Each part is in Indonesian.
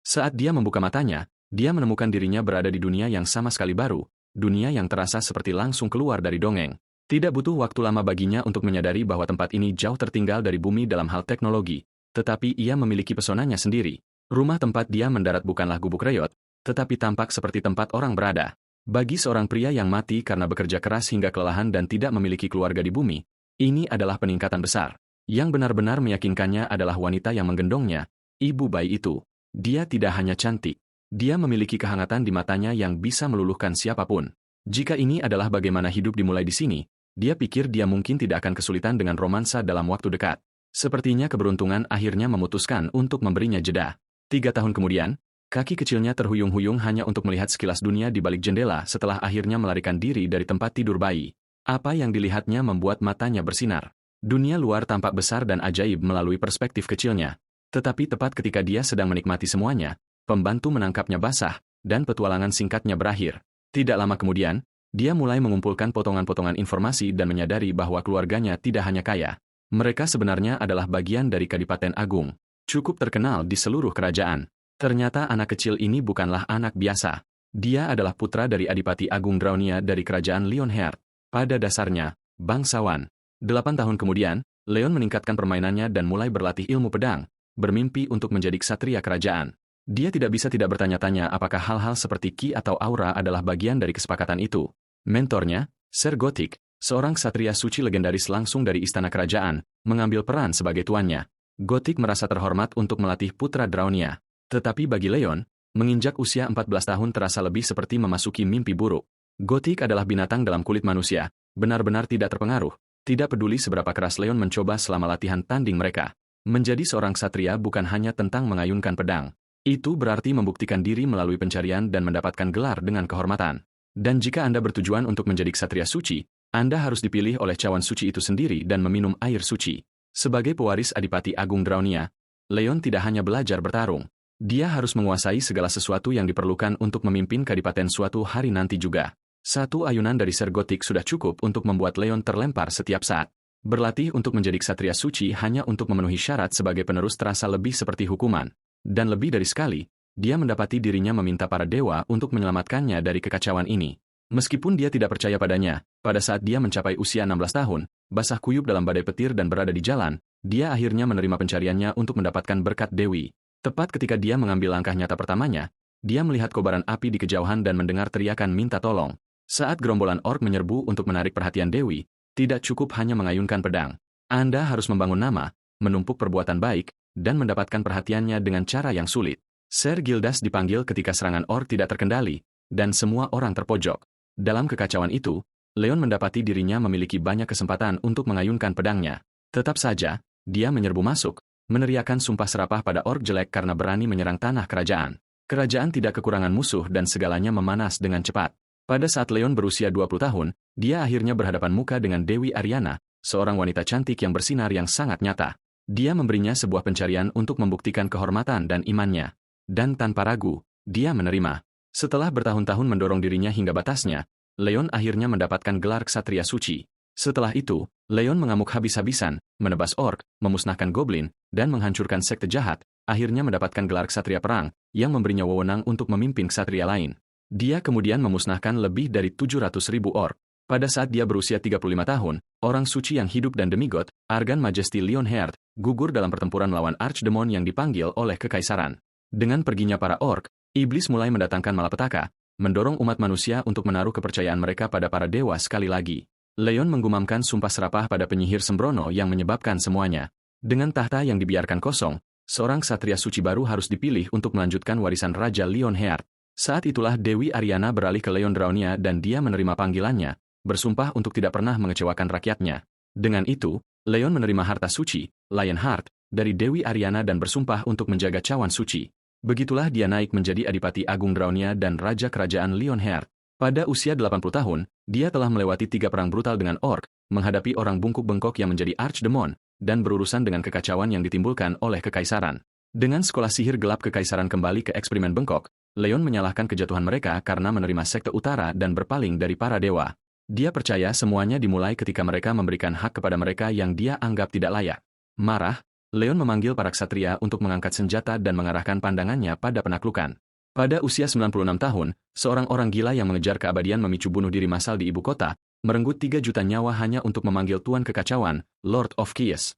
Saat dia membuka matanya, dia menemukan dirinya berada di dunia yang sama sekali baru, dunia yang terasa seperti langsung keluar dari dongeng. Tidak butuh waktu lama baginya untuk menyadari bahwa tempat ini jauh tertinggal dari bumi dalam hal teknologi, tetapi ia memiliki pesonanya sendiri. Rumah tempat dia mendarat bukanlah gubuk reot, tetapi tampak seperti tempat orang berada. Bagi seorang pria yang mati karena bekerja keras hingga kelelahan dan tidak memiliki keluarga di bumi, ini adalah peningkatan besar. Yang benar-benar meyakinkannya adalah wanita yang menggendongnya, ibu bayi itu. Dia tidak hanya cantik, dia memiliki kehangatan di matanya yang bisa meluluhkan siapapun. Jika ini adalah bagaimana hidup dimulai di sini, dia pikir dia mungkin tidak akan kesulitan dengan romansa dalam waktu dekat. Sepertinya keberuntungan akhirnya memutuskan untuk memberinya jeda. 3 tahun kemudian, kaki kecilnya terhuyung-huyung hanya untuk melihat sekilas dunia di balik jendela setelah akhirnya melarikan diri dari tempat tidur bayi. Apa yang dilihatnya membuat matanya bersinar. Dunia luar tampak besar dan ajaib melalui perspektif kecilnya. Tetapi tepat ketika dia sedang menikmati semuanya, pembantu menangkapnya basah, dan petualangan singkatnya berakhir. Tidak lama kemudian, dia mulai mengumpulkan potongan-potongan informasi dan menyadari bahwa keluarganya tidak hanya kaya. Mereka sebenarnya adalah bagian dari Kadipaten Agung, cukup terkenal di seluruh kerajaan. Ternyata anak kecil ini bukanlah anak biasa. Dia adalah putra dari Adipati Agung Draunia dari kerajaan Lionheart. Pada dasarnya, bangsawan. 8 tahun kemudian, Leon meningkatkan permainannya dan mulai berlatih ilmu pedang, bermimpi untuk menjadi ksatria kerajaan. Dia tidak bisa tidak bertanya-tanya apakah hal-hal seperti ki atau aura adalah bagian dari kesepakatan itu. Mentornya, Ser Gotik, seorang ksatria suci legendaris langsung dari istana kerajaan, mengambil peran sebagai tuannya. Gotik merasa terhormat untuk melatih putra Draunia. Tetapi bagi Leon, menginjak usia 14 tahun terasa lebih seperti memasuki mimpi buruk. Gotik adalah binatang dalam kulit manusia, benar-benar tidak terpengaruh, tidak peduli seberapa keras Leon mencoba selama latihan tanding mereka. Menjadi seorang ksatria bukan hanya tentang mengayunkan pedang. Itu berarti membuktikan diri melalui pencarian dan mendapatkan gelar dengan kehormatan. Dan jika Anda bertujuan untuk menjadi ksatria suci, Anda harus dipilih oleh cawan suci itu sendiri dan meminum air suci. Sebagai pewaris Adipati Agung Draunia, Leon tidak hanya belajar bertarung. Dia harus menguasai segala sesuatu yang diperlukan untuk memimpin kadipaten suatu hari nanti juga. Satu ayunan dari Ser Gotik sudah cukup untuk membuat Leon terlempar setiap saat. Berlatih untuk menjadi ksatria suci hanya untuk memenuhi syarat sebagai penerus terasa lebih seperti hukuman. Dan lebih dari sekali, dia mendapati dirinya meminta para dewa untuk menyelamatkannya dari kekacauan ini. Meskipun dia tidak percaya padanya, pada saat dia mencapai usia 16 tahun, basah kuyup dalam badai petir dan berada di jalan, dia akhirnya menerima pencariannya untuk mendapatkan berkat Dewi. Tepat ketika dia mengambil langkah nyata pertamanya, dia melihat kobaran api di kejauhan dan mendengar teriakan minta tolong. Saat gerombolan orc menyerbu untuk menarik perhatian Dewi, tidak cukup hanya mengayunkan pedang. Anda harus membangun nama, menumpuk perbuatan baik, dan mendapatkan perhatiannya dengan cara yang sulit. Ser Gildas dipanggil ketika serangan orc tidak terkendali, dan semua orang terpojok. Dalam kekacauan itu, Leon mendapati dirinya memiliki banyak kesempatan untuk mengayunkan pedangnya. Tetap saja, dia menyerbu masuk, meneriakkan sumpah serapah pada orc jelek karena berani menyerang tanah kerajaan. Kerajaan tidak kekurangan musuh dan segalanya memanas dengan cepat. Pada saat Leon berusia 20 tahun, dia akhirnya berhadapan muka dengan Dewi Ariana, seorang wanita cantik yang bersinar yang sangat nyata. Dia memberinya sebuah pencarian untuk membuktikan kehormatan dan imannya. Dan tanpa ragu, dia menerima. Setelah bertahun-tahun mendorong dirinya hingga batasnya, Leon akhirnya mendapatkan gelar ksatria suci. Setelah itu, Leon mengamuk habis-habisan, menebas orc, memusnahkan goblin, dan menghancurkan sekte jahat, akhirnya mendapatkan gelar ksatria perang, yang memberinya wewenang untuk memimpin ksatria lain. Dia kemudian memusnahkan lebih dari 700.000 orc. Pada saat dia berusia 35 tahun, orang suci yang hidup dan demigod, Argan Majesty Lionheart, gugur dalam pertempuran melawan Archdemon yang dipanggil oleh kekaisaran. Dengan perginya para orc, iblis mulai mendatangkan malapetaka, mendorong umat manusia untuk menaruh kepercayaan mereka pada para dewa sekali lagi. Leon menggumamkan sumpah serapah pada penyihir sembrono yang menyebabkan semuanya. Dengan tahta yang dibiarkan kosong, seorang ksatria suci baru harus dipilih untuk melanjutkan warisan Raja Lionheart. Saat itulah Dewi Ariana beralih ke Leon Draunia dan dia menerima panggilannya, bersumpah untuk tidak pernah mengecewakan rakyatnya. Dengan itu, Leon menerima harta suci, Lionheart, dari Dewi Ariana dan bersumpah untuk menjaga cawan suci. Begitulah dia naik menjadi Adipati Agung Draunia dan Raja Kerajaan Lionheart. Pada usia 80 tahun, dia telah melewati 3 perang brutal dengan orc, menghadapi orang bungkuk bengkok yang menjadi Archdemon, dan berurusan dengan kekacauan yang ditimbulkan oleh kekaisaran. Dengan sekolah sihir gelap kekaisaran kembali ke eksperimen bengkok, Leon menyalahkan kejatuhan mereka karena menerima sekte utara dan berpaling dari para dewa. Dia percaya semuanya dimulai ketika mereka memberikan hak kepada mereka yang dia anggap tidak layak. Marah, Leon memanggil para ksatria untuk mengangkat senjata dan mengarahkan pandangannya pada penaklukan. Pada usia 96 tahun, seorang orang gila yang mengejar keabadian memicu bunuh diri massal di ibu kota, merenggut 3 juta nyawa hanya untuk memanggil Tuan Kekacauan, Lord of Chaos.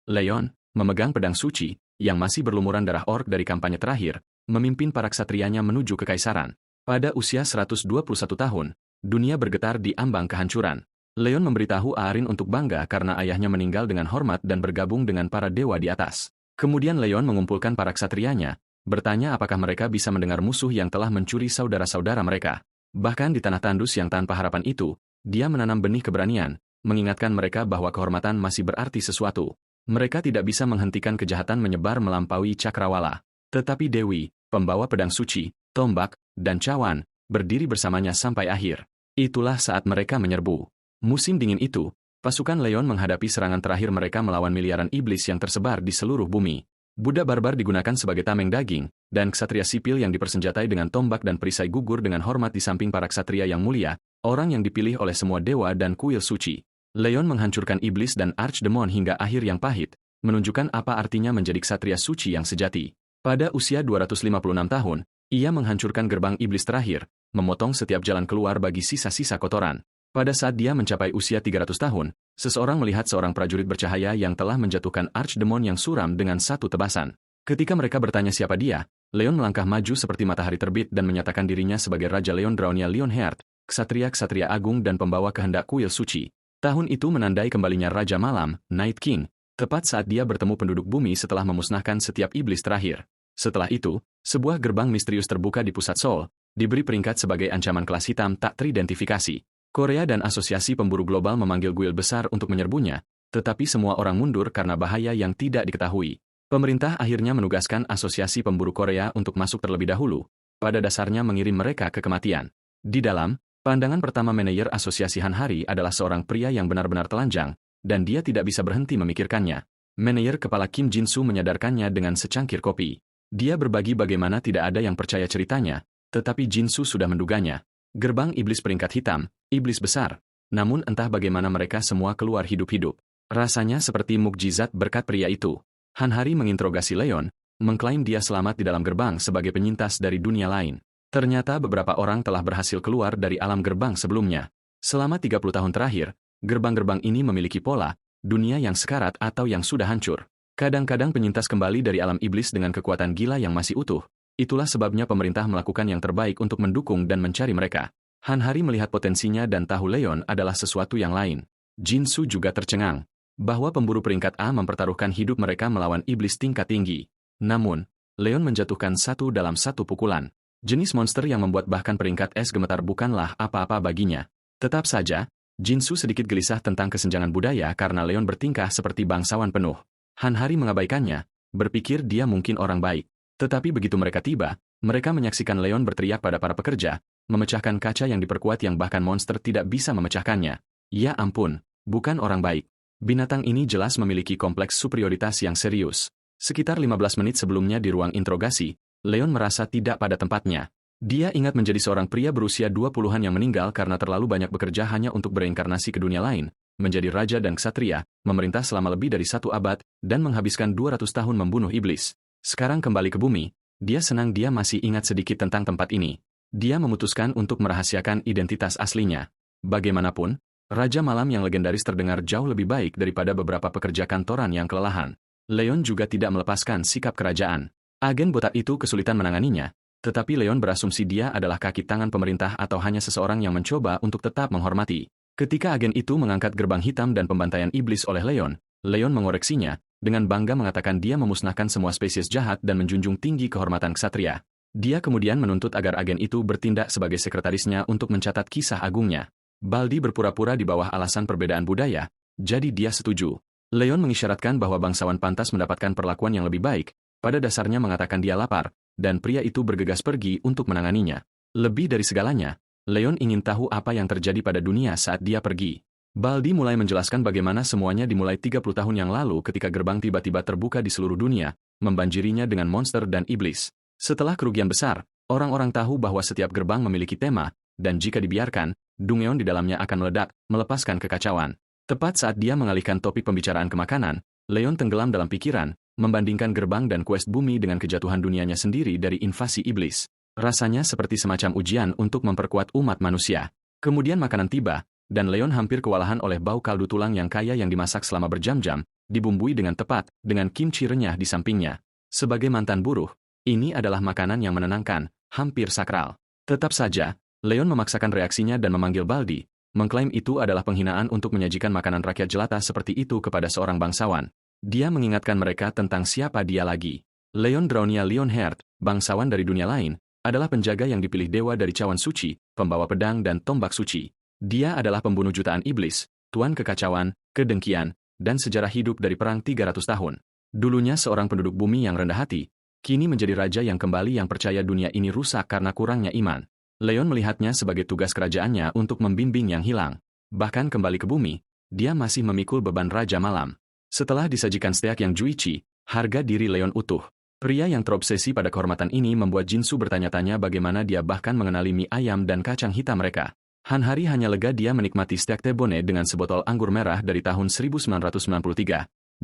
Leon, memegang pedang suci, yang masih berlumuran darah orc dari kampanye terakhir, memimpin para ksatrianya menuju kekaisaran. Pada usia 121 tahun, dunia bergetar di ambang kehancuran. Leon memberitahu Aarin untuk bangga karena ayahnya meninggal dengan hormat dan bergabung dengan para dewa di atas. Kemudian Leon mengumpulkan para ksatrianya, bertanya apakah mereka bisa mendengar musuh yang telah mencuri saudara-saudara mereka. Bahkan di tanah tandus yang tanpa harapan itu, dia menanam benih keberanian, mengingatkan mereka bahwa kehormatan masih berarti sesuatu. Mereka tidak bisa menghentikan kejahatan menyebar melampaui cakrawala. Tetapi Dewi, pembawa pedang suci, tombak, dan cawan, berdiri bersamanya sampai akhir. Itulah saat mereka menyerbu. Musim dingin itu, pasukan Leon menghadapi serangan terakhir mereka melawan miliaran iblis yang tersebar di seluruh bumi. Buddha barbar digunakan sebagai tameng daging, dan ksatria sipil yang dipersenjatai dengan tombak dan perisai gugur dengan hormat di samping para ksatria yang mulia, orang yang dipilih oleh semua dewa dan kuil suci. Leon menghancurkan iblis dan archdemon hingga akhir yang pahit, menunjukkan apa artinya menjadi ksatria suci yang sejati. Pada usia 256 tahun, ia menghancurkan gerbang iblis terakhir, memotong setiap jalan keluar bagi sisa-sisa kotoran. Pada saat dia mencapai usia 300 tahun, seseorang melihat seorang prajurit bercahaya yang telah menjatuhkan archdemon yang suram dengan satu tebasan. Ketika mereka bertanya siapa dia, Leon melangkah maju seperti matahari terbit dan menyatakan dirinya sebagai Raja Leon Draunia Leonheart, ksatria-ksatria agung dan pembawa kehendak kuil suci. Tahun itu menandai kembalinya Raja Malam, Night King, tepat saat dia bertemu penduduk bumi setelah memusnahkan setiap iblis terakhir. Setelah itu, sebuah gerbang misterius terbuka di pusat Seoul, diberi peringkat sebagai ancaman kelas hitam tak teridentifikasi. Korea dan Asosiasi Pemburu Global memanggil guild besar untuk menyerbunya, tetapi semua orang mundur karena bahaya yang tidak diketahui. Pemerintah akhirnya menugaskan Asosiasi Pemburu Korea untuk masuk terlebih dahulu, pada dasarnya mengirim mereka ke kematian. Di dalam, pandangan pertama manajer Asosiasi Hanhari adalah seorang pria yang benar-benar telanjang, dan dia tidak bisa berhenti memikirkannya. Manajer kepala Kim Jin-soo menyadarkannya dengan secangkir kopi. Dia berbagi bagaimana tidak ada yang percaya ceritanya, tetapi Jin-soo sudah menduganya. Gerbang iblis peringkat hitam, iblis besar. Namun entah bagaimana mereka semua keluar hidup-hidup. Rasanya seperti mukjizat berkat pria itu. Hanhari menginterogasi Leon, mengklaim dia selamat di dalam gerbang sebagai penyintas dari dunia lain. Ternyata beberapa orang telah berhasil keluar dari alam gerbang sebelumnya. Selama 30 tahun terakhir, gerbang-gerbang ini memiliki pola, dunia yang sekarat atau yang sudah hancur. Kadang-kadang penyintas kembali dari alam iblis dengan kekuatan gila yang masih utuh. Itulah sebabnya pemerintah melakukan yang terbaik untuk mendukung dan mencari mereka. Hanhari melihat potensinya dan tahu Leon adalah sesuatu yang lain. Jin-soo juga tercengang, bahwa pemburu peringkat A mempertaruhkan hidup mereka melawan iblis tingkat tinggi. Namun, Leon menjatuhkan satu dalam satu pukulan. Jenis monster yang membuat bahkan peringkat S gemetar bukanlah apa-apa baginya. Tetap saja, Jin-soo sedikit gelisah tentang kesenjangan budaya karena Leon bertingkah seperti bangsawan penuh. Hanhari mengabaikannya, berpikir dia mungkin orang baik. Tetapi begitu mereka tiba, mereka menyaksikan Leon berteriak pada para pekerja, memecahkan kaca yang diperkuat yang bahkan monster tidak bisa memecahkannya. Ya ampun, bukan orang baik. Binatang ini jelas memiliki kompleks superioritas yang serius. Sekitar 15 menit sebelumnya di ruang interogasi, Leon merasa tidak pada tempatnya. Dia ingat menjadi seorang pria berusia 20-an yang meninggal karena terlalu banyak bekerja hanya untuk bereinkarnasi ke dunia lain, menjadi raja dan ksatria, memerintah selama lebih dari 1 abad, dan menghabiskan 200 tahun membunuh iblis. Sekarang kembali ke bumi, dia senang dia masih ingat sedikit tentang tempat ini. Dia memutuskan untuk merahasiakan identitas aslinya. Bagaimanapun, Raja Malam yang legendaris terdengar jauh lebih baik daripada beberapa pekerja kantoran yang kelelahan. Leon juga tidak melepaskan sikap kerajaan. Agen botak itu kesulitan menanganinya, tetapi Leon berasumsi dia adalah kaki tangan pemerintah atau hanya seseorang yang mencoba untuk tetap menghormati. Ketika agen itu mengangkat gerbang hitam dan pembantaian iblis oleh Leon, Leon mengoreksinya, dengan bangga mengatakan dia memusnahkan semua spesies jahat dan menjunjung tinggi kehormatan ksatria. Dia kemudian menuntut agar agen itu bertindak sebagai sekretarisnya untuk mencatat kisah agungnya. Baldi berpura-pura di bawah alasan perbedaan budaya, jadi dia setuju. Leon mengisyaratkan bahwa bangsawan pantas mendapatkan perlakuan yang lebih baik, pada dasarnya mengatakan dia lapar, dan pria itu bergegas pergi untuk menanganinya. Lebih dari segalanya, Leon ingin tahu apa yang terjadi pada dunia saat dia pergi. Baldi mulai menjelaskan bagaimana semuanya dimulai 30 tahun yang lalu ketika gerbang tiba-tiba terbuka di seluruh dunia, membanjirinya dengan monster dan iblis. Setelah kerugian besar, orang-orang tahu bahwa setiap gerbang memiliki tema, dan jika dibiarkan, Dungeon di dalamnya akan meledak, melepaskan kekacauan. Tepat saat dia mengalihkan topik pembicaraan ke makanan, Leon tenggelam dalam pikiran, membandingkan gerbang dan quest bumi dengan kejatuhan dunianya sendiri dari invasi iblis. Rasanya seperti semacam ujian untuk memperkuat umat manusia. Kemudian makanan tiba, dan Leon hampir kewalahan oleh bau kaldu tulang yang kaya yang dimasak selama berjam-jam, dibumbui dengan tepat, dengan kimchi renyah di sampingnya. Sebagai mantan buruh, ini adalah makanan yang menenangkan, hampir sakral. Tetap saja, Leon memaksakan reaksinya dan memanggil Baldi, mengklaim itu adalah penghinaan untuk menyajikan makanan rakyat jelata seperti itu kepada seorang bangsawan. Dia mengingatkan mereka tentang siapa dia lagi. Leon Draunia Leonhard, bangsawan dari dunia lain, adalah penjaga yang dipilih dewa dari cawan suci, pembawa pedang dan tombak suci. Dia adalah pembunuh jutaan iblis, tuan kekacauan, kedengkian, dan sejarah hidup dari perang 300 tahun. Dulunya seorang penduduk bumi yang rendah hati, kini menjadi raja yang kembali yang percaya dunia ini rusak karena kurangnya iman. Leon melihatnya sebagai tugas kerajaannya untuk membimbing yang hilang. Bahkan kembali ke bumi, dia masih memikul beban Raja Malam. Setelah disajikan steak yang juicy, harga diri Leon utuh. Pria yang terobsesi pada kehormatan ini membuat Jinsu bertanya-tanya bagaimana dia bahkan mengenali mie ayam dan kacang hitam mereka. Han-Hari hanya lega dia menikmati steak tebone dengan sebotol anggur merah dari tahun 1993.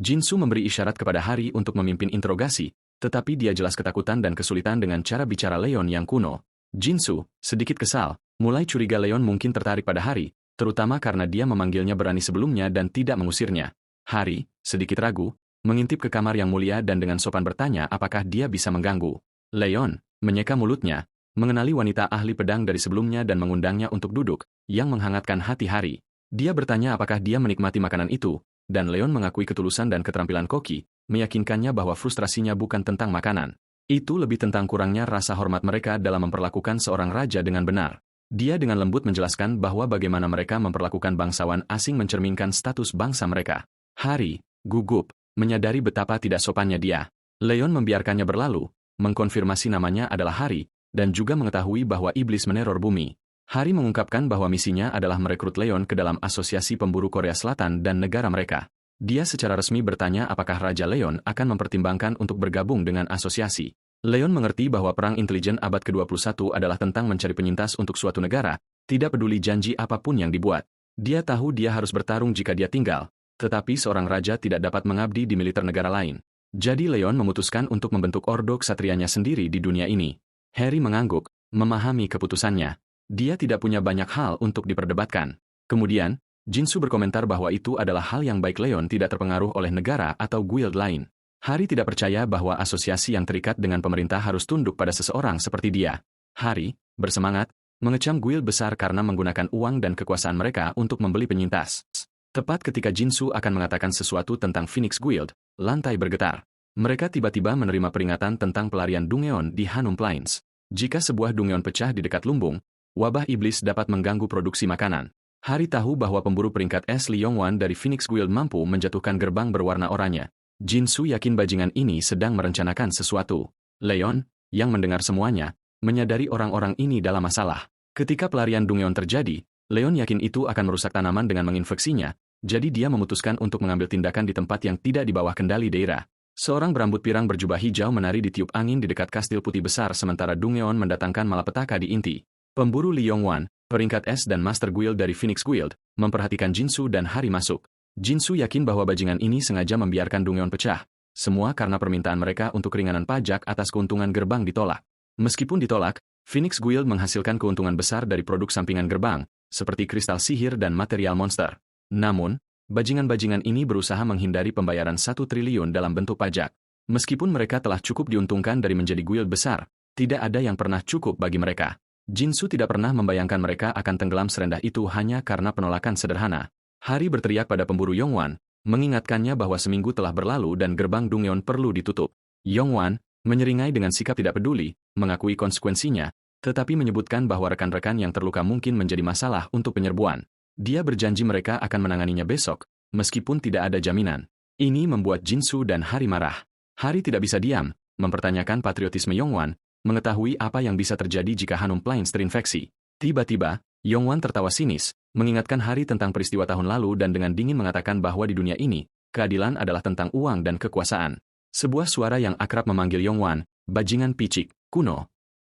Jinsu memberi isyarat kepada Hari untuk memimpin interogasi, tetapi dia jelas ketakutan dan kesulitan dengan cara bicara Leon yang kuno. Jinsu, sedikit kesal, mulai curiga Leon mungkin tertarik pada Hari, terutama karena dia memanggilnya berani sebelumnya dan tidak mengusirnya. Hari, sedikit ragu, mengintip ke kamar yang mulia dan dengan sopan bertanya apakah dia bisa mengganggu. Leon menyeka mulutnya, mengenali wanita ahli pedang dari sebelumnya dan mengundangnya untuk duduk, yang menghangatkan hati Hari. Dia bertanya apakah dia menikmati makanan itu, dan Leon mengakui ketulusan dan keterampilan Koki, meyakinkannya bahwa frustrasinya bukan tentang makanan. Itu lebih tentang kurangnya rasa hormat mereka dalam memperlakukan seorang raja dengan benar. Dia dengan lembut menjelaskan bahwa bagaimana mereka memperlakukan bangsawan asing mencerminkan status bangsa mereka. Hari gugup, menyadari betapa tidak sopannya dia. Leon membiarkannya berlalu, mengkonfirmasi namanya adalah Hari, dan juga mengetahui bahwa iblis meneror bumi. Hari mengungkapkan bahwa misinya adalah merekrut Leon ke dalam Asosiasi Pemburu Korea Selatan dan negara mereka. Dia secara resmi bertanya apakah Raja Leon akan mempertimbangkan untuk bergabung dengan asosiasi. Leon mengerti bahwa perang intelijen abad ke-21 adalah tentang mencari penyintas untuk suatu negara, tidak peduli janji apapun yang dibuat. Dia tahu dia harus bertarung jika dia tinggal, tetapi seorang raja tidak dapat mengabdi di militer negara lain. Jadi Leon memutuskan untuk membentuk ordo ksatrianya sendiri di dunia ini. Harry mengangguk, memahami keputusannya. Dia tidak punya banyak hal untuk diperdebatkan. Kemudian, Jinsu berkomentar bahwa itu adalah hal yang baik Leon tidak terpengaruh oleh negara atau guild lain. Hari tidak percaya bahwa asosiasi yang terikat dengan pemerintah harus tunduk pada seseorang seperti dia. Hari, bersemangat, mengecam guild besar karena menggunakan uang dan kekuasaan mereka untuk membeli penyintas. Tepat ketika Jinsu akan mengatakan sesuatu tentang Phoenix Guild, lantai bergetar. Mereka tiba-tiba menerima peringatan tentang pelarian Dungeon di Hanum Plains. Jika sebuah Dungeon pecah di dekat lumbung, wabah iblis dapat mengganggu produksi makanan. Hari tahu bahwa pemburu peringkat S Lee Yongwan dari Phoenix Guild mampu menjatuhkan gerbang berwarna oranye. Jinsu yakin bajingan ini sedang merencanakan sesuatu. Leon, yang mendengar semuanya, menyadari orang-orang ini dalam masalah. Ketika pelarian Dungeon terjadi, Leon yakin itu akan merusak tanaman dengan menginfeksinya, jadi dia memutuskan untuk mengambil tindakan di tempat yang tidak di bawah kendali Deira. Seorang berambut pirang berjubah hijau menari di tiup angin di dekat kastil putih besar sementara Dungeon mendatangkan malapetaka di inti. Pemburu Lee Yongwan, peringkat S dan Master Guild dari Phoenix Guild, memperhatikan Jinsu dan Hari masuk. Jinsu yakin bahwa bajingan ini sengaja membiarkan Dungeon pecah. Semua karena permintaan mereka untuk keringanan pajak atas keuntungan gerbang ditolak. Meskipun ditolak, Phoenix Guild menghasilkan keuntungan besar dari produk sampingan gerbang, seperti kristal sihir dan material monster. Namun, bajingan-bajingan ini berusaha menghindari pembayaran 1 triliun dalam bentuk pajak. Meskipun mereka telah cukup diuntungkan dari menjadi guild besar, tidak ada yang pernah cukup bagi mereka. Jinsu tidak pernah membayangkan mereka akan tenggelam serendah itu hanya karena penolakan sederhana. Hari berteriak pada pemburu Yongwan, mengingatkannya bahwa seminggu telah berlalu dan gerbang Dungeon perlu ditutup. Yongwan menyeringai dengan sikap tidak peduli, mengakui konsekuensinya, tetapi menyebutkan bahwa rekan-rekan yang terluka mungkin menjadi masalah untuk penyerbuan. Dia berjanji mereka akan menanganinya besok, meskipun tidak ada jaminan. Ini membuat Jinsu dan Hari marah. Hari tidak bisa diam, mempertanyakan patriotisme Yongwan, mengetahui apa yang bisa terjadi jika Hanum Plains terinfeksi. Tiba-tiba, Yongwan tertawa sinis, mengingatkan Hari tentang peristiwa tahun lalu dan dengan dingin mengatakan bahwa di dunia ini, keadilan adalah tentang uang dan kekuasaan. Sebuah suara yang akrab memanggil Yongwan, bajingan picik, kuno.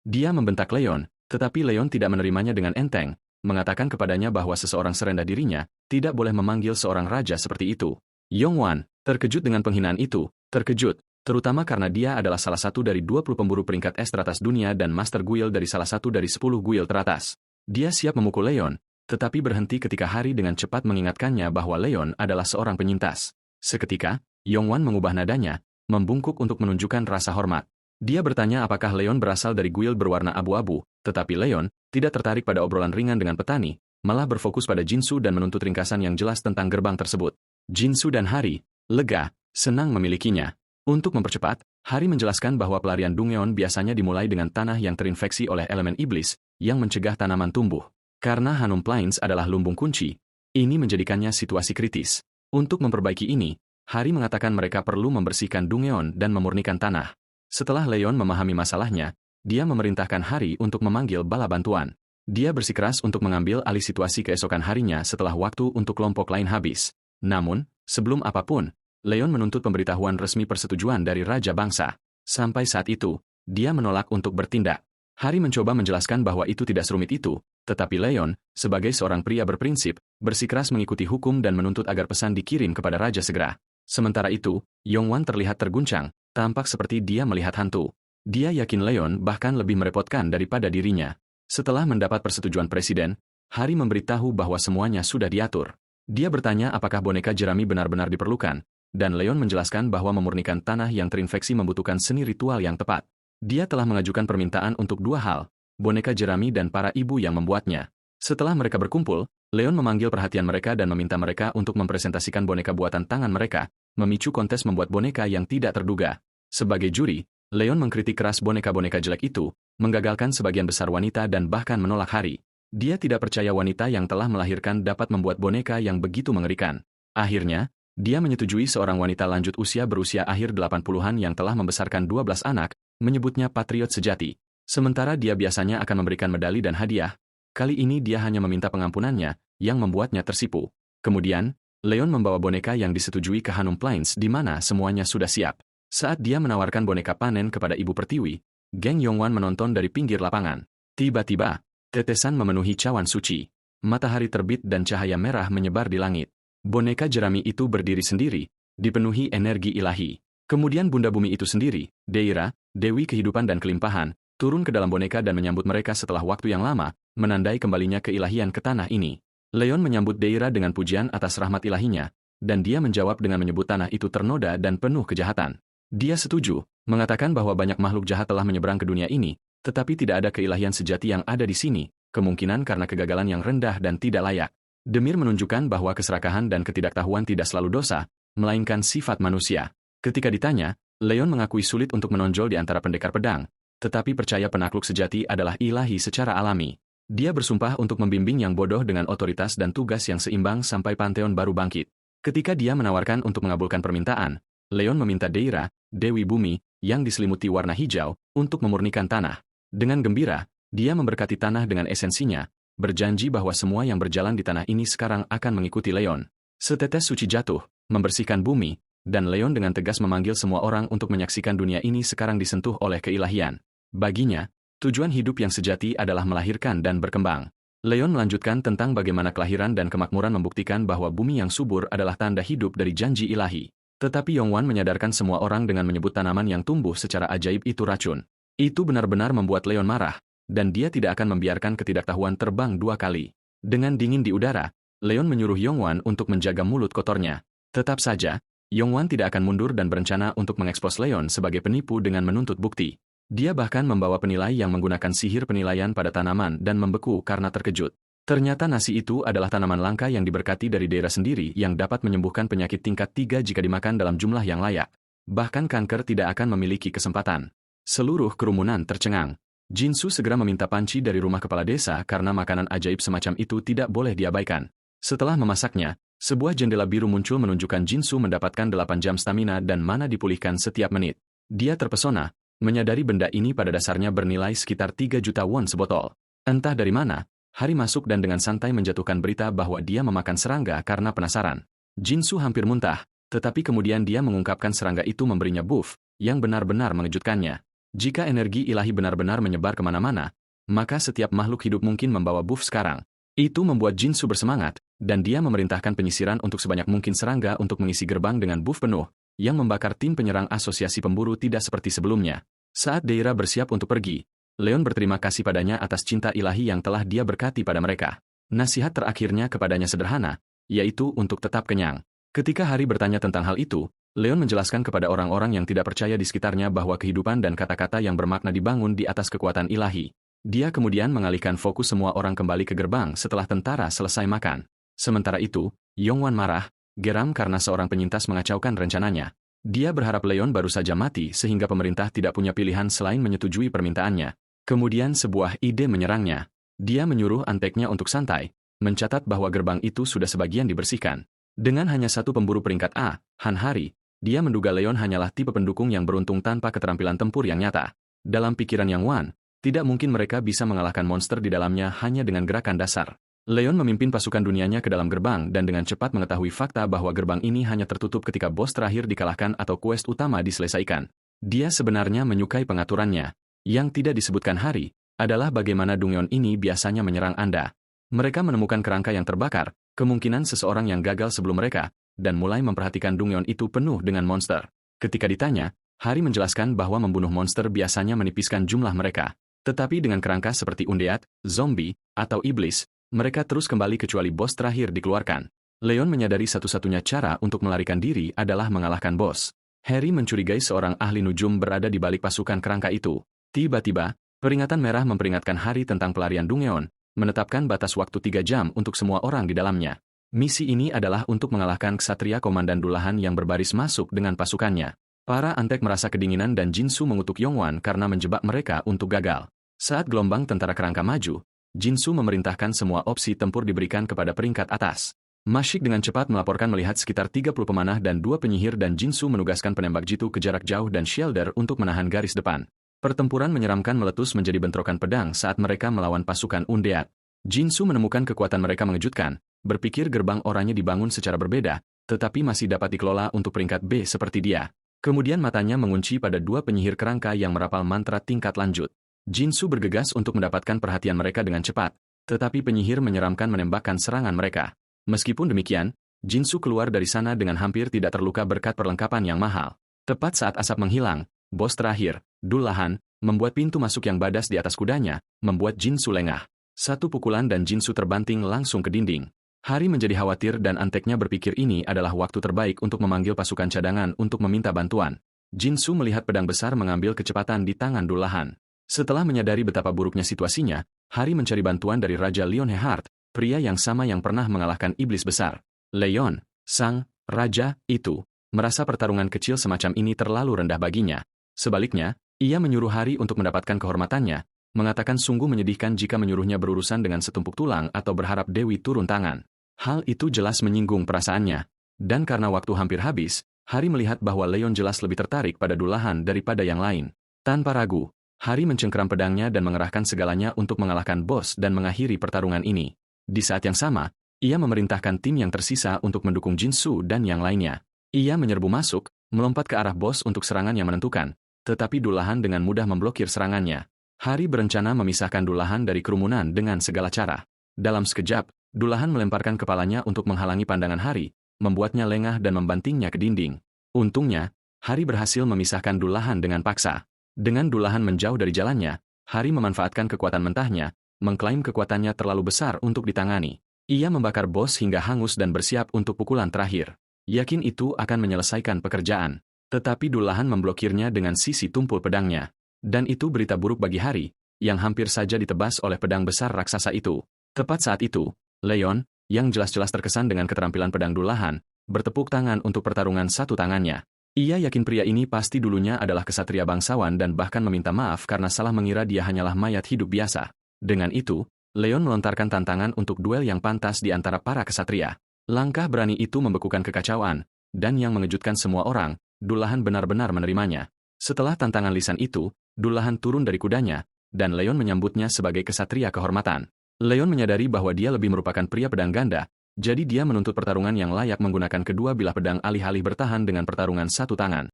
Dia membentak Leon, tetapi Leon tidak menerimanya dengan enteng, mengatakan kepadanya bahwa seseorang serendah dirinya tidak boleh memanggil seorang raja seperti itu. Yongwan, Terkejut dengan penghinaan itu, terkejut, terutama karena dia adalah salah satu dari 20 pemburu peringkat es teratas dunia dan Master Guild dari salah satu dari 10 guild teratas. Dia siap memukul Leon, tetapi berhenti ketika Hari dengan cepat mengingatkannya bahwa Leon adalah seorang penyintas. Seketika, Yongwan mengubah nadanya, membungkuk untuk menunjukkan rasa hormat. Dia bertanya apakah Leon berasal dari guild berwarna abu-abu, tetapi Leon tidak tertarik pada obrolan ringan dengan petani, malah berfokus pada Jinsu dan menuntut ringkasan yang jelas tentang gerbang tersebut. Jinsu dan Hari lega, senang memilikinya. Untuk mempercepat, Hari menjelaskan bahwa pelarian Dungeon biasanya dimulai dengan tanah yang terinfeksi oleh elemen iblis, yang mencegah tanaman tumbuh. Karena Hanum Plains adalah lumbung kunci, ini menjadikannya situasi kritis. Untuk memperbaiki ini, Hari mengatakan mereka perlu membersihkan Dungeon dan memurnikan tanah. Setelah Leon memahami masalahnya, dia memerintahkan Hari untuk memanggil bala bantuan. Dia bersikeras untuk mengambil alih situasi keesokan harinya setelah waktu untuk kelompok lain habis. Namun, sebelum apapun, Leon menuntut pemberitahuan resmi persetujuan dari Raja Bangsa. Sampai saat itu, dia menolak untuk bertindak. Hari mencoba menjelaskan bahwa itu tidak serumit itu, tetapi Leon, sebagai seorang pria berprinsip, bersikeras mengikuti hukum dan menuntut agar pesan dikirim kepada Raja segera. Sementara itu, Yongwan terlihat terguncang, tampak seperti dia melihat hantu. Dia yakin Leon bahkan lebih merepotkan daripada dirinya. Setelah mendapat persetujuan Presiden, Hari memberitahu bahwa semuanya sudah diatur. Dia bertanya apakah boneka jerami benar-benar diperlukan, dan Leon menjelaskan bahwa memurnikan tanah yang terinfeksi membutuhkan seni ritual yang tepat. Dia telah mengajukan permintaan untuk dua hal, boneka jerami dan para ibu yang membuatnya. Setelah mereka berkumpul, Leon memanggil perhatian mereka dan meminta mereka untuk mempresentasikan boneka buatan tangan mereka, memicu kontes membuat boneka yang tidak terduga. Sebagai juri, Leon mengkritik keras boneka-boneka jelek itu, menggagalkan sebagian besar wanita dan bahkan menolak Hari. Dia tidak percaya wanita yang telah melahirkan dapat membuat boneka yang begitu mengerikan. Akhirnya, dia menyetujui seorang wanita lanjut usia berusia akhir 80-an yang telah membesarkan 12 anak, menyebutnya patriot sejati. Sementara dia biasanya akan memberikan medali dan hadiah, kali ini dia hanya meminta pengampunannya, yang membuatnya tersipu. Kemudian, Leon membawa boneka yang disetujui ke Hanum Plains di mana semuanya sudah siap. Saat dia menawarkan boneka panen kepada Ibu Pertiwi, geng Yongwan menonton dari pinggir lapangan. Tiba-tiba, tetesan memenuhi cawan suci. Matahari terbit dan cahaya merah menyebar di langit. Boneka jerami itu berdiri sendiri, dipenuhi energi ilahi. Kemudian Bunda Bumi itu sendiri, Deira, Dewi Kehidupan dan Kelimpahan, turun ke dalam boneka dan menyambut mereka setelah waktu yang lama, menandai kembalinya keilahian ke tanah ini. Leon menyambut Deira dengan pujian atas rahmat ilahinya, dan dia menjawab dengan menyebut tanah itu ternoda dan penuh kejahatan. Dia setuju, mengatakan bahwa banyak makhluk jahat telah menyeberang ke dunia ini, tetapi tidak ada keilahian sejati yang ada di sini, kemungkinan karena kegagalan yang rendah dan tidak layak. Demir menunjukkan bahwa keserakahan dan ketidaktahuan tidak selalu dosa, melainkan sifat manusia. Ketika ditanya, Leon mengakui sulit untuk menonjol di antara pendekar pedang, tetapi percaya penakluk sejati adalah ilahi secara alami. Dia bersumpah untuk membimbing yang bodoh dengan otoritas dan tugas yang seimbang sampai Pantheon baru bangkit. Ketika dia menawarkan untuk mengabulkan permintaan, Leon meminta Deira, Dewi Bumi, yang diselimuti warna hijau, untuk memurnikan tanah. Dengan gembira, dia memberkati tanah dengan esensinya, berjanji bahwa semua yang berjalan di tanah ini sekarang akan mengikuti Leon. Setetes suci jatuh, membersihkan bumi, dan Leon dengan tegas memanggil semua orang untuk menyaksikan dunia ini sekarang disentuh oleh keilahian. Baginya, tujuan hidup yang sejati adalah melahirkan dan berkembang. Leon melanjutkan tentang bagaimana kelahiran dan kemakmuran membuktikan bahwa bumi yang subur adalah tanda hidup dari janji ilahi. Tetapi Yongwan menyadarkan semua orang dengan menyebut tanaman yang tumbuh secara ajaib itu racun. Itu benar-benar membuat Leon marah, dan dia tidak akan membiarkan ketidaktahuan terbang dua kali. Dengan dingin di udara, Leon menyuruh Yongwan untuk menjaga mulut kotornya. Tetap saja, Yongwan tidak akan mundur dan berencana untuk mengekspos Leon sebagai penipu dengan menuntut bukti. Dia bahkan membawa penilai yang menggunakan sihir penilaian pada tanaman dan membeku karena terkejut. Ternyata nasi itu adalah tanaman langka yang diberkati dari daerah sendiri yang dapat menyembuhkan penyakit tingkat 3 jika dimakan dalam jumlah yang layak. Bahkan kanker tidak akan memiliki kesempatan. Seluruh kerumunan tercengang. Jinsu segera meminta panci dari rumah kepala desa karena makanan ajaib semacam itu tidak boleh diabaikan. Setelah memasaknya, sebuah jendela biru muncul menunjukkan Jinsu mendapatkan 8 jam stamina dan mana dipulihkan setiap menit. Dia terpesona, menyadari benda ini pada dasarnya bernilai sekitar 3 juta won sebotol. Entah dari mana, Hari masuk dan dengan santai menjatuhkan berita bahwa dia memakan serangga karena penasaran. Jinsu hampir muntah, tetapi kemudian dia mengungkapkan serangga itu memberinya buff, yang benar-benar mengejutkannya. Jika energi ilahi benar-benar menyebar kemana-mana, maka setiap makhluk hidup mungkin membawa buff sekarang. Itu membuat Jinsu bersemangat, dan dia memerintahkan penyisiran untuk sebanyak mungkin serangga untuk mengisi gerbang dengan buff penuh, yang membakar tim penyerang asosiasi pemburu tidak seperti sebelumnya. Saat Deira bersiap untuk pergi, Leon berterima kasih padanya atas cinta ilahi yang telah dia berkati pada mereka. Nasihat terakhirnya kepadanya sederhana, yaitu untuk tetap kenyang. Ketika Hari bertanya tentang hal itu, Leon menjelaskan kepada orang-orang yang tidak percaya di sekitarnya bahwa kehidupan dan kata-kata yang bermakna dibangun di atas kekuatan ilahi. Dia kemudian mengalihkan fokus semua orang kembali ke gerbang setelah tentara selesai makan. Sementara itu, Yongwan marah, geram karena seorang penyintas mengacaukan rencananya. Dia berharap Leon baru saja mati sehingga pemerintah tidak punya pilihan selain menyetujui permintaannya. Kemudian sebuah ide menyerangnya. Dia menyuruh anteknya untuk santai, mencatat bahwa gerbang itu sudah sebagian dibersihkan. Dengan hanya satu pemburu peringkat A, Han Hari, dia menduga Leon hanyalah tipe pendukung yang beruntung tanpa keterampilan tempur yang nyata. Dalam pikiran Yang Wan, tidak mungkin mereka bisa mengalahkan monster di dalamnya hanya dengan gerakan dasar. Leon memimpin pasukan dunianya ke dalam gerbang dan dengan cepat mengetahui fakta bahwa gerbang ini hanya tertutup ketika bos terakhir dikalahkan atau quest utama diselesaikan. Dia sebenarnya menyukai pengaturannya. Yang tidak disebutkan Hari, adalah bagaimana Dungyeon ini biasanya menyerang Anda. Mereka menemukan kerangka yang terbakar, kemungkinan seseorang yang gagal sebelum mereka, dan mulai memperhatikan Dungyeon itu penuh dengan monster. Ketika ditanya, Hari menjelaskan bahwa membunuh monster biasanya menipiskan jumlah mereka. Tetapi dengan kerangka seperti undead, zombie, atau iblis, mereka terus kembali kecuali bos terakhir dikeluarkan. Leon menyadari satu-satunya cara untuk melarikan diri adalah mengalahkan bos. Harry mencurigai seorang ahli nujum berada di balik pasukan kerangka itu. Tiba-tiba, peringatan merah memperingatkan Hari tentang pelarian Dungyeon, menetapkan batas waktu 3 jam untuk semua orang di dalamnya. Misi ini adalah untuk mengalahkan ksatria komandan Dulahan yang berbaris masuk dengan pasukannya. Para antek merasa kedinginan dan Jinsu mengutuk Yongwan karena menjebak mereka untuk gagal. Saat gelombang tentara kerangka maju, Jinsu memerintahkan semua opsi tempur diberikan kepada peringkat atas. Mashik dengan cepat melaporkan melihat sekitar 30 pemanah dan 2 penyihir dan Jinsu menugaskan penembak jitu ke jarak jauh dan shielder untuk menahan garis depan. Pertempuran menyeramkan meletus menjadi bentrokan pedang saat mereka melawan pasukan undead. Jinsu menemukan kekuatan mereka mengejutkan, berpikir gerbang oranye dibangun secara berbeda, tetapi masih dapat dikelola untuk peringkat B seperti dia. Kemudian matanya mengunci pada 2 penyihir kerangka yang merapal mantra tingkat lanjut. Jinsu bergegas untuk mendapatkan perhatian mereka dengan cepat, tetapi penyihir menyeramkan menembakkan serangan mereka. Meskipun demikian, Jinsu keluar dari sana dengan hampir tidak terluka berkat perlengkapan yang mahal. Tepat saat asap menghilang, bos terakhir, Dulahan, membuat pintu masuk yang badas di atas kudanya, membuat Jinsu lengah. Satu pukulan dan Jinsu terbanting langsung ke dinding. Hari menjadi khawatir dan anteknya berpikir ini adalah waktu terbaik untuk memanggil pasukan cadangan untuk meminta bantuan. Jinsu melihat pedang besar mengambil kecepatan di tangan Dulahan. Setelah menyadari betapa buruknya situasinya, Hari mencari bantuan dari Raja Leon Heart, pria yang sama yang pernah mengalahkan iblis besar. Leon, sang raja itu, merasa pertarungan kecil semacam ini terlalu rendah baginya. Sebaliknya, ia menyuruh Hari untuk mendapatkan kehormatannya, mengatakan sungguh menyedihkan jika menyuruhnya berurusan dengan setumpuk tulang atau berharap Dewi turun tangan. Hal itu jelas menyinggung perasaannya. Dan karena waktu hampir habis, Hari melihat bahwa Leon jelas lebih tertarik pada Dulahan daripada yang lain. Tanpa ragu, Hari mencengkeram pedangnya dan mengerahkan segalanya untuk mengalahkan bos dan mengakhiri pertarungan ini. Di saat yang sama, ia memerintahkan tim yang tersisa untuk mendukung Jinsu dan yang lainnya. Ia menyerbu masuk, melompat ke arah bos untuk serangan yang menentukan, tetapi Dulahan dengan mudah memblokir serangannya. Hari berencana memisahkan Dulahan dari kerumunan dengan segala cara. Dalam sekejap, Dulahan melemparkan kepalanya untuk menghalangi pandangan Hari, membuatnya lengah dan membantingnya ke dinding. Untungnya, Hari berhasil memisahkan Dulahan dengan paksa. Dengan Dulahan menjauh dari jalannya, Hari memanfaatkan kekuatan mentahnya, mengklaim kekuatannya terlalu besar untuk ditangani. Ia membakar bos hingga hangus dan bersiap untuk pukulan terakhir. Yakin itu akan menyelesaikan pekerjaan. Tetapi Dulahan memblokirnya dengan sisi tumpul pedangnya. Dan itu berita buruk bagi Hari, yang hampir saja ditebas oleh pedang besar raksasa itu. Tepat saat itu, Leon, yang jelas-jelas terkesan dengan keterampilan pedang Dulahan, bertepuk tangan untuk pertarungan satu tangannya. Ia yakin pria ini pasti dulunya adalah kesatria bangsawan dan bahkan meminta maaf karena salah mengira dia hanyalah mayat hidup biasa. Dengan itu, Leon melontarkan tantangan untuk duel yang pantas di antara para kesatria. Langkah berani itu membekukan kekacauan, dan yang mengejutkan semua orang, Dulahan benar-benar menerimanya. Setelah tantangan lisan itu, Dulahan turun dari kudanya, dan Leon menyambutnya sebagai kesatria kehormatan. Leon menyadari bahwa dia lebih merupakan pria pedang ganda, jadi dia menuntut pertarungan yang layak menggunakan kedua bilah pedang alih-alih bertahan dengan pertarungan satu tangan.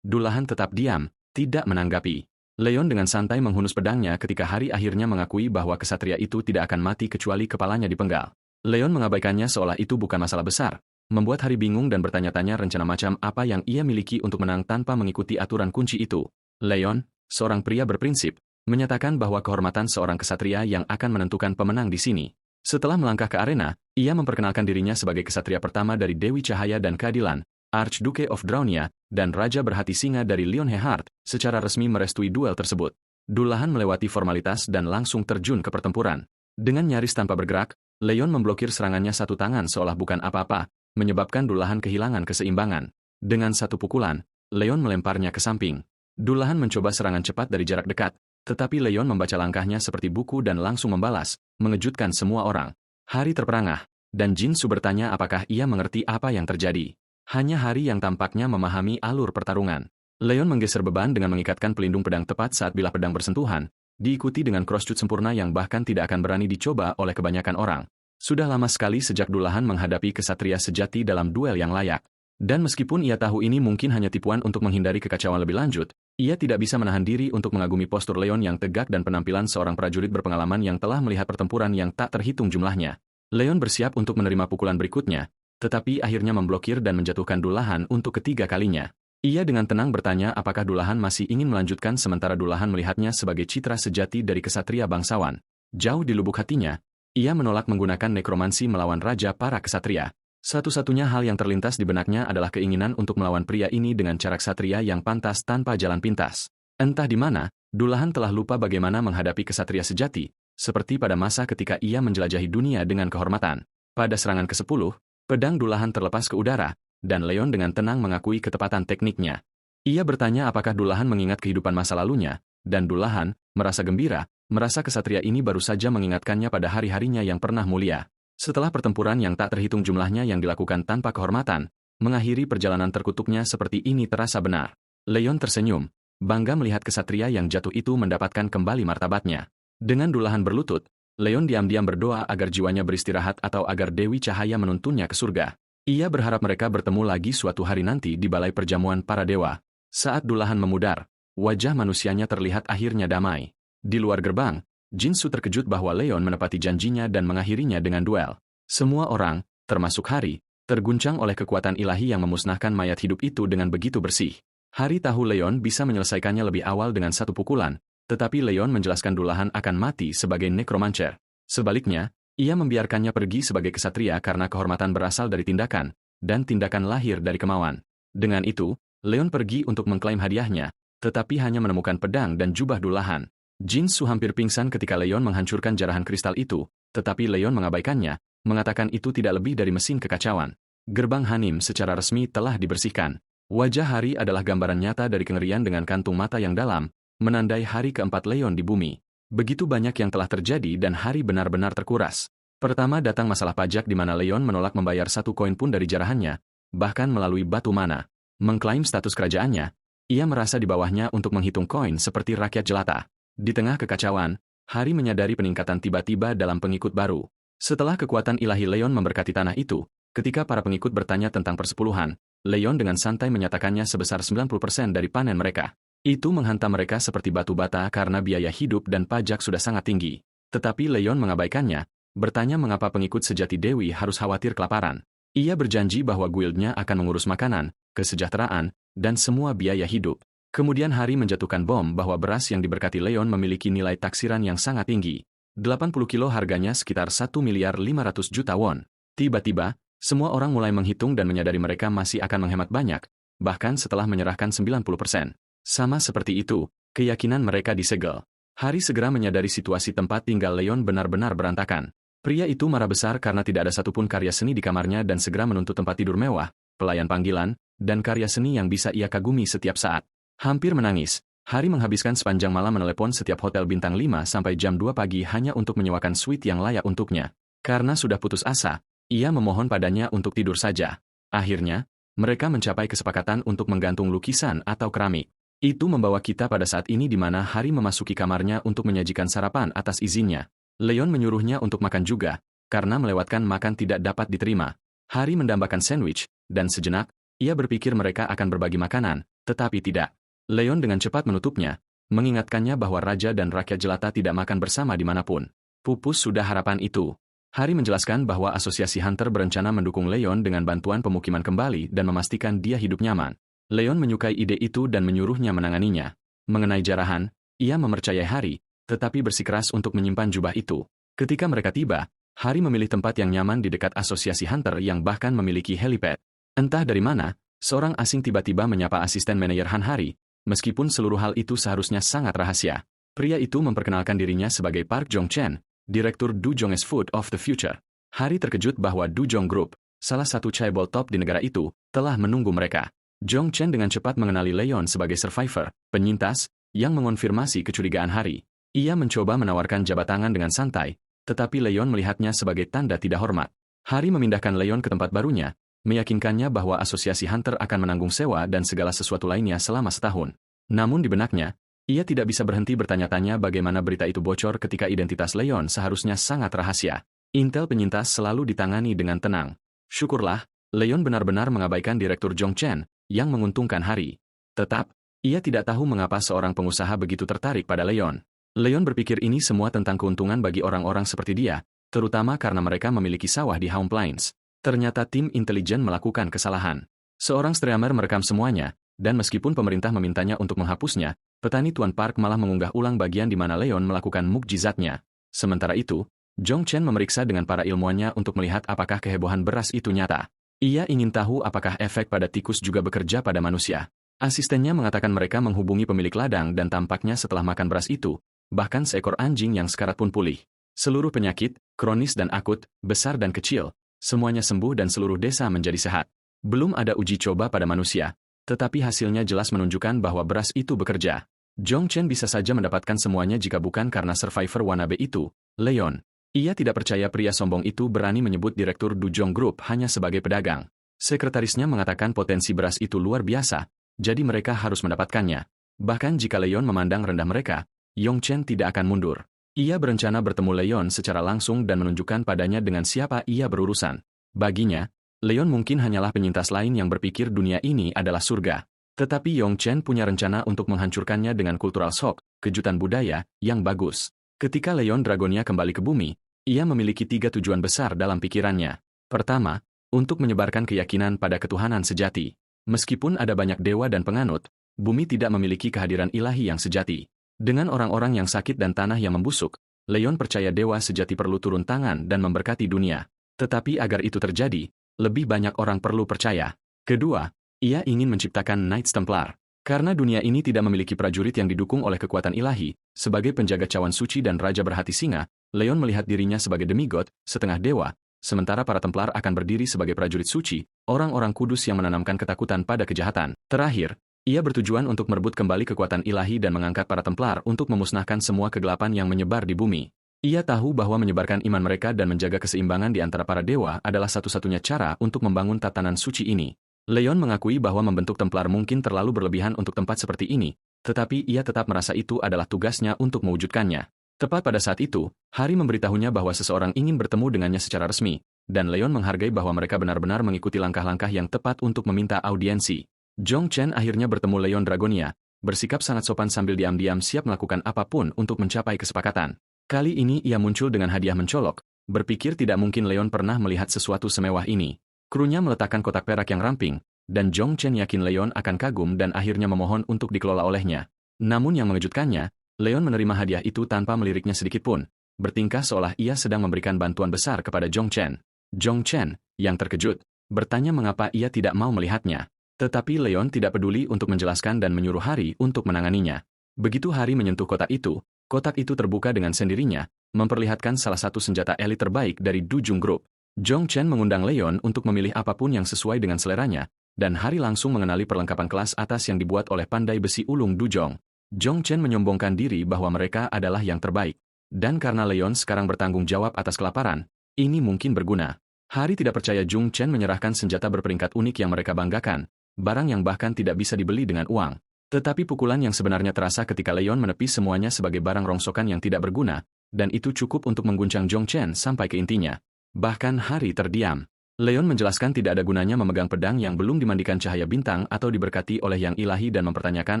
Dulahan tetap diam, tidak menanggapi. Leon dengan santai menghunus pedangnya ketika Hari akhirnya mengakui bahwa kesatria itu tidak akan mati kecuali kepalanya dipenggal. Leon mengabaikannya seolah itu bukan masalah besar, membuat Hari bingung dan bertanya-tanya rencana macam apa yang ia miliki untuk menang tanpa mengikuti aturan kunci itu. Leon, seorang pria berprinsip, menyatakan bahwa kehormatan seorang kesatria yang akan menentukan pemenang di sini. Setelah melangkah ke arena, ia memperkenalkan dirinya sebagai kesatria pertama dari Dewi Cahaya dan Keadilan, Archduke of Draunia, dan Raja Berhati Singa dari Lionheart, secara resmi merestui duel tersebut. Dullahan melewati formalitas dan langsung terjun ke pertempuran. Dengan nyaris tanpa bergerak, Leon memblokir serangannya satu tangan seolah bukan apa-apa, menyebabkan Dullahan kehilangan keseimbangan. Dengan satu pukulan, Leon melemparnya ke samping. Dullahan mencoba serangan cepat dari jarak dekat, tetapi Leon membaca langkahnya seperti buku dan langsung membalas, mengejutkan semua orang. Hari terperangah, dan Jinsu bertanya apakah ia mengerti apa yang terjadi. Hanya Hari yang tampaknya memahami alur pertarungan. Leon menggeser beban dengan mengikatkan pelindung pedang tepat saat bilah pedang bersentuhan, diikuti dengan crosscut sempurna yang bahkan tidak akan berani dicoba oleh kebanyakan orang. Sudah lama sekali sejak Dullahan menghadapi kesatria sejati dalam duel yang layak. Dan meskipun ia tahu ini mungkin hanya tipuan untuk menghindari kekacauan lebih lanjut, ia tidak bisa menahan diri untuk mengagumi postur Leon yang tegak dan penampilan seorang prajurit berpengalaman yang telah melihat pertempuran yang tak terhitung jumlahnya. Leon bersiap untuk menerima pukulan berikutnya, tetapi akhirnya memblokir dan menjatuhkan Dullahan untuk ketiga kalinya. Ia dengan tenang bertanya apakah Dullahan masih ingin melanjutkan sementara Dullahan melihatnya sebagai citra sejati dari kesatria bangsawan. Jauh di lubuk hatinya, ia menolak menggunakan nekromansi melawan raja para kesatria. Satu-satunya hal yang terlintas di benaknya adalah keinginan untuk melawan pria ini dengan cara ksatria yang pantas tanpa jalan pintas. Entah di mana, Dullahan telah lupa bagaimana menghadapi kesatria sejati, seperti pada masa ketika ia menjelajahi dunia dengan kehormatan. Pada serangan ke-10, pedang Dullahan terlepas ke udara, dan Leon dengan tenang mengakui ketepatan tekniknya. Ia bertanya apakah Dullahan mengingat kehidupan masa lalunya, dan Dullahan merasa gembira, merasa kesatria ini baru saja mengingatkannya pada hari-harinya yang pernah mulia. Setelah pertempuran yang tak terhitung jumlahnya yang dilakukan tanpa kehormatan, mengakhiri perjalanan terkutuknya seperti ini terasa benar. Leon tersenyum, bangga melihat kesatria yang jatuh itu mendapatkan kembali martabatnya. Dengan Dullahan berlutut, Leon diam-diam berdoa agar jiwanya beristirahat atau agar Dewi Cahaya menuntunnya ke surga. Ia berharap mereka bertemu lagi suatu hari nanti di balai perjamuan para dewa. Saat Dullahan memudar, wajah manusianya terlihat akhirnya damai. Di luar gerbang, Jinsu terkejut bahwa Leon menepati janjinya dan mengakhirinya dengan duel. Semua orang, termasuk Hari, terguncang oleh kekuatan ilahi yang memusnahkan mayat hidup itu dengan begitu bersih. Hari tahu Leon bisa menyelesaikannya lebih awal dengan satu pukulan, tetapi Leon menjelaskan Dullahan akan mati sebagai nekromancer. Sebaliknya, ia membiarkannya pergi sebagai kesatria karena kehormatan berasal dari tindakan, dan tindakan lahir dari kemauan. Dengan itu, Leon pergi untuk mengklaim hadiahnya, tetapi hanya menemukan pedang dan jubah Dullahan. Jinsu hampir pingsan ketika Leon menghancurkan jarahan kristal itu, tetapi Leon mengabaikannya, mengatakan itu tidak lebih dari mesin kekacauan. Gerbang Hanim secara resmi telah dibersihkan. Wajah Hari adalah gambaran nyata dari kengerian dengan kantung mata yang dalam, menandai hari keempat Leon di bumi. Begitu banyak yang telah terjadi dan Hari benar-benar terkuras. Pertama datang masalah pajak di mana Leon menolak membayar satu koin pun dari jarahannya, bahkan melalui batu mana. Mengklaim status kerajaannya, ia merasa di bawahnya untuk menghitung koin seperti rakyat jelata. Di tengah kekacauan, Hari menyadari peningkatan tiba-tiba dalam pengikut baru. Setelah kekuatan ilahi Leon memberkati tanah itu, ketika para pengikut bertanya tentang persepuluhan, Leon dengan santai menyatakannya sebesar 90% dari panen mereka. Itu menghantam mereka seperti batu bata karena biaya hidup dan pajak sudah sangat tinggi. Tetapi Leon mengabaikannya, bertanya mengapa pengikut sejati Dewi harus khawatir kelaparan. Ia berjanji bahwa guildnya akan mengurus makanan, kesejahteraan, dan semua biaya hidup. Kemudian Hari menjatuhkan bom bahwa beras yang diberkati Leon memiliki nilai taksiran yang sangat tinggi. 80 kilo harganya sekitar 1.500.000.000 won. Tiba-tiba, semua orang mulai menghitung dan menyadari mereka masih akan menghemat banyak, bahkan setelah menyerahkan 90%. Sama seperti itu, keyakinan mereka disegel. Hari segera menyadari situasi tempat tinggal Leon benar-benar berantakan. Pria itu marah besar karena tidak ada satupun karya seni di kamarnya dan segera menuntut tempat tidur mewah, pelayan panggilan, dan karya seni yang bisa ia kagumi setiap saat. Hampir menangis, Hari menghabiskan sepanjang malam menelepon setiap hotel bintang 5 sampai jam 2 pagi hanya untuk menyewakan suite yang layak untuknya. Karena sudah putus asa, ia memohon padanya untuk tidur saja. Akhirnya, mereka mencapai kesepakatan untuk menggantung lukisan atau keramik. Itu membawa kita pada saat ini di mana Hari memasuki kamarnya untuk menyajikan sarapan atas izinnya. Leon menyuruhnya untuk makan juga, karena melewatkan makan tidak dapat diterima. Hari mendambakan sandwich, dan sejenak, ia berpikir mereka akan berbagi makanan, tetapi tidak. Leon dengan cepat menutupnya, mengingatkannya bahwa raja dan rakyat jelata tidak makan bersama dimanapun. Pupus sudah harapan itu. Hari menjelaskan bahwa Asosiasi Hunter berencana mendukung Leon dengan bantuan pemukiman kembali dan memastikan dia hidup nyaman. Leon menyukai ide itu dan menyuruhnya menanganinya. Mengenai jarahan, ia mempercayai Hari, tetapi bersikeras untuk menyimpan jubah itu. Ketika mereka tiba, Hari memilih tempat yang nyaman di dekat Asosiasi Hunter yang bahkan memiliki helipad. Entah dari mana, seorang asing tiba-tiba menyapa asisten manajer Han Hari, meskipun seluruh hal itu seharusnya sangat rahasia. Pria itu memperkenalkan dirinya sebagai Park Jong-chen, Direktur Du Jong's Food of the Future. Hari terkejut bahwa Du Jong Group, salah satu chaebol top di negara itu, telah menunggu mereka. Jong-chen dengan cepat mengenali Leon sebagai survivor, penyintas, yang mengonfirmasi kecurigaan Hari. Ia mencoba menawarkan jabat tangan dengan santai, tetapi Leon melihatnya sebagai tanda tidak hormat. Hari memindahkan Leon ke tempat barunya, meyakinkannya bahwa Asosiasi Hunter akan menanggung sewa dan segala sesuatu lainnya selama setahun. Namun di benaknya, ia tidak bisa berhenti bertanya-tanya bagaimana berita itu bocor ketika identitas Leon seharusnya sangat rahasia. Intel penyintas selalu ditangani dengan tenang. Syukurlah, Leon benar-benar mengabaikan Direktur Jong-chen, yang menguntungkan Hari. Tetap, ia tidak tahu mengapa seorang pengusaha begitu tertarik pada Leon. Leon berpikir ini semua tentang keuntungan bagi orang-orang seperti dia, terutama karena mereka memiliki sawah di Home Plains. Ternyata tim intelijen melakukan kesalahan. Seorang streamer merekam semuanya, dan meskipun pemerintah memintanya untuk menghapusnya, petani Tuan Park malah mengunggah ulang bagian di mana Leon melakukan mukjizatnya. Sementara itu, Jong-chen memeriksa dengan para ilmuwannya untuk melihat apakah kehebohan beras itu nyata. Ia ingin tahu apakah efek pada tikus juga bekerja pada manusia. Asistennya mengatakan mereka menghubungi pemilik ladang dan tampaknya setelah makan beras itu, bahkan seekor anjing yang sekarat pun pulih. Seluruh penyakit, kronis dan akut, besar dan kecil, semuanya sembuh dan seluruh desa menjadi sehat. Belum ada uji coba pada manusia, tetapi hasilnya jelas menunjukkan bahwa beras itu bekerja. Jong-chen bisa saja mendapatkan semuanya jika bukan karena survivor wannabe itu, Leon. Ia tidak percaya pria sombong itu berani menyebut Direktur Du Jong Group hanya sebagai pedagang. Sekretarisnya mengatakan potensi beras itu luar biasa, jadi mereka harus mendapatkannya. Bahkan jika Leon memandang rendah mereka, Jong-chen tidak akan mundur. Ia berencana bertemu Leon secara langsung dan menunjukkan padanya dengan siapa ia berurusan. Baginya, Leon mungkin hanyalah penyintas lain yang berpikir dunia ini adalah surga. Tetapi Jong-chen punya rencana untuk menghancurkannya dengan cultural shock, kejutan budaya, yang bagus. Ketika Leon Dragonia kembali ke bumi, ia memiliki 3 tujuan besar dalam pikirannya. Pertama, untuk menyebarkan keyakinan pada ketuhanan sejati. Meskipun ada banyak dewa dan penganut, bumi tidak memiliki kehadiran ilahi yang sejati. Dengan orang-orang yang sakit dan tanah yang membusuk, Leon percaya dewa sejati perlu turun tangan dan memberkati dunia. Tetapi agar itu terjadi, lebih banyak orang perlu percaya. Kedua, ia ingin menciptakan Knights Templar. Karena dunia ini tidak memiliki prajurit yang didukung oleh kekuatan ilahi, sebagai penjaga cawan suci dan raja berhati singa, Leon melihat dirinya sebagai demigod, setengah dewa, sementara para Templar akan berdiri sebagai prajurit suci, orang-orang kudus yang menanamkan ketakutan pada kejahatan. Terakhir, ia bertujuan untuk merebut kembali kekuatan ilahi dan mengangkat para Templar untuk memusnahkan semua kegelapan yang menyebar di bumi. Ia tahu bahwa menyebarkan iman mereka dan menjaga keseimbangan di antara para dewa adalah satu-satunya cara untuk membangun tatanan suci ini. Leon mengakui bahwa membentuk Templar mungkin terlalu berlebihan untuk tempat seperti ini, tetapi ia tetap merasa itu adalah tugasnya untuk mewujudkannya. Tepat pada saat itu, Hari memberitahunya bahwa seseorang ingin bertemu dengannya secara resmi, dan Leon menghargai bahwa mereka benar-benar mengikuti langkah-langkah yang tepat untuk meminta audiensi. Jong-chen akhirnya bertemu Leon Dragonia, bersikap sangat sopan sambil diam-diam siap melakukan apapun untuk mencapai kesepakatan. Kali ini ia muncul dengan hadiah mencolok, berpikir tidak mungkin Leon pernah melihat sesuatu semewah ini. Krunya meletakkan kotak perak yang ramping, dan Jong-chen yakin Leon akan kagum dan akhirnya memohon untuk dikelola olehnya. Namun yang mengejutkannya, Leon menerima hadiah itu tanpa meliriknya sedikitpun, bertingkah seolah ia sedang memberikan bantuan besar kepada Jong-chen. Jong-chen, yang terkejut, bertanya mengapa ia tidak mau melihatnya. Tetapi Leon tidak peduli untuk menjelaskan dan menyuruh Hari untuk menanganinya. Begitu Hari menyentuh kotak itu terbuka dengan sendirinya, memperlihatkan salah satu senjata elit terbaik dari Du Jong Group. Jong-chen mengundang Leon untuk memilih apapun yang sesuai dengan seleranya, dan Hari langsung mengenali perlengkapan kelas atas yang dibuat oleh pandai besi ulung Du Jong. Jong-chen menyombongkan diri bahwa mereka adalah yang terbaik. Dan karena Leon sekarang bertanggung jawab atas kelaparan, ini mungkin berguna. Hari tidak percaya Jong-chen menyerahkan senjata berperingkat unik yang mereka banggakan, barang yang bahkan tidak bisa dibeli dengan uang. Tetapi pukulan yang sebenarnya terasa ketika Leon menepis semuanya sebagai barang rongsokan yang tidak berguna, dan itu cukup untuk mengguncang Jong-chen sampai ke intinya. Bahkan Hari terdiam. Leon menjelaskan tidak ada gunanya memegang pedang yang belum dimandikan cahaya bintang atau diberkati oleh yang ilahi dan mempertanyakan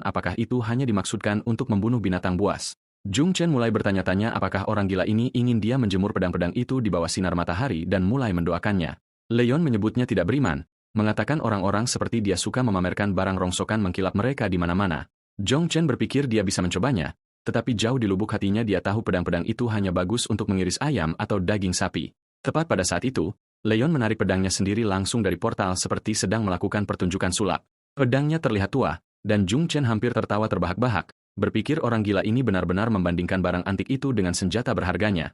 apakah itu hanya dimaksudkan untuk membunuh binatang buas. Jung Chen mulai bertanya-tanya apakah orang gila ini ingin dia menjemur pedang-pedang itu di bawah sinar matahari dan mulai mendoakannya. Leon menyebutnya tidak beriman, mengatakan orang-orang seperti dia suka memamerkan barang rongsokan mengkilap mereka di mana-mana. Jung Chen berpikir dia bisa mencobanya, tetapi jauh di lubuk hatinya dia tahu pedang-pedang itu hanya bagus untuk mengiris ayam atau daging sapi. Tepat pada saat itu, Leon menarik pedangnya sendiri langsung dari portal seperti sedang melakukan pertunjukan sulap. Pedangnya terlihat tua, dan Jung Chen hampir tertawa terbahak-bahak, berpikir orang gila ini benar-benar membandingkan barang antik itu dengan senjata berharganya.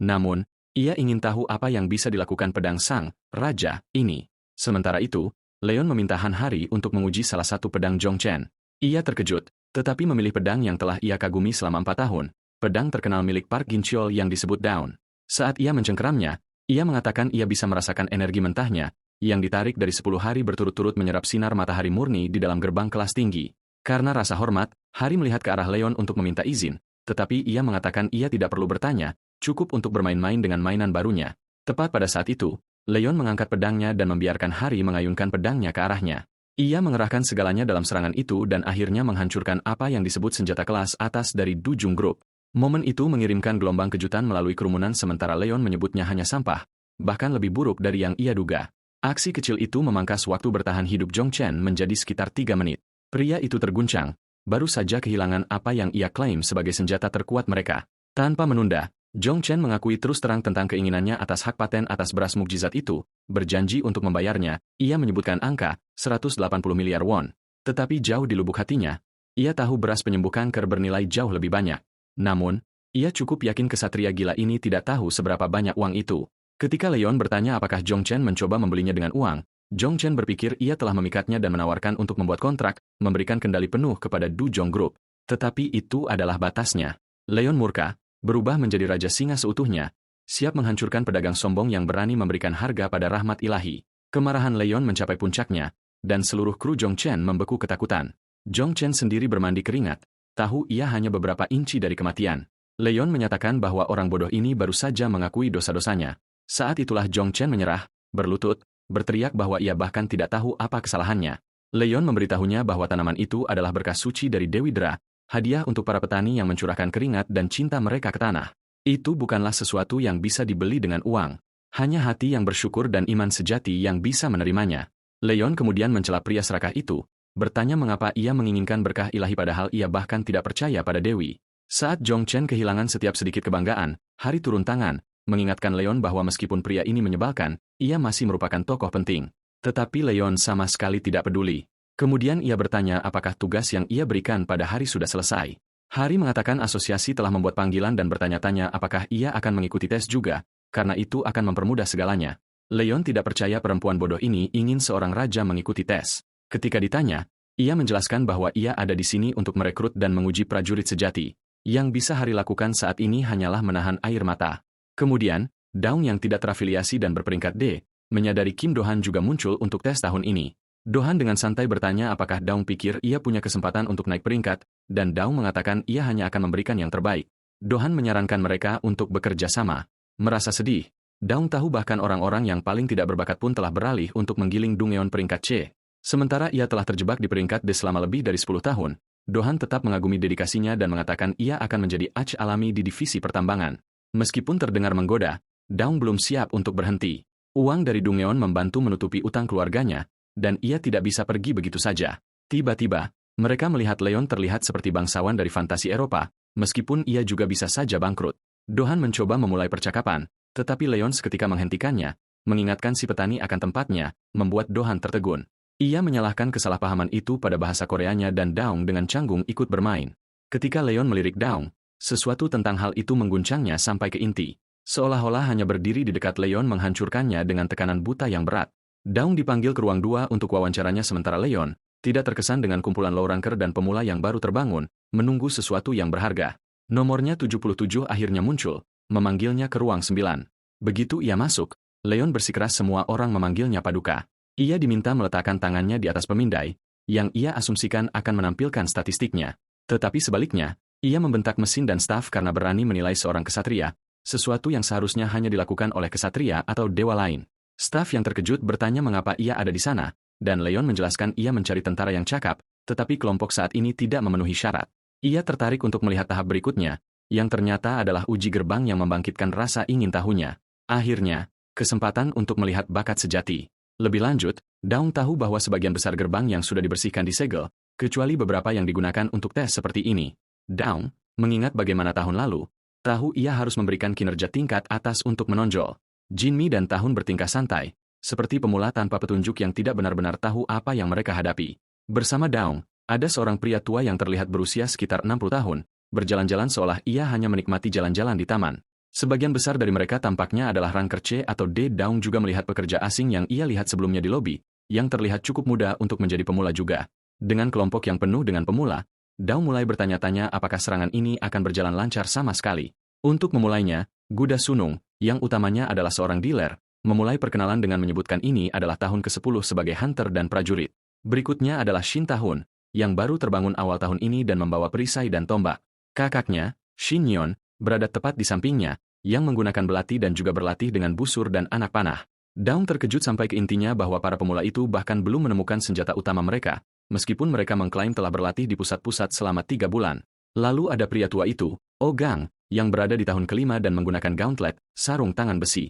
Namun, ia ingin tahu apa yang bisa dilakukan pedang sang raja ini. Sementara itu, Leon meminta Han Hari untuk menguji salah satu pedang Jung Chen. Ia terkejut, tetapi memilih pedang yang telah ia kagumi selama 4 tahun, pedang terkenal milik Park Gincheol yang disebut Dawn. Saat ia mencengkeramnya, ia mengatakan ia bisa merasakan energi mentahnya, yang ditarik dari 10 hari berturut-turut menyerap sinar matahari murni di dalam gerbang kelas tinggi. Karena rasa hormat, Hari melihat ke arah Leon untuk meminta izin, tetapi ia mengatakan ia tidak perlu bertanya, cukup untuk bermain-main dengan mainan barunya. Tepat pada saat itu, Leon mengangkat pedangnya dan membiarkan Hari mengayunkan pedangnya ke arahnya. Ia mengerahkan segalanya dalam serangan itu dan akhirnya menghancurkan apa yang disebut senjata kelas atas dari Dujung Group. Momen itu mengirimkan gelombang kejutan melalui kerumunan sementara Leon menyebutnya hanya sampah, bahkan lebih buruk dari yang ia duga. Aksi kecil itu memangkas waktu bertahan hidup Jung Chen menjadi sekitar 3 menit. Pria itu terguncang, baru saja kehilangan apa yang ia klaim sebagai senjata terkuat mereka. Tanpa menunda, Jung Chen mengakui terus terang tentang keinginannya atas hak paten atas beras mukjizat itu, berjanji untuk membayarnya. Ia menyebutkan angka 180 miliar won. Tetapi jauh di lubuk hatinya, ia tahu beras penyembuh kanker bernilai jauh lebih banyak. Namun, ia cukup yakin kesatria gila ini tidak tahu seberapa banyak uang itu. Ketika Leon bertanya apakah Jung Chen mencoba membelinya dengan uang, Jung Chen berpikir ia telah memikatnya dan menawarkan untuk membuat kontrak, memberikan kendali penuh kepada Dujong Group. Tetapi itu adalah batasnya. Leon murka, berubah menjadi raja singa seutuhnya, siap menghancurkan pedagang sombong yang berani memberikan harga pada rahmat ilahi. Kemarahan Leon mencapai puncaknya, dan seluruh kru Jung Chen membeku ketakutan. Jung Chen sendiri bermandi keringat, tahu ia hanya beberapa inci dari kematian. Leon menyatakan bahwa orang bodoh ini baru saja mengakui dosa-dosanya. Saat itulah Jung Chen menyerah, berlutut, berteriak bahwa ia bahkan tidak tahu apa kesalahannya. Leon memberitahunya bahwa tanaman itu adalah berkah suci dari Dewi Dra, hadiah untuk para petani yang mencurahkan keringat dan cinta mereka ke tanah. Itu bukanlah sesuatu yang bisa dibeli dengan uang. Hanya hati yang bersyukur dan iman sejati yang bisa menerimanya. Leon kemudian mencela pria serakah itu, bertanya mengapa ia menginginkan berkah ilahi padahal ia bahkan tidak percaya pada Dewi. Saat Jung Chen kehilangan setiap sedikit kebanggaan, Hari turun tangan, mengingatkan Leon bahwa meskipun pria ini menyebalkan, ia masih merupakan tokoh penting. Tetapi Leon sama sekali tidak peduli. Kemudian ia bertanya apakah tugas yang ia berikan pada Hari sudah selesai. Hari mengatakan asosiasi telah membuat panggilan dan bertanya-tanya apakah ia akan mengikuti tes juga, karena itu akan mempermudah segalanya. Leon tidak percaya perempuan bodoh ini ingin seorang raja mengikuti tes. Ketika ditanya, ia menjelaskan bahwa ia ada di sini untuk merekrut dan menguji prajurit sejati. Yang bisa Hari lakukan saat ini hanyalah menahan air mata. Kemudian, Daung yang tidak terafiliasi dan berperingkat D, menyadari Kim Do-han juga muncul untuk tes tahun ini. Do-han dengan santai bertanya apakah Daung pikir ia punya kesempatan untuk naik peringkat, dan Daung mengatakan ia hanya akan memberikan yang terbaik. Do-han menyarankan mereka untuk bekerja sama. Merasa sedih, Daung tahu bahkan orang-orang yang paling tidak berbakat pun telah beralih untuk menggiling Dungeon peringkat C. Sementara ia telah terjebak di peringkat D selama lebih dari 10 tahun, Do-han tetap mengagumi dedikasinya dan mengatakan ia akan menjadi Ach alami di divisi pertambangan. Meskipun terdengar menggoda, Daung belum siap untuk berhenti. Uang dari Dungeon membantu menutupi utang keluarganya, dan ia tidak bisa pergi begitu saja. Tiba-tiba, mereka melihat Leon terlihat seperti bangsawan dari fantasi Eropa, meskipun ia juga bisa saja bangkrut. Do-han mencoba memulai percakapan, tetapi Leon seketika menghentikannya, mengingatkan si petani akan tempatnya, membuat Do-han tertegun. Ia menyalahkan kesalahpahaman itu pada bahasa Koreanya dan Daung dengan canggung ikut bermain. Ketika Leon melirik Daung, sesuatu tentang hal itu mengguncangnya sampai ke inti. Seolah-olah hanya berdiri di dekat Leon menghancurkannya dengan tekanan buta yang berat. Daung dipanggil ke ruang 2 untuk wawancaranya sementara Leon, tidak terkesan dengan kumpulan lowranker dan pemula yang baru terbangun, menunggu sesuatu yang berharga. Nomornya 77 akhirnya muncul, memanggilnya ke ruang 9. Begitu ia masuk, Leon bersikeras semua orang memanggilnya Paduka. Ia diminta meletakkan tangannya di atas pemindai, yang ia asumsikan akan menampilkan statistiknya. Tetapi sebaliknya, ia membentak mesin dan staf karena berani menilai seorang kesatria, sesuatu yang seharusnya hanya dilakukan oleh kesatria atau dewa lain. Staf yang terkejut bertanya mengapa ia ada di sana, dan Leon menjelaskan ia mencari tentara yang cakap, tetapi kelompok saat ini tidak memenuhi syarat. Ia tertarik untuk melihat tahap berikutnya, yang ternyata adalah uji gerbang yang membangkitkan rasa ingin tahunya. Akhirnya, kesempatan untuk melihat bakat sejati. Lebih lanjut, Daung tahu bahwa sebagian besar gerbang yang sudah dibersihkan disegel, kecuali beberapa yang digunakan untuk tes seperti ini. Daung, mengingat bagaimana tahun lalu, tahu ia harus memberikan kinerja tingkat atas untuk menonjol. Jinmi dan Tahun bertingkah santai, seperti pemula tanpa petunjuk yang tidak benar-benar tahu apa yang mereka hadapi. Bersama Daung, ada seorang pria tua yang terlihat berusia sekitar 60 tahun, berjalan-jalan seolah ia hanya menikmati jalan-jalan di taman. Sebagian besar dari mereka tampaknya adalah ranker C atau D. Daung juga melihat pekerja asing yang ia lihat sebelumnya di lobi, yang terlihat cukup muda untuk menjadi pemula juga. Dengan kelompok yang penuh dengan pemula, Daung mulai bertanya-tanya apakah serangan ini akan berjalan lancar sama sekali. Untuk memulainya, Guda Sunung, yang utamanya adalah seorang dealer, memulai perkenalan dengan menyebutkan ini adalah tahun ke-10 sebagai hunter dan prajurit. Berikutnya adalah Shin Tahun, yang baru terbangun awal tahun ini dan membawa perisai dan tombak. Kakaknya, Shin Nyon, berada tepat di sampingnya, yang menggunakan belati dan juga berlatih dengan busur dan anak panah. Daung terkejut sampai ke intinya bahwa para pemula itu bahkan belum menemukan senjata utama mereka, meskipun mereka mengklaim telah berlatih di pusat-pusat selama 3 bulan. Lalu ada pria tua itu, Oh Gang, yang berada di tahun ke-5 dan menggunakan gauntlet, sarung tangan besi.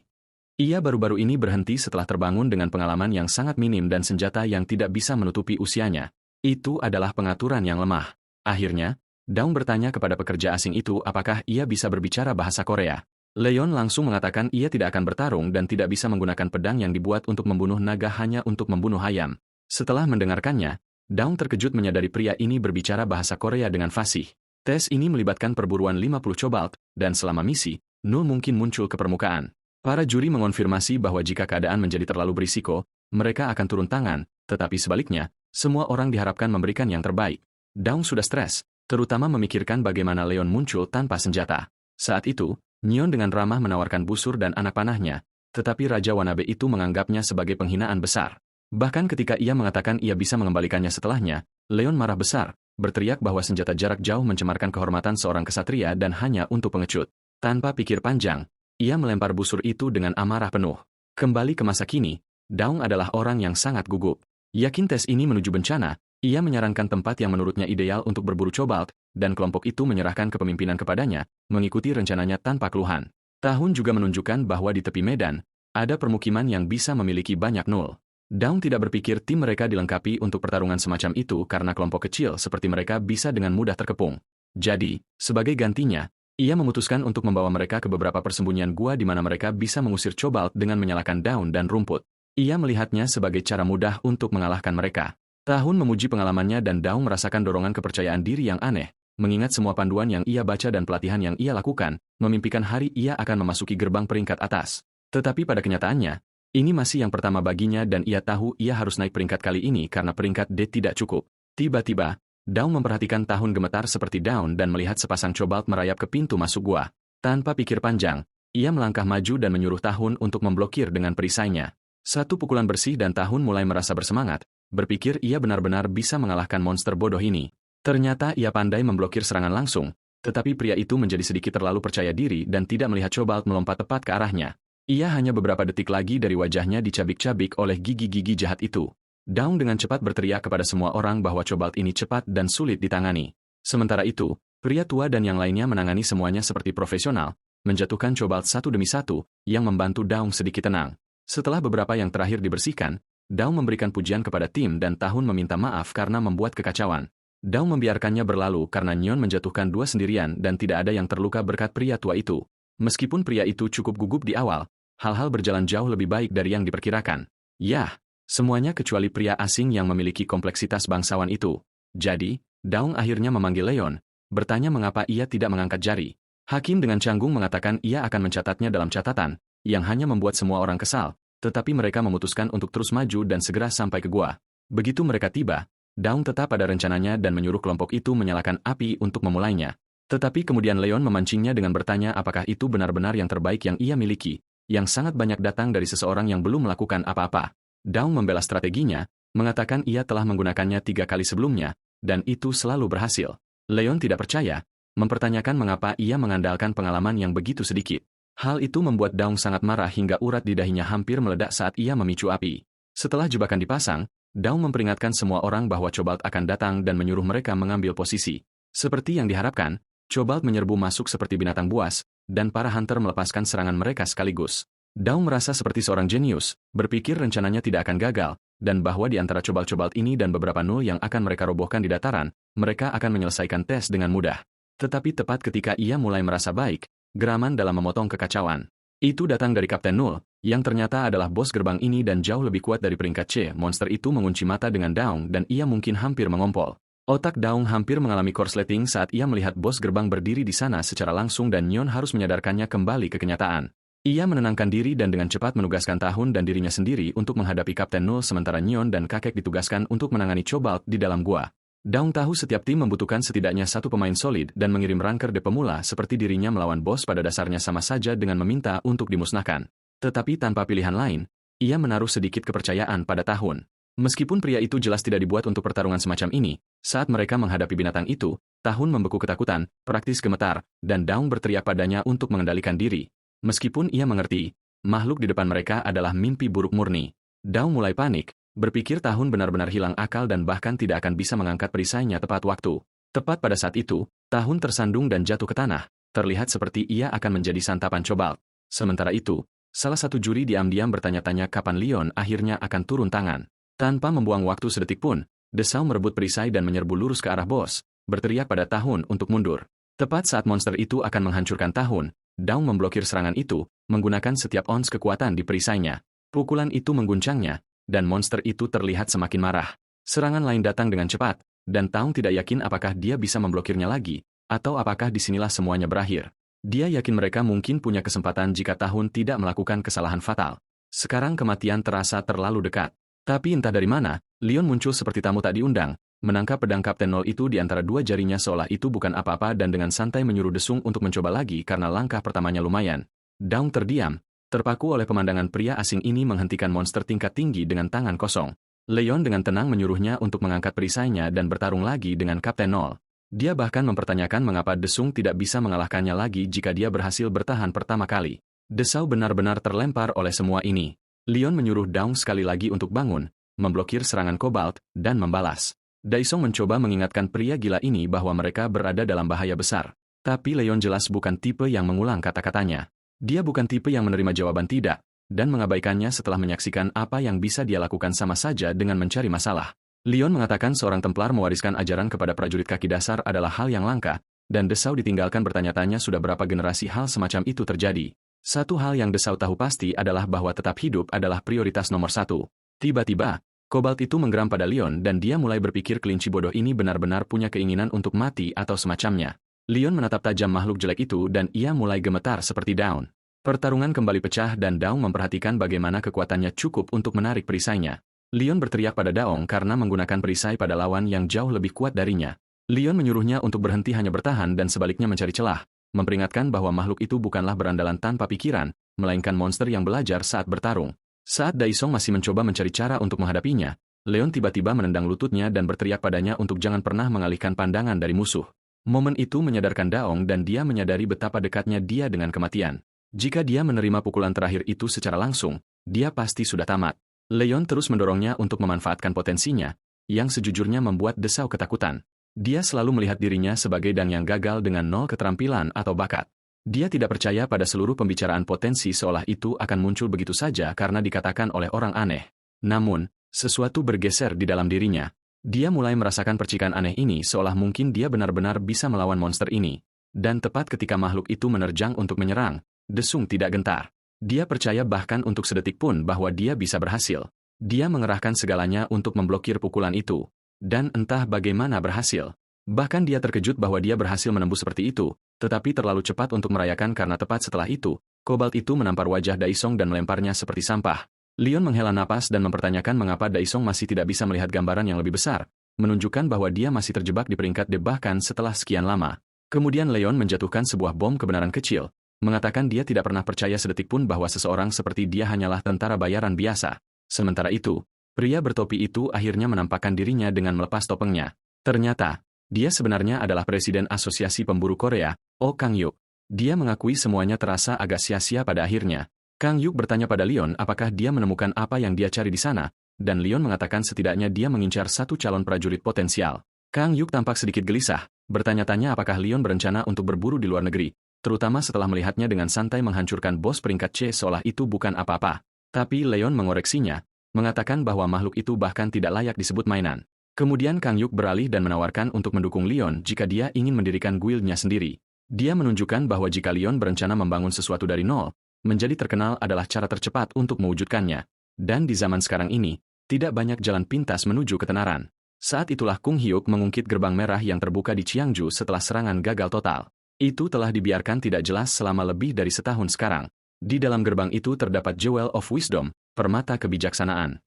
Ia baru-baru ini berhenti setelah terbangun dengan pengalaman yang sangat minim dan senjata yang tidak bisa menutupi usianya. Itu adalah pengaturan yang lemah. Akhirnya, Daung bertanya kepada pekerja asing itu apakah ia bisa berbicara bahasa Korea. Leon langsung mengatakan ia tidak akan bertarung dan tidak bisa menggunakan pedang yang dibuat untuk membunuh naga hanya untuk membunuh ayam. Setelah mendengarkannya, Daung terkejut menyadari pria ini berbicara bahasa Korea dengan fasih. Tes ini melibatkan perburuan 50 cobalt, dan selama misi, Null mungkin muncul ke permukaan. Para juri mengonfirmasi bahwa jika keadaan menjadi terlalu berisiko, mereka akan turun tangan, tetapi sebaliknya, semua orang diharapkan memberikan yang terbaik. Daung sudah stres, terutama memikirkan bagaimana Leon muncul tanpa senjata. Saat itu, Nyon dengan ramah menawarkan busur dan anak panahnya, tetapi Raja Wanabe itu menganggapnya sebagai penghinaan besar. Bahkan ketika ia mengatakan ia bisa mengembalikannya setelahnya, Leon marah besar, berteriak bahwa senjata jarak jauh mencemarkan kehormatan seorang kesatria dan hanya untuk pengecut. Tanpa pikir panjang, ia melempar busur itu dengan amarah penuh. Kembali ke masa kini, Daung adalah orang yang sangat gugup. Yakin tes ini menuju bencana, ia menyarankan tempat yang menurutnya ideal untuk berburu cobalt, dan kelompok itu menyerahkan kepemimpinan kepadanya, mengikuti rencananya tanpa keluhan. Tahun juga menunjukkan bahwa di tepi medan, ada permukiman yang bisa memiliki banyak Null. Daung tidak berpikir tim mereka dilengkapi untuk pertarungan semacam itu karena kelompok kecil seperti mereka bisa dengan mudah terkepung. Jadi, sebagai gantinya, ia memutuskan untuk membawa mereka ke beberapa persembunyian gua di mana mereka bisa mengusir cobalt dengan menyalakan daun dan rumput. Ia melihatnya sebagai cara mudah untuk mengalahkan mereka. Tahun memuji pengalamannya dan Daung merasakan dorongan kepercayaan diri yang aneh, mengingat semua panduan yang ia baca dan pelatihan yang ia lakukan, memimpikan hari ia akan memasuki gerbang peringkat atas. Tetapi pada kenyataannya, ini masih yang pertama baginya dan ia tahu ia harus naik peringkat kali ini karena peringkat D tidak cukup. Tiba-tiba, Daung memperhatikan Tahun gemetar seperti daun dan melihat sepasang cobalt merayap ke pintu masuk gua. Tanpa pikir panjang, ia melangkah maju dan menyuruh Tahun untuk memblokir dengan perisainya. Satu pukulan bersih dan Tahun mulai merasa bersemangat, berpikir ia benar-benar bisa mengalahkan monster bodoh ini. Ternyata ia pandai memblokir serangan langsung, tetapi pria itu menjadi sedikit terlalu percaya diri dan tidak melihat cobalt melompat tepat ke arahnya. Ia hanya beberapa detik lagi dari wajahnya dicabik-cabik oleh gigi-gigi jahat itu. Daung dengan cepat berteriak kepada semua orang bahwa cobalt ini cepat dan sulit ditangani. Sementara itu, pria tua dan yang lainnya menangani semuanya seperti profesional, menjatuhkan cobalt satu demi satu, yang membantu Daung sedikit tenang. Setelah beberapa yang terakhir dibersihkan, Daung memberikan pujian kepada tim dan Tahun meminta maaf karena membuat kekacauan. Daung membiarkannya berlalu karena Nyon menjatuhkan 2 sendirian dan tidak ada yang terluka berkat pria tua itu. Meskipun pria itu cukup gugup di awal, hal-hal berjalan jauh lebih baik dari yang diperkirakan. Yah, semuanya kecuali pria asing yang memiliki kompleksitas bangsawan itu. Jadi, Daung akhirnya memanggil Leon, bertanya mengapa ia tidak mengangkat jari. Hakim dengan canggung mengatakan ia akan mencatatnya dalam catatan, yang hanya membuat semua orang kesal. Tetapi mereka memutuskan untuk terus maju dan segera sampai ke gua. Begitu mereka tiba, Daung tetap pada rencananya dan menyuruh kelompok itu menyalakan api untuk memulainya. Tetapi kemudian Leon memancingnya dengan bertanya apakah itu benar-benar yang terbaik yang ia miliki, yang sangat banyak datang dari seseorang yang belum melakukan apa-apa. Daung membela strateginya, mengatakan ia telah menggunakannya 3 kali sebelumnya, dan itu selalu berhasil. Leon tidak percaya, mempertanyakan mengapa ia mengandalkan pengalaman yang begitu sedikit. Hal itu membuat Daung sangat marah hingga urat di dahinya hampir meledak saat ia memicu api. Setelah jebakan dipasang, Daung memperingatkan semua orang bahwa cobalt akan datang dan menyuruh mereka mengambil posisi. Seperti yang diharapkan, Cobalt menyerbu masuk seperti binatang buas, dan para hunter melepaskan serangan mereka sekaligus. Daung merasa seperti seorang jenius, berpikir rencananya tidak akan gagal, dan bahwa di antara Cobalt-Cobalt ini dan beberapa nul yang akan mereka robohkan di dataran, mereka akan menyelesaikan tes dengan mudah. Tetapi tepat ketika ia mulai merasa baik, geraman dalam memotong kekacauan. Itu datang dari Kapten Null, yang ternyata adalah bos gerbang ini dan jauh lebih kuat dari peringkat C. Monster itu mengunci mata dengan Daung dan ia mungkin hampir mengompol. Otak Daung hampir mengalami korsleting saat ia melihat bos gerbang berdiri di sana secara langsung dan Nyon harus menyadarkannya kembali ke kenyataan. Ia menenangkan diri dan dengan cepat menugaskan Tahun dan dirinya sendiri untuk menghadapi Kapten Null sementara Nyon dan kakek ditugaskan untuk menangani Cobalt di dalam gua. Daung tahu setiap tim membutuhkan setidaknya satu pemain solid dan mengirim ranker de pemula seperti dirinya melawan bos pada dasarnya sama saja dengan meminta untuk dimusnahkan. Tetapi tanpa pilihan lain, ia menaruh sedikit kepercayaan pada Tahun. Meskipun pria itu jelas tidak dibuat untuk pertarungan semacam ini, saat mereka menghadapi binatang itu, Tahun membeku ketakutan, praktis gemetar, dan Daung berteriak padanya untuk mengendalikan diri. Meskipun ia mengerti, makhluk di depan mereka adalah mimpi buruk murni. Daung mulai panik, berpikir Tahun benar-benar hilang akal dan bahkan tidak akan bisa mengangkat perisainya tepat waktu. Tepat pada saat itu, Tahun tersandung dan jatuh ke tanah, terlihat seperti ia akan menjadi santapan Cobalt. Sementara itu, salah satu juri diam-diam bertanya-tanya kapan Leon akhirnya akan turun tangan. Tanpa membuang waktu sedetik pun, Desau merebut perisai dan menyerbu lurus ke arah bos, berteriak pada Tahun untuk mundur. Tepat saat monster itu akan menghancurkan Tahun, Daung memblokir serangan itu, menggunakan setiap ons kekuatan di perisainya. Pukulan itu mengguncangnya, dan monster itu terlihat semakin marah. Serangan lain datang dengan cepat, dan Daung tidak yakin apakah dia bisa memblokirnya lagi, atau apakah disinilah semuanya berakhir. Dia yakin mereka mungkin punya kesempatan jika Tahun tidak melakukan kesalahan fatal. Sekarang kematian terasa terlalu dekat. Tapi entah dari mana, Leon muncul seperti tamu tak diundang, menangkap pedang Kapten Null itu di antara dua jarinya seolah itu bukan apa-apa dan dengan santai menyuruh Desung untuk mencoba lagi karena langkah pertamanya lumayan. Daung terdiam, terpaku oleh pemandangan pria asing ini menghentikan monster tingkat tinggi dengan tangan kosong. Leon dengan tenang menyuruhnya untuk mengangkat perisainya dan bertarung lagi dengan Kapten Null. Dia bahkan mempertanyakan mengapa Desung tidak bisa mengalahkannya lagi jika dia berhasil bertahan pertama kali. Desau benar-benar terlempar oleh semua ini. Leon menyuruh Daung sekali lagi untuk bangun, memblokir serangan Cobalt, dan membalas. Daisong mencoba mengingatkan pria gila ini bahwa mereka berada dalam bahaya besar. Tapi Leon jelas bukan tipe yang mengulang kata-katanya. Dia bukan tipe yang menerima jawaban tidak, dan mengabaikannya setelah menyaksikan apa yang bisa dia lakukan sama saja dengan mencari masalah. Leon mengatakan seorang Templar mewariskan ajaran kepada prajurit kaki dasar adalah hal yang langka, dan Desau ditinggalkan bertanya-tanya sudah berapa generasi hal semacam itu terjadi. Satu hal yang Desau tahu pasti adalah bahwa tetap hidup adalah prioritas nomor satu. Tiba-tiba, Cobalt itu menggeram pada Leon dan dia mulai berpikir kelinci bodoh ini benar-benar punya keinginan untuk mati atau semacamnya. Leon menatap tajam makhluk jelek itu dan ia mulai gemetar seperti Daun. Pertarungan kembali pecah dan Daung memperhatikan bagaimana kekuatannya cukup untuk menarik perisainya. Leon berteriak pada Daung karena menggunakan perisai pada lawan yang jauh lebih kuat darinya. Leon menyuruhnya untuk berhenti hanya bertahan dan sebaliknya mencari celah, memperingatkan bahwa makhluk itu bukanlah berandalan tanpa pikiran, melainkan monster yang belajar saat bertarung. Saat Daisong masih mencoba mencari cara untuk menghadapinya, Leon tiba-tiba menendang lututnya dan berteriak padanya untuk jangan pernah mengalihkan pandangan dari musuh. Momen itu menyadarkan Daong dan dia menyadari betapa dekatnya dia dengan kematian. Jika dia menerima pukulan terakhir itu secara langsung, dia pasti sudah tamat. Leon terus mendorongnya untuk memanfaatkan potensinya, yang sejujurnya membuat Desau ketakutan. Dia selalu melihat dirinya sebagai dang yang gagal dengan nol keterampilan atau bakat. Dia tidak percaya pada seluruh pembicaraan potensi seolah itu akan muncul begitu saja karena dikatakan oleh orang aneh. Namun, sesuatu bergeser di dalam dirinya. Dia mulai merasakan percikan aneh ini seolah mungkin dia benar-benar bisa melawan monster ini. Dan tepat ketika makhluk itu menerjang untuk menyerang, Desung tidak gentar. Dia percaya bahkan untuk sedetik pun bahwa dia bisa berhasil. Dia mengerahkan segalanya untuk memblokir pukulan itu. Dan entah bagaimana berhasil. Bahkan dia terkejut bahwa dia berhasil menembus seperti itu, tetapi terlalu cepat untuk merayakan karena tepat setelah itu, Cobalt itu menampar wajah Daisong dan melemparnya seperti sampah. Leon menghela napas dan mempertanyakan mengapa Daisong masih tidak bisa melihat gambaran yang lebih besar, menunjukkan bahwa dia masih terjebak di peringkat D bahkan setelah sekian lama. Kemudian Leon menjatuhkan sebuah bom kebenaran kecil, mengatakan dia tidak pernah percaya sedetik pun bahwa seseorang seperti dia hanyalah tentara bayaran biasa. Sementara itu, pria bertopi itu akhirnya menampakkan dirinya dengan melepas topengnya. Ternyata, dia sebenarnya adalah Presiden Asosiasi Pemburu Korea, Oh Kang-yuk. Dia mengakui semuanya terasa agak sia-sia pada akhirnya. Kang-yuk bertanya pada Leon apakah dia menemukan apa yang dia cari di sana, dan Leon mengatakan setidaknya dia mengincar satu calon prajurit potensial. Kang Yuk tampak sedikit gelisah, bertanya-tanya apakah Leon berencana untuk berburu di luar negeri, terutama setelah melihatnya dengan santai menghancurkan bos peringkat C seolah itu bukan apa-apa. Tapi Leon mengoreksinya, mengatakan bahwa makhluk itu bahkan tidak layak disebut mainan. Kemudian Kang Yuk beralih dan menawarkan untuk mendukung Leon jika dia ingin mendirikan guildnya sendiri. Dia menunjukkan bahwa jika Leon berencana membangun sesuatu dari nol, menjadi terkenal adalah cara tercepat untuk mewujudkannya. Dan di zaman sekarang ini, tidak banyak jalan pintas menuju ketenaran. Saat itulah Kung Hyuk mengungkit gerbang merah yang terbuka di Cheongju setelah serangan gagal total. Itu telah dibiarkan tidak jelas selama lebih dari setahun sekarang. Di dalam gerbang itu terdapat Jewel of Wisdom, permata kebijaksanaan.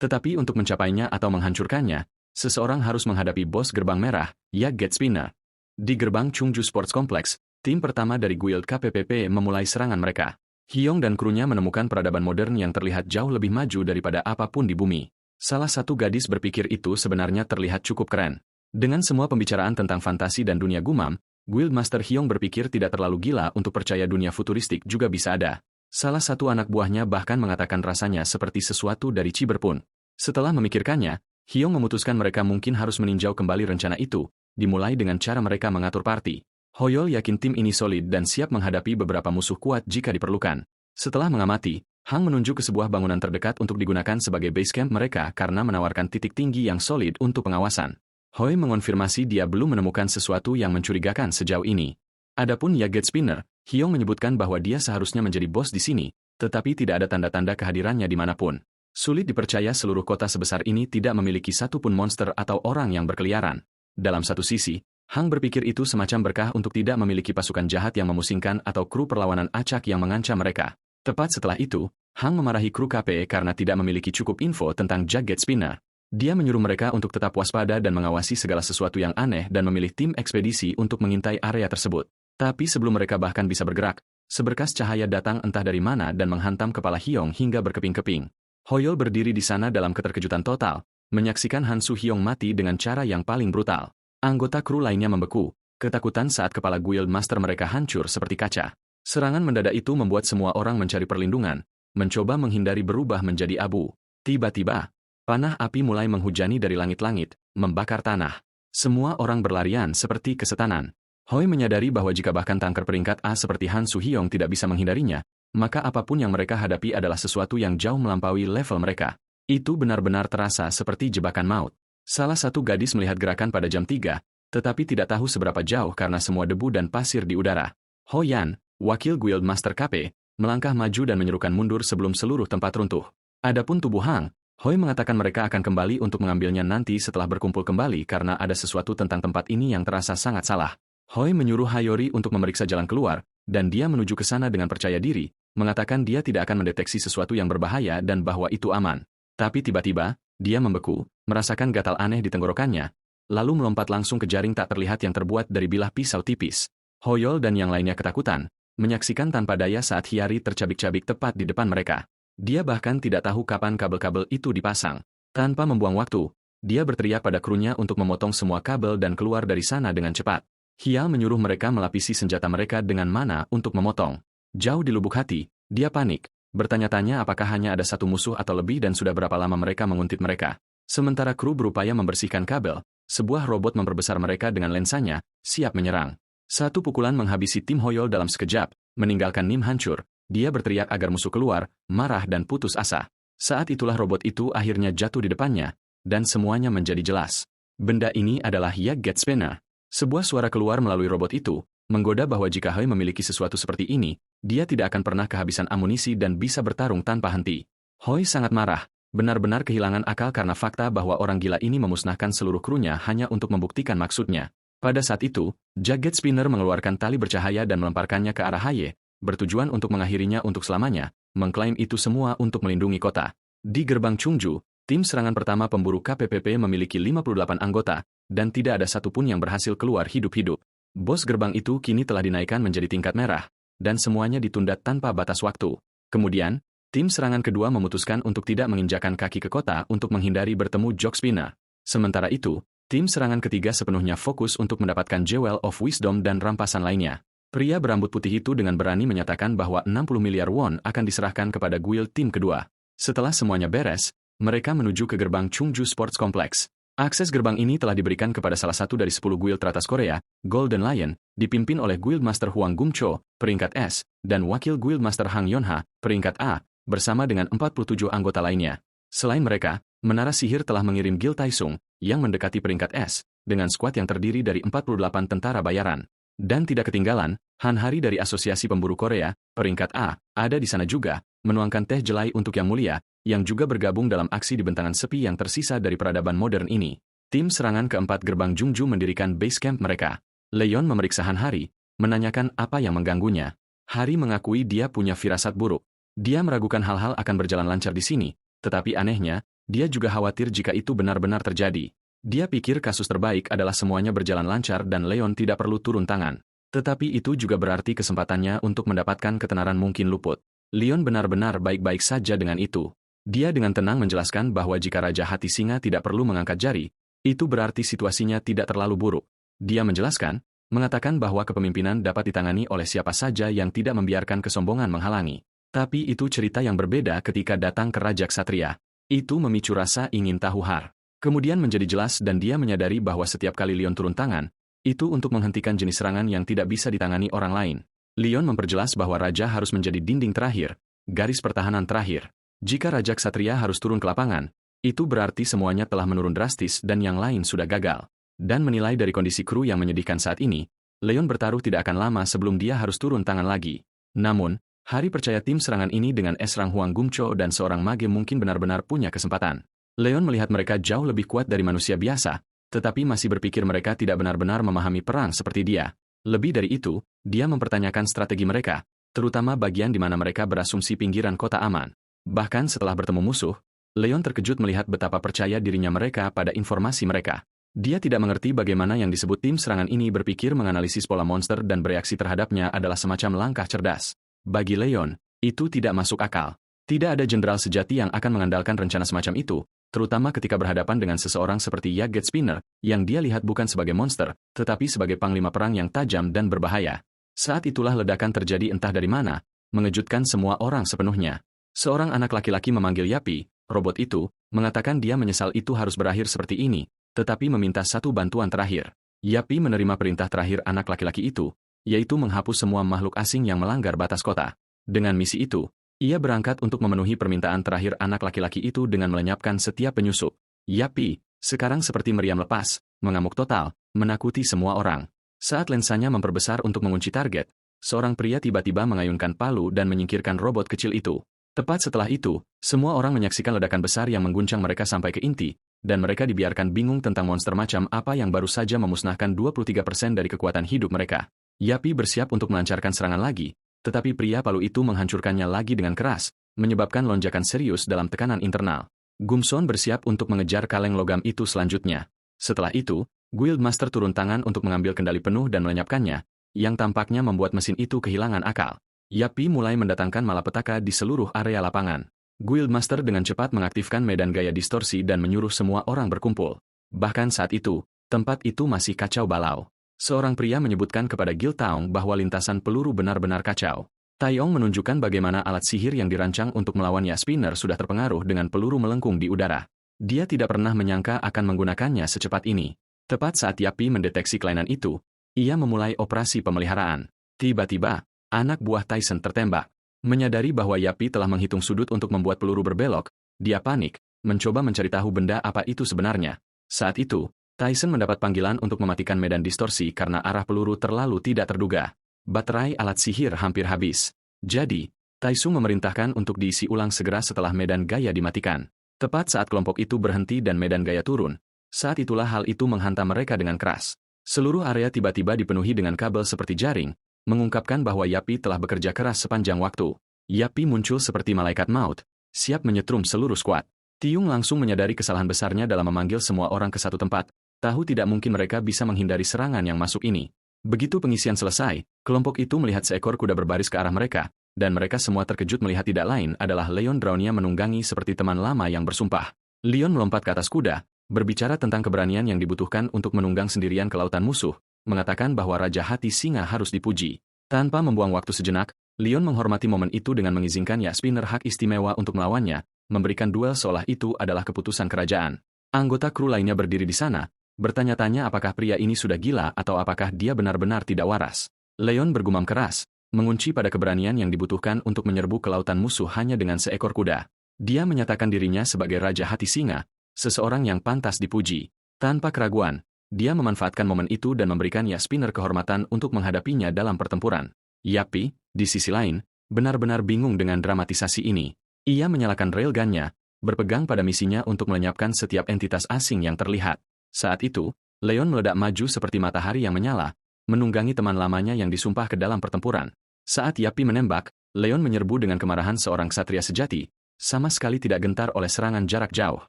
Tetapi untuk mencapainya atau menghancurkannya, seseorang harus menghadapi bos gerbang merah, ya Getspinner. Di gerbang Cheongju Sports Complex, tim pertama dari Guild KPPP memulai serangan mereka. Hyong dan krunya menemukan peradaban modern yang terlihat jauh lebih maju daripada apapun di bumi. Salah satu gadis berpikir itu sebenarnya terlihat cukup keren. Dengan semua pembicaraan tentang fantasi dan dunia gumam, Guildmaster Hyong berpikir tidak terlalu gila untuk percaya dunia futuristik juga bisa ada. Salah satu anak buahnya bahkan mengatakan rasanya seperti sesuatu dari Cyberpunk. Setelah memikirkannya, Hyong memutuskan mereka mungkin harus meninjau kembali rencana itu, dimulai dengan cara mereka mengatur party. Hoyol yakin tim ini solid dan siap menghadapi beberapa musuh kuat jika diperlukan. Setelah mengamati, Hang menunjuk ke sebuah bangunan terdekat untuk digunakan sebagai base camp mereka karena menawarkan titik tinggi yang solid untuk pengawasan. Hoi mengonfirmasi dia belum menemukan sesuatu yang mencurigakan sejauh ini. Adapun Ya Getspinner, Hyong menyebutkan bahwa dia seharusnya menjadi bos di sini, tetapi tidak ada tanda-tanda kehadirannya dimanapun. Sulit dipercaya seluruh kota sebesar ini tidak memiliki satupun monster atau orang yang berkeliaran. Dalam satu sisi, Hang berpikir itu semacam berkah untuk tidak memiliki pasukan jahat yang memusingkan atau kru perlawanan acak yang mengancam mereka. Tepat setelah itu, Hang memarahi kru KPE karena tidak memiliki cukup info tentang Jack Getspinner. Dia menyuruh mereka untuk tetap waspada dan mengawasi segala sesuatu yang aneh dan memilih tim ekspedisi untuk mengintai area tersebut. Tapi sebelum mereka bahkan bisa bergerak, seberkas cahaya datang entah dari mana dan menghantam kepala Hyong hingga berkeping-keping. Hoyol berdiri di sana dalam keterkejutan total, menyaksikan Han Su Hyong mati dengan cara yang paling brutal. Anggota kru lainnya membeku, ketakutan saat kepala guild master mereka hancur seperti kaca. Serangan mendadak itu membuat semua orang mencari perlindungan, mencoba menghindari berubah menjadi abu. Tiba-tiba, panah api mulai menghujani dari langit-langit, membakar tanah. Semua orang berlarian seperti kesetanan. Hoi menyadari bahwa jika bahkan tanker peringkat A seperti Han Su Hyong tidak bisa menghindarinya, maka apapun yang mereka hadapi adalah sesuatu yang jauh melampaui level mereka. Itu benar-benar terasa seperti jebakan maut. Salah satu gadis melihat gerakan pada jam 3, tetapi tidak tahu seberapa jauh karena semua debu dan pasir di udara. Ho Yan, wakil Guild Master KP, melangkah maju dan menyerukan mundur sebelum seluruh tempat runtuh. Adapun tubuh Hang, Hoi mengatakan mereka akan kembali untuk mengambilnya nanti setelah berkumpul kembali karena ada sesuatu tentang tempat ini yang terasa sangat salah. Hoi menyuruh Hayori untuk memeriksa jalan keluar, dan dia menuju ke sana dengan percaya diri, mengatakan dia tidak akan mendeteksi sesuatu yang berbahaya dan bahwa itu aman. Tapi tiba-tiba, dia membeku, merasakan gatal aneh di tenggorokannya, lalu melompat langsung ke jaring tak terlihat yang terbuat dari bilah pisau tipis. Hoyol dan yang lainnya ketakutan, menyaksikan tanpa daya saat Hyari tercabik-cabik tepat di depan mereka. Dia bahkan tidak tahu kapan kabel-kabel itu dipasang. Tanpa membuang waktu, dia berteriak pada krunya untuk memotong semua kabel dan keluar dari sana dengan cepat. Hyal menyuruh mereka melapisi senjata mereka dengan mana untuk memotong. Jauh di lubuk hati, dia panik, bertanya-tanya apakah hanya ada satu musuh atau lebih dan sudah berapa lama mereka menguntit mereka. Sementara kru berupaya membersihkan kabel, sebuah robot memperbesar mereka dengan lensanya, siap menyerang. Satu pukulan menghabisi tim Hoyol dalam sekejap, meninggalkan Nim hancur. Dia berteriak agar musuh keluar, marah dan putus asa. Saat itulah robot itu akhirnya jatuh di depannya, dan semuanya menjadi jelas. Benda ini adalah Ya Getspinner. Sebuah suara keluar melalui robot itu, menggoda bahwa jika Hoi memiliki sesuatu seperti ini, dia tidak akan pernah kehabisan amunisi dan bisa bertarung tanpa henti. Hoi sangat marah, benar-benar kehilangan akal karena fakta bahwa orang gila ini memusnahkan seluruh krunya hanya untuk membuktikan maksudnya. Pada saat itu, Ya Getspinner mengeluarkan tali bercahaya dan melemparkannya ke arah Haye, bertujuan untuk mengakhirinya untuk selamanya, mengklaim itu semua untuk melindungi kota. Di gerbang Cheongju, tim serangan pertama pemburu KPPP memiliki 58 anggota, dan tidak ada satupun yang berhasil keluar hidup-hidup. Bos gerbang itu kini telah dinaikkan menjadi tingkat merah, dan semuanya ditunda tanpa batas waktu. Kemudian, tim serangan kedua memutuskan untuk tidak menginjakan kaki ke kota untuk menghindari bertemu Jokspina. Sementara itu, tim serangan ketiga sepenuhnya fokus untuk mendapatkan Jewel of Wisdom dan rampasan lainnya. Pria berambut putih itu dengan berani menyatakan bahwa 60 miliar won akan diserahkan kepada guild tim kedua. Setelah semuanya beres, mereka menuju ke gerbang Cheongju Sports Complex. Akses gerbang ini telah diberikan kepada salah satu dari 10 guild teratas Korea, Golden Lion, dipimpin oleh Guildmaster Huang Gumcho, peringkat S, dan Wakil Guildmaster Hang Yonha, peringkat A, bersama dengan 47 anggota lainnya. Selain mereka, Menara Sihir telah mengirim Guild Taisung, yang mendekati peringkat S, dengan skuad yang terdiri dari 48 tentara bayaran. Dan tidak ketinggalan, Han Hari dari Asosiasi Pemburu Korea, peringkat A, ada di sana juga, menuangkan teh jelai untuk Yang Mulia, yang juga bergabung dalam aksi di bentangan sepi yang tersisa dari peradaban modern ini. Tim serangan keempat gerbang Jungju mendirikan base camp mereka. Leon memeriksa Han Hari, menanyakan apa yang mengganggunya. Hari mengakui dia punya firasat buruk. Dia meragukan hal-hal akan berjalan lancar di sini, tetapi anehnya, dia juga khawatir jika itu benar-benar terjadi. Dia pikir kasus terbaik adalah semuanya berjalan lancar dan Leon tidak perlu turun tangan. Tetapi itu juga berarti kesempatannya untuk mendapatkan ketenaran mungkin luput. Leon benar-benar baik-baik saja dengan itu. Dia dengan tenang menjelaskan bahwa jika Raja Hati Singa tidak perlu mengangkat jari, itu berarti situasinya tidak terlalu buruk. Dia menjelaskan, mengatakan bahwa kepemimpinan dapat ditangani oleh siapa saja yang tidak membiarkan kesombongan menghalangi. Tapi itu cerita yang berbeda ketika datang ke Raja Ksatria. Itu memicu rasa ingin tahu Har. Kemudian menjadi jelas dan dia menyadari bahwa setiap kali Leon turun tangan, itu untuk menghentikan jenis serangan yang tidak bisa ditangani orang lain. Leon memperjelas bahwa Raja harus menjadi dinding terakhir, garis pertahanan terakhir. Jika Raja Ksatria harus turun ke lapangan, itu berarti semuanya telah menurun drastis dan yang lain sudah gagal. Dan menilai dari kondisi kru yang menyedihkan saat ini, Leon bertaruh tidak akan lama sebelum dia harus turun tangan lagi. Namun, Hari percaya tim serangan ini dengan Esrang Huang Gumcho dan seorang mage mungkin benar-benar punya kesempatan. Leon melihat mereka jauh lebih kuat dari manusia biasa, tetapi masih berpikir mereka tidak benar-benar memahami perang seperti dia. Lebih dari itu, dia mempertanyakan strategi mereka, terutama bagian di mana mereka berasumsi pinggiran kota aman. Bahkan setelah bertemu musuh, Leon terkejut melihat betapa percaya dirinya mereka pada informasi mereka. Dia tidak mengerti bagaimana yang disebut tim serangan ini berpikir menganalisis pola monster dan bereaksi terhadapnya adalah semacam langkah cerdas. Bagi Leon, itu tidak masuk akal. Tidak ada jenderal sejati yang akan mengandalkan rencana semacam itu, terutama ketika berhadapan dengan seseorang seperti Yaget Spinner, yang dia lihat bukan sebagai monster, tetapi sebagai panglima perang yang tajam dan berbahaya. Saat itulah ledakan terjadi entah dari mana, mengejutkan semua orang sepenuhnya. Seorang anak laki-laki memanggil Yapi, robot itu, mengatakan dia menyesal itu harus berakhir seperti ini, tetapi meminta satu bantuan terakhir. Yapi menerima perintah terakhir anak laki-laki itu, yaitu menghapus semua makhluk asing yang melanggar batas kota. Dengan misi itu, ia berangkat untuk memenuhi permintaan terakhir anak laki-laki itu dengan melenyapkan setiap penyusup. Yapi, sekarang seperti meriam lepas, mengamuk total, menakuti semua orang. Saat lensanya memperbesar untuk mengunci target, seorang pria tiba-tiba mengayunkan palu dan menyingkirkan robot kecil itu. Tepat setelah itu, semua orang menyaksikan ledakan besar yang mengguncang mereka sampai ke inti, dan mereka dibiarkan bingung tentang monster macam apa yang baru saja memusnahkan 23% dari kekuatan hidup mereka. Yapi bersiap untuk melancarkan serangan lagi, tetapi pria palu itu menghancurkannya lagi dengan keras, menyebabkan lonjakan serius dalam tekanan internal. Gumson bersiap untuk mengejar kaleng logam itu selanjutnya. Setelah itu, Guildmaster turun tangan untuk mengambil kendali penuh dan melenyapkannya, yang tampaknya membuat mesin itu kehilangan akal. Yapi mulai mendatangkan malapetaka di seluruh area lapangan. Guildmaster dengan cepat mengaktifkan medan gaya distorsi dan menyuruh semua orang berkumpul. Bahkan saat itu, tempat itu masih kacau balau. Seorang pria menyebutkan kepada Guild Taong bahwa lintasan peluru benar-benar kacau. Taeyong menunjukkan bagaimana alat sihir yang dirancang untuk melawan Spinner sudah terpengaruh dengan peluru melengkung di udara. Dia tidak pernah menyangka akan menggunakannya secepat ini. Tepat saat Yapi mendeteksi kelainan itu, ia memulai operasi pemeliharaan. Tiba-tiba, anak buah Tyson tertembak. Menyadari bahwa Yapi telah menghitung sudut untuk membuat peluru berbelok, dia panik, mencoba mencari tahu benda apa itu sebenarnya. Saat itu, Tyson mendapat panggilan untuk mematikan medan distorsi karena arah peluru terlalu tidak terduga. Baterai alat sihir hampir habis. Jadi, Taisung memerintahkan untuk diisi ulang segera setelah medan gaya dimatikan. Tepat saat kelompok itu berhenti dan medan gaya turun, saat itulah hal itu menghantam mereka dengan keras. Seluruh area tiba-tiba dipenuhi dengan kabel seperti jaring, mengungkapkan bahwa Yapi telah bekerja keras sepanjang waktu. Yapi muncul seperti malaikat maut, siap menyetrum seluruh skuad. Tiung langsung menyadari kesalahan besarnya dalam memanggil semua orang ke satu tempat, tahu tidak mungkin mereka bisa menghindari serangan yang masuk ini. Begitu pengisian selesai, kelompok itu melihat seekor kuda berbaris ke arah mereka, dan mereka semua terkejut melihat tidak lain adalah Leon Drownia menunggangi seperti teman lama yang bersumpah. Leon melompat ke atas kuda, berbicara tentang keberanian yang dibutuhkan untuk menunggang sendirian ke lautan musuh, mengatakan bahwa Raja Hati Singa harus dipuji. Tanpa membuang waktu sejenak, Leon menghormati momen itu dengan mengizinkan Spinner hak istimewa untuk melawannya, memberikan duel seolah itu adalah keputusan kerajaan. Anggota kru lainnya berdiri di sana, bertanya-tanya apakah pria ini sudah gila atau apakah dia benar-benar tidak waras. Leon bergumam keras, mengunci pada keberanian yang dibutuhkan untuk menyerbu ke lautan musuh hanya dengan seekor kuda. Dia menyatakan dirinya sebagai Raja Hati Singa, seseorang yang pantas dipuji. Tanpa keraguan, dia memanfaatkan momen itu dan memberikan Spinner kehormatan untuk menghadapinya dalam pertempuran. Yapi, di sisi lain, benar-benar bingung dengan dramatisasi ini. Ia menyalakan railgunnya, berpegang pada misinya untuk melenyapkan setiap entitas asing yang terlihat. Saat itu, Leon meledak maju seperti matahari yang menyala, menunggangi teman lamanya yang disumpah ke dalam pertempuran. Saat Yapi menembak, Leon menyerbu dengan kemarahan seorang ksatria sejati, sama sekali tidak gentar oleh serangan jarak jauh.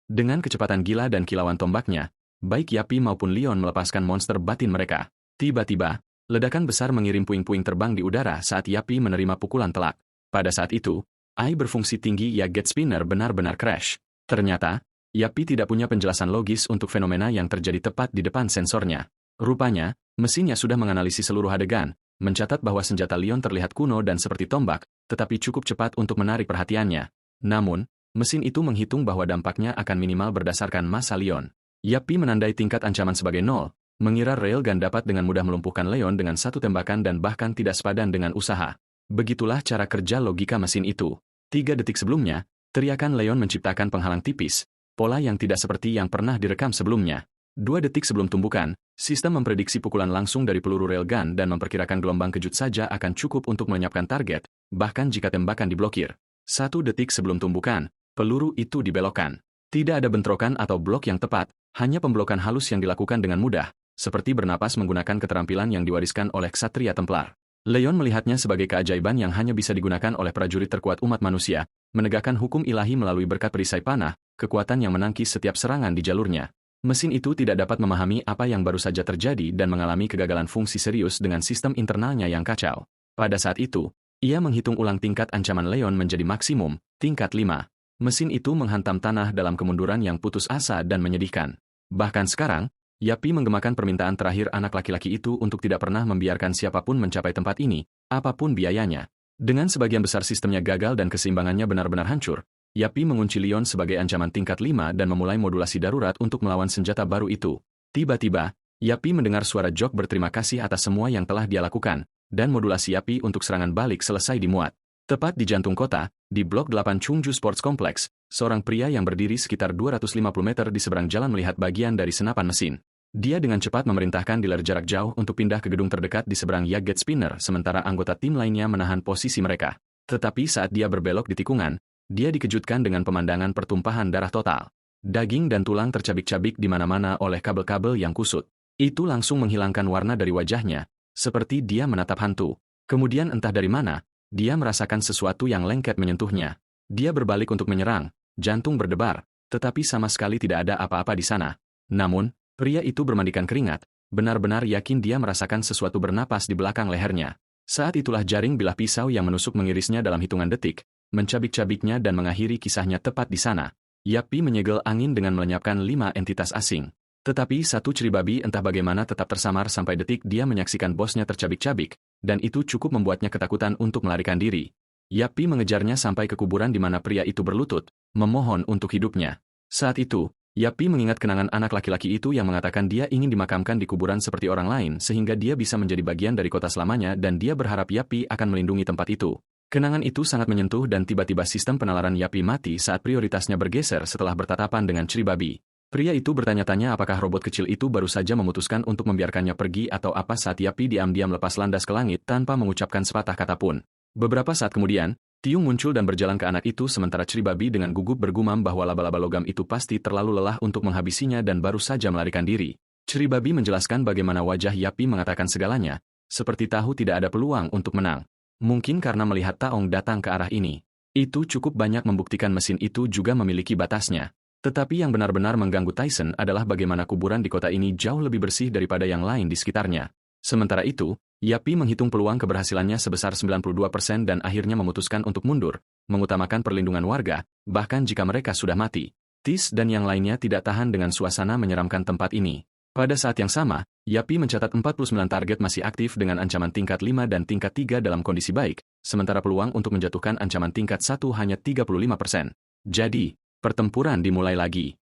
Dengan kecepatan gila dan kilauan tombaknya, baik Yapi maupun Leon melepaskan monster batin mereka. Tiba-tiba, ledakan besar mengirim puing-puing terbang di udara saat Yapi menerima pukulan telak. Pada saat itu, AI berfungsi tinggi Jet Spinner benar-benar crash. Ternyata, Yapi tidak punya penjelasan logis untuk fenomena yang terjadi tepat di depan sensornya. Rupanya, mesinnya sudah menganalisis seluruh adegan, mencatat bahwa senjata Leon terlihat kuno dan seperti tombak, tetapi cukup cepat untuk menarik perhatiannya. Namun, mesin itu menghitung bahwa dampaknya akan minimal berdasarkan massa Leon. Yapi menandai tingkat ancaman sebagai 0, mengira railgun dapat dengan mudah melumpuhkan Leon dengan satu tembakan dan bahkan tidak sepadan dengan usaha. Begitulah cara kerja logika mesin itu. 3 detik sebelumnya, teriakan Leon menciptakan penghalang tipis, pola yang tidak seperti yang pernah direkam sebelumnya. 2 detik sebelum tumbukan, sistem memprediksi pukulan langsung dari peluru railgun dan memperkirakan gelombang kejut saja akan cukup untuk melenyapkan target, bahkan jika tembakan diblokir. 1 detik sebelum tumbukan, peluru itu dibelokkan. Tidak ada bentrokan atau blok yang tepat, hanya pemblokan halus yang dilakukan dengan mudah, seperti bernapas menggunakan keterampilan yang diwariskan oleh Ksatria Templar. Leon melihatnya sebagai keajaiban yang hanya bisa digunakan oleh prajurit terkuat umat manusia, menegakkan hukum ilahi melalui berkat perisai panah, kekuatan yang menangkis setiap serangan di jalurnya. Mesin itu tidak dapat memahami apa yang baru saja terjadi dan mengalami kegagalan fungsi serius dengan sistem internalnya yang kacau. Pada saat itu, ia menghitung ulang tingkat ancaman Leon menjadi maksimum, tingkat 5. Mesin itu menghantam tanah dalam kemunduran yang putus asa dan menyedihkan. Bahkan sekarang, Yapi menggemakan permintaan terakhir anak laki-laki itu untuk tidak pernah membiarkan siapapun mencapai tempat ini, apapun biayanya. Dengan sebagian besar sistemnya gagal dan keseimbangannya benar-benar hancur, Yapi mengunci Leon sebagai ancaman tingkat 5 dan memulai modulasi darurat untuk melawan senjata baru itu. Tiba-tiba, Yapi mendengar suara Jok berterima kasih atas semua yang telah dia lakukan, dan modulasi Yapi untuk serangan balik selesai dimuat. Tepat di jantung kota, di Blok 8 Chungju Sports Complex, seorang pria yang berdiri sekitar 250 meter di seberang jalan melihat bagian dari senapan mesin. Dia dengan cepat memerintahkan dealer jarak jauh untuk pindah ke gedung terdekat di seberang Jet Spinner sementara anggota tim lainnya menahan posisi mereka. Tetapi saat dia berbelok di tikungan, dia dikejutkan dengan pemandangan pertumpahan darah total. Daging dan tulang tercabik-cabik di mana-mana oleh kabel-kabel yang kusut. Itu langsung menghilangkan warna dari wajahnya, seperti dia menatap hantu. Kemudian entah dari mana, dia merasakan sesuatu yang lengket menyentuhnya. Dia berbalik untuk menyerang, jantung berdebar, tetapi sama sekali tidak ada apa-apa di sana. Namun, pria itu bermandikan keringat, benar-benar yakin dia merasakan sesuatu bernapas di belakang lehernya. Saat itulah jaring bilah pisau yang menusuk mengirisnya dalam hitungan detik, mencabik-cabiknya dan mengakhiri kisahnya tepat di sana. Yapi menyegel angin dengan melenyapkan 5 entitas asing. Tetapi satu ceri babi entah bagaimana tetap tersamar sampai detik dia menyaksikan bosnya tercabik-cabik, dan itu cukup membuatnya ketakutan untuk melarikan diri. Yapi mengejarnya sampai ke kuburan di mana pria itu berlutut, memohon untuk hidupnya. Saat itu, Yapi mengingat kenangan anak laki-laki itu yang mengatakan dia ingin dimakamkan di kuburan seperti orang lain sehingga dia bisa menjadi bagian dari kota selamanya dan dia berharap Yapi akan melindungi tempat itu. Kenangan itu sangat menyentuh dan tiba-tiba sistem penalaran Yapi mati saat prioritasnya bergeser setelah bertatapan dengan ceri babi. Pria itu bertanya-tanya apakah robot kecil itu baru saja memutuskan untuk membiarkannya pergi atau apa saat Yapi diam-diam lepas landas ke langit tanpa mengucapkan sepatah kata pun. Beberapa saat kemudian, Tiung muncul dan berjalan ke anak itu sementara ceri babi dengan gugup bergumam bahwa laba-laba logam itu pasti terlalu lelah untuk menghabisinya dan baru saja melarikan diri. Ceri babi menjelaskan bagaimana wajah Yapi mengatakan segalanya, seperti tahu tidak ada peluang untuk menang. Mungkin karena melihat Taong datang ke arah ini. Itu cukup banyak membuktikan mesin itu juga memiliki batasnya. Tetapi yang benar-benar mengganggu Tyson adalah bagaimana kuburan di kota ini jauh lebih bersih daripada yang lain di sekitarnya. Sementara itu, Yapi menghitung peluang keberhasilannya sebesar 92% dan akhirnya memutuskan untuk mundur, mengutamakan perlindungan warga, bahkan jika mereka sudah mati. Tis dan yang lainnya tidak tahan dengan suasana menyeramkan tempat ini. Pada saat yang sama, Yapi mencatat 49 target masih aktif dengan ancaman tingkat 5 dan tingkat 3 dalam kondisi baik, sementara peluang untuk menjatuhkan ancaman tingkat 1 hanya 35%. Jadi, pertempuran dimulai lagi.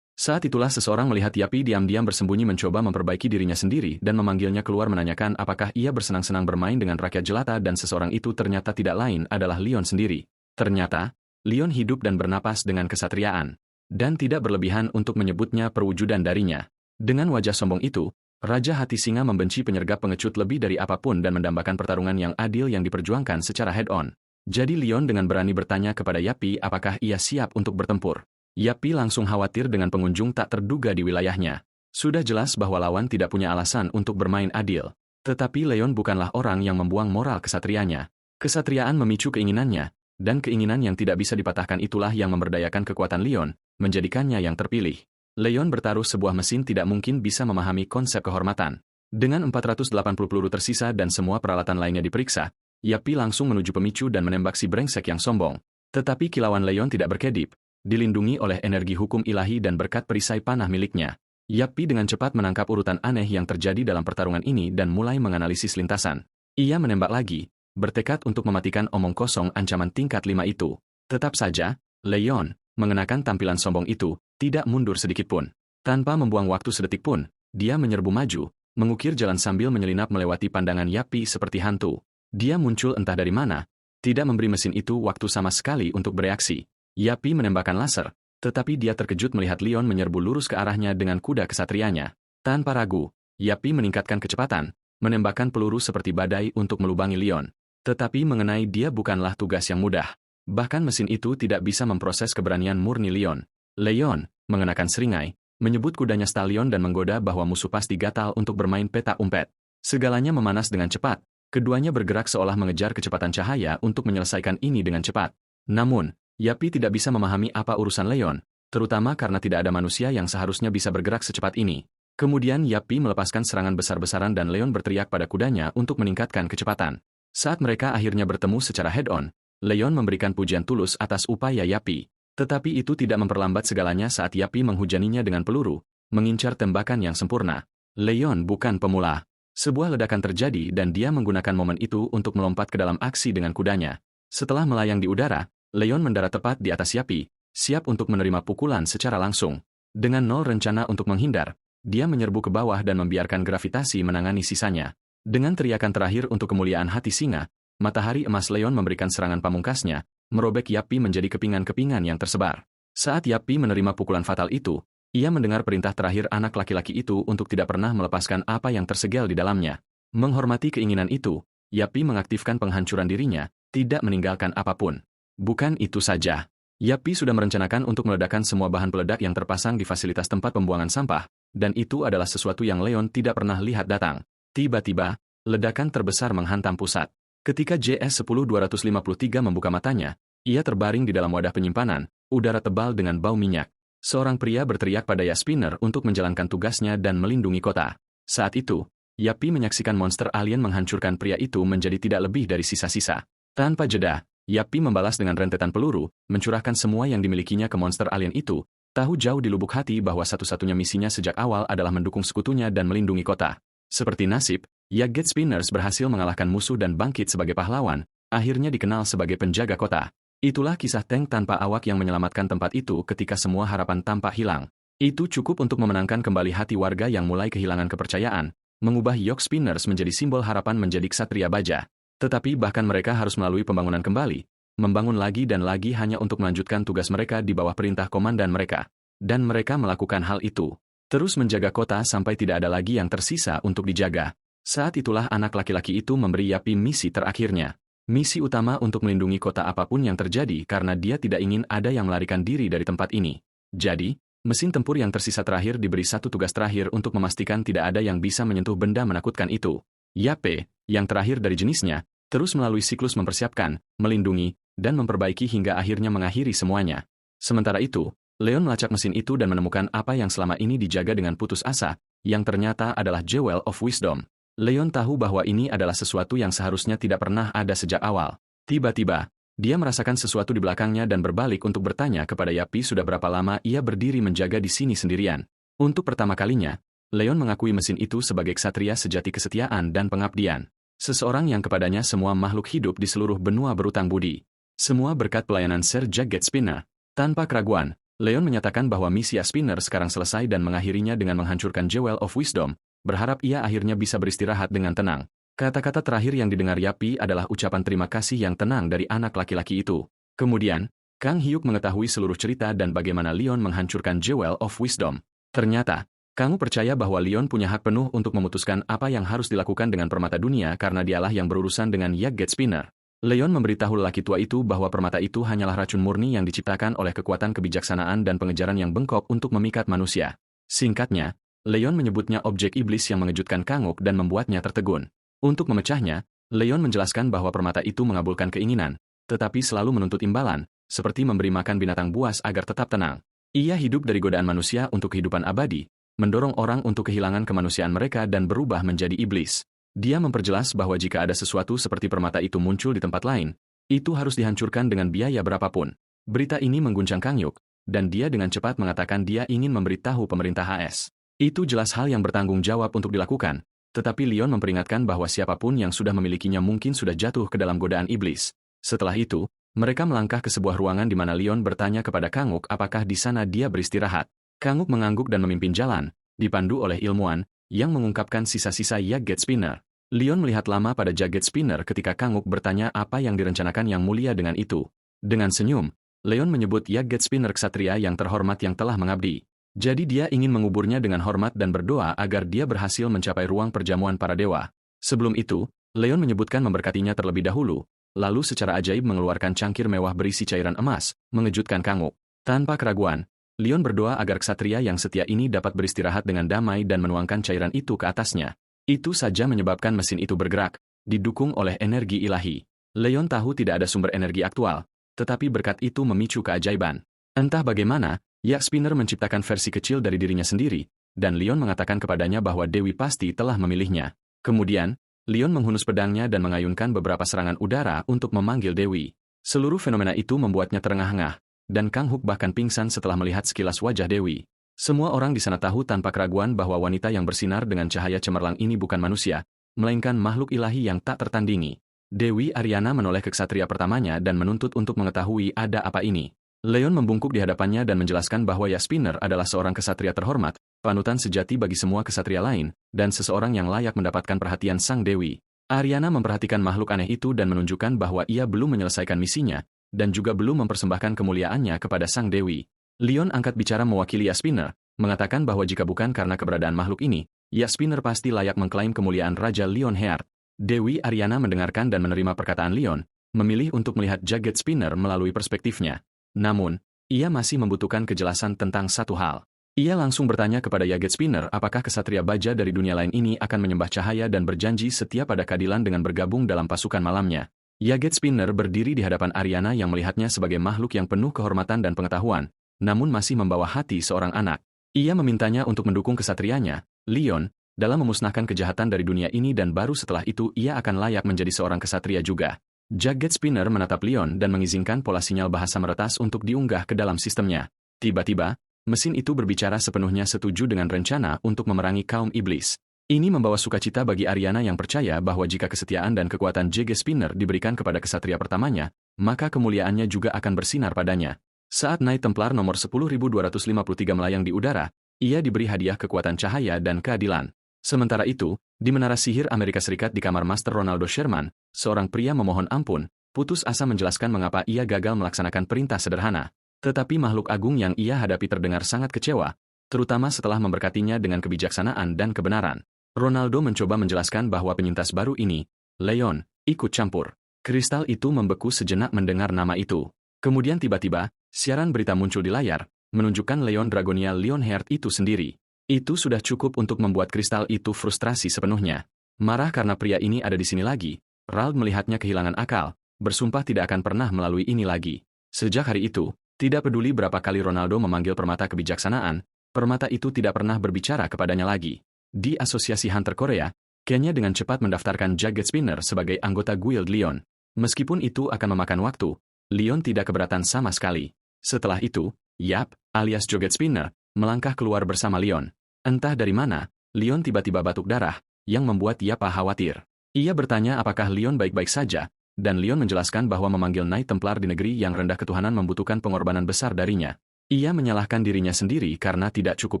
Saat itulah seseorang melihat Yapi diam-diam bersembunyi mencoba memperbaiki dirinya sendiri dan memanggilnya keluar menanyakan apakah ia bersenang-senang bermain dengan rakyat jelata dan seseorang itu ternyata tidak lain adalah Leon sendiri. Ternyata, Leon hidup dan bernapas dengan kesatriaan. Dan tidak berlebihan untuk menyebutnya perwujudan darinya. Dengan wajah sombong itu, Raja Hati Singa membenci penyergap pengecut lebih dari apapun dan mendambakan pertarungan yang adil yang diperjuangkan secara head-on. Jadi Leon dengan berani bertanya kepada Yapi apakah ia siap untuk bertempur. Yapi langsung khawatir dengan pengunjung tak terduga di wilayahnya. Sudah jelas bahwa lawan tidak punya alasan untuk bermain adil. Tetapi Leon bukanlah orang yang membuang moral kesatrianya. Kesatriaan memicu keinginannya, dan keinginan yang tidak bisa dipatahkan itulah yang memberdayakan kekuatan Leon, menjadikannya yang terpilih. Leon bertaruh sebuah mesin tidak mungkin bisa memahami konsep kehormatan. Dengan 480 peluru tersisa dan semua peralatan lainnya diperiksa, Yapi langsung menuju pemicu dan menembak si brengsek yang sombong. Tetapi kilauan Leon tidak berkedip. Dilindungi oleh energi hukum ilahi dan berkat perisai panah miliknya. Yapi dengan cepat menangkap urutan aneh yang terjadi dalam pertarungan ini dan mulai menganalisis lintasan. Ia menembak lagi, bertekad untuk mematikan omong kosong ancaman tingkat 5 itu. Tetap saja, Leon, mengenakan tampilan sombong itu, tidak mundur sedikitpun. Tanpa membuang waktu sedetik pun, dia menyerbu maju, mengukir jalan sambil menyelinap melewati pandangan Yapi seperti hantu. Dia muncul entah dari mana, tidak memberi mesin itu waktu sama sekali untuk bereaksi. Yapi menembakkan laser, tetapi dia terkejut melihat Leon menyerbu lurus ke arahnya dengan kuda kesatrianya. Tanpa ragu, Yapi meningkatkan kecepatan, menembakkan peluru seperti badai untuk melubangi Leon. Tetapi mengenai dia bukanlah tugas yang mudah. Bahkan mesin itu tidak bisa memproses keberanian murni Leon. Leon, mengenakan seringai, menyebut kudanya Stallion dan menggoda bahwa musuh pasti gatal untuk bermain petak umpet. Segalanya memanas dengan cepat, keduanya bergerak seolah mengejar kecepatan cahaya untuk menyelesaikan ini dengan cepat. Namun, Yapi tidak bisa memahami apa urusan Leon, terutama karena tidak ada manusia yang seharusnya bisa bergerak secepat ini. Kemudian Yapi melepaskan serangan besar-besaran dan Leon berteriak pada kudanya untuk meningkatkan kecepatan. Saat mereka akhirnya bertemu secara head-on, Leon memberikan pujian tulus atas upaya Yapi. Tetapi itu tidak memperlambat segalanya saat Yapi menghujaninya dengan peluru, mengincar tembakan yang sempurna. Leon bukan pemula. Sebuah ledakan terjadi dan dia menggunakan momen itu untuk melompat ke dalam aksi dengan kudanya. Setelah melayang di udara, Leon mendarat tepat di atas Yapi, siap untuk menerima pukulan secara langsung. Dengan nol rencana untuk menghindar, dia menyerbu ke bawah dan membiarkan gravitasi menangani sisanya. Dengan teriakan terakhir untuk kemuliaan Hati Singa, matahari emas Leon memberikan serangan pamungkasnya, merobek Yapi menjadi kepingan-kepingan yang tersebar. Saat Yapi menerima pukulan fatal itu, ia mendengar perintah terakhir anak laki-laki itu untuk tidak pernah melepaskan apa yang tersegel di dalamnya. Menghormati keinginan itu, Yapi mengaktifkan penghancuran dirinya, tidak meninggalkan apapun. Bukan itu saja. Yapi sudah merencanakan untuk meledakkan semua bahan peledak yang terpasang di fasilitas tempat pembuangan sampah, dan itu adalah sesuatu yang Leon tidak pernah lihat datang. Tiba-tiba, ledakan terbesar menghantam pusat. Ketika JS-10-253 membuka matanya, ia terbaring di dalam wadah penyimpanan, udara tebal dengan bau minyak. Seorang pria berteriak pada Spinner untuk menjalankan tugasnya dan melindungi kota. Saat itu, Yapi menyaksikan monster alien menghancurkan pria itu menjadi tidak lebih dari sisa-sisa. Tanpa jeda, Yapi membalas dengan rentetan peluru, mencurahkan semua yang dimilikinya ke monster alien itu, tahu jauh di lubuk hati bahwa satu-satunya misinya sejak awal adalah mendukung sekutunya dan melindungi kota. Seperti nasib, Yaget Spinners berhasil mengalahkan musuh dan bangkit sebagai pahlawan, akhirnya dikenal sebagai penjaga kota. Itulah kisah tank tanpa awak yang menyelamatkan tempat itu ketika semua harapan tampak hilang. Itu cukup untuk memenangkan kembali hati warga yang mulai kehilangan kepercayaan, mengubah Yok Spinners menjadi simbol harapan menjadi ksatria baja. Tetapi bahkan mereka harus melalui pembangunan kembali, membangun lagi dan lagi hanya untuk melanjutkan tugas mereka di bawah perintah komandan mereka. Dan mereka melakukan hal itu. Terus menjaga kota sampai tidak ada lagi yang tersisa untuk dijaga. Saat itulah anak laki-laki itu memberi Yapi misi terakhirnya. Misi utama untuk melindungi kota apapun yang terjadi karena dia tidak ingin ada yang melarikan diri dari tempat ini. Jadi, mesin tempur yang tersisa terakhir diberi satu tugas terakhir untuk memastikan tidak ada yang bisa menyentuh benda menakutkan itu. Yape, yang terakhir dari jenisnya, terus melalui siklus mempersiapkan, melindungi, dan memperbaiki hingga akhirnya mengakhiri semuanya. Sementara itu, Leon melacak mesin itu dan menemukan apa yang selama ini dijaga dengan putus asa, yang ternyata adalah Jewel of Wisdom. Leon tahu bahwa ini adalah sesuatu yang seharusnya tidak pernah ada sejak awal. Tiba-tiba, dia merasakan sesuatu di belakangnya dan berbalik untuk bertanya kepada Yapi sudah berapa lama ia berdiri menjaga di sini sendirian. Untuk pertama kalinya, Leon mengakui mesin itu sebagai ksatria sejati kesetiaan dan pengabdian. Seseorang yang kepadanya semua makhluk hidup di seluruh benua berutang budi. Semua berkat pelayanan Sir Jaget Spinner. Tanpa keraguan, Leon menyatakan bahwa misi Spinner sekarang selesai dan mengakhirinya dengan menghancurkan Jewel of Wisdom, berharap ia akhirnya bisa beristirahat dengan tenang. Kata-kata terakhir yang didengar Yapi adalah ucapan terima kasih yang tenang dari anak laki-laki itu. Kemudian, Kang Hyuk mengetahui seluruh cerita dan bagaimana Leon menghancurkan Jewel of Wisdom. Ternyata, Kang percaya bahwa Leon punya hak penuh untuk memutuskan apa yang harus dilakukan dengan permata dunia karena dialah yang berurusan dengan Yagget Spinner. Leon memberitahu lelaki tua itu bahwa permata itu hanyalah racun murni yang diciptakan oleh kekuatan kebijaksanaan dan pengejaran yang bengkok untuk memikat manusia. Singkatnya, Leon menyebutnya objek iblis yang mengejutkan Kanguk dan membuatnya tertegun. Untuk memecahnya, Leon menjelaskan bahwa permata itu mengabulkan keinginan, tetapi selalu menuntut imbalan, seperti memberi makan binatang buas agar tetap tenang. Ia hidup dari godaan manusia untuk kehidupan abadi, mendorong orang untuk kehilangan kemanusiaan mereka dan berubah menjadi iblis. Dia memperjelas bahwa jika ada sesuatu seperti permata itu muncul di tempat lain, itu harus dihancurkan dengan biaya berapapun. Berita ini mengguncang Kang Hyuk, dan dia dengan cepat mengatakan dia ingin memberitahu pemerintah HS. Itu jelas hal yang bertanggung jawab untuk dilakukan, tetapi Leon memperingatkan bahwa siapapun yang sudah memilikinya mungkin sudah jatuh ke dalam godaan iblis. Setelah itu, mereka melangkah ke sebuah ruangan di mana Leon bertanya kepada Kang Hyuk apakah di sana dia beristirahat. Kang Hyuk mengangguk dan memimpin jalan, dipandu oleh ilmuwan, yang mengungkapkan sisa-sisa Yagget Spinner. Leon melihat lama pada Yagget Spinner ketika Kang Hyuk bertanya apa yang direncanakan Yang Mulia dengan itu. Dengan senyum, Leon menyebut Yagget Spinner ksatria yang terhormat yang telah mengabdi. Jadi dia ingin menguburnya dengan hormat dan berdoa agar dia berhasil mencapai ruang perjamuan para dewa. Sebelum itu, Leon menyebutkan memberkatinya terlebih dahulu, lalu secara ajaib mengeluarkan cangkir mewah berisi cairan emas, mengejutkan Kang Hyuk. Tanpa keraguan, Leon berdoa agar ksatria yang setia ini dapat beristirahat dengan damai dan menuangkan cairan itu ke atasnya. Itu saja menyebabkan mesin itu bergerak, didukung oleh energi ilahi. Leon tahu tidak ada sumber energi aktual, tetapi berkat itu memicu keajaiban. Entah bagaimana, Yak Spinner menciptakan versi kecil dari dirinya sendiri, dan Leon mengatakan kepadanya bahwa Dewi pasti telah memilihnya. Kemudian, Leon menghunus pedangnya dan mengayunkan beberapa serangan udara untuk memanggil Dewi. Seluruh fenomena itu membuatnya terengah-engah, dan Kang Hyuk bahkan pingsan setelah melihat sekilas wajah Dewi. Semua orang di sana tahu tanpa keraguan bahwa wanita yang bersinar dengan cahaya cemerlang ini bukan manusia, melainkan makhluk ilahi yang tak tertandingi. Dewi Aryana menoleh ke ksatria pertamanya dan menuntut untuk mengetahui ada apa ini. Leon membungkuk di hadapannya dan menjelaskan bahwa Yak Spinner adalah seorang ksatria terhormat, panutan sejati bagi semua ksatria lain, dan seseorang yang layak mendapatkan perhatian Sang Dewi. Aryana memperhatikan makhluk aneh itu dan menunjukkan bahwa ia belum menyelesaikan misinya, dan juga belum mempersembahkan kemuliaannya kepada Sang Dewi. Leon angkat bicara mewakili Yak Spinner, mengatakan bahwa jika bukan karena keberadaan makhluk ini, Yak Spinner pasti layak mengklaim kemuliaan Raja Leon Heart. Dewi Aryana mendengarkan dan menerima perkataan Leon, memilih untuk melihat Yagget Spinner melalui perspektifnya. Namun, ia masih membutuhkan kejelasan tentang satu hal. Ia langsung bertanya kepada Yagget Spinner apakah kesatria baja dari dunia lain ini akan menyembah cahaya dan berjanji setia pada keadilan dengan bergabung dalam pasukan malamnya. Yagget Spinner berdiri di hadapan Aryana yang melihatnya sebagai makhluk yang penuh kehormatan dan pengetahuan, namun masih membawa hati seorang anak. Ia memintanya untuk mendukung kesatrianya, Leon, dalam memusnahkan kejahatan dari dunia ini dan baru setelah itu ia akan layak menjadi seorang kesatria juga. Yagget Spinner menatap Leon dan mengizinkan pola sinyal bahasa meretas untuk diunggah ke dalam sistemnya. Tiba-tiba, mesin itu berbicara sepenuhnya setuju dengan rencana untuk memerangi kaum iblis. Ini membawa sukacita bagi Aryana yang percaya bahwa jika kesetiaan dan kekuatan Yagget Spinner diberikan kepada kesatria pertamanya, maka kemuliaannya juga akan bersinar padanya. Saat Knight Templar nomor 10.253 melayang di udara, ia diberi hadiah kekuatan cahaya dan keadilan. Sementara itu, di Menara Sihir Amerika Serikat di kamar Master Ronaldo Sherman, seorang pria memohon ampun, putus asa menjelaskan mengapa ia gagal melaksanakan perintah sederhana. Tetapi makhluk agung yang ia hadapi terdengar sangat kecewa, terutama setelah memberkatinya dengan kebijaksanaan dan kebenaran. Ronaldo mencoba menjelaskan bahwa penyintas baru ini, Leon, ikut campur. Kristal itu membeku sejenak mendengar nama itu. Kemudian tiba-tiba, siaran berita muncul di layar, menunjukkan Leon Dragonia Leonheart itu sendiri. Itu sudah cukup untuk membuat kristal itu frustrasi sepenuhnya. Marah karena pria ini ada di sini lagi, Rald melihatnya kehilangan akal, bersumpah tidak akan pernah melalui ini lagi. Sejak hari itu, tidak peduli berapa kali Ronaldo memanggil permata kebijaksanaan, permata itu tidak pernah berbicara kepadanya lagi. Di Asosiasi Hunter Korea, Kenya dengan cepat mendaftarkan Yagget Spinner sebagai anggota Guild Leon. Meskipun itu akan memakan waktu, Leon tidak keberatan sama sekali. Setelah itu, Yap, alias Yagget Spinner, melangkah keluar bersama Leon. Entah dari mana, Leon tiba-tiba batuk darah, yang membuat Yap khawatir. Ia bertanya apakah Leon baik-baik saja, dan Leon menjelaskan bahwa memanggil Knight Templar di negeri yang rendah ketuhanan membutuhkan pengorbanan besar darinya. Ia menyalahkan dirinya sendiri karena tidak cukup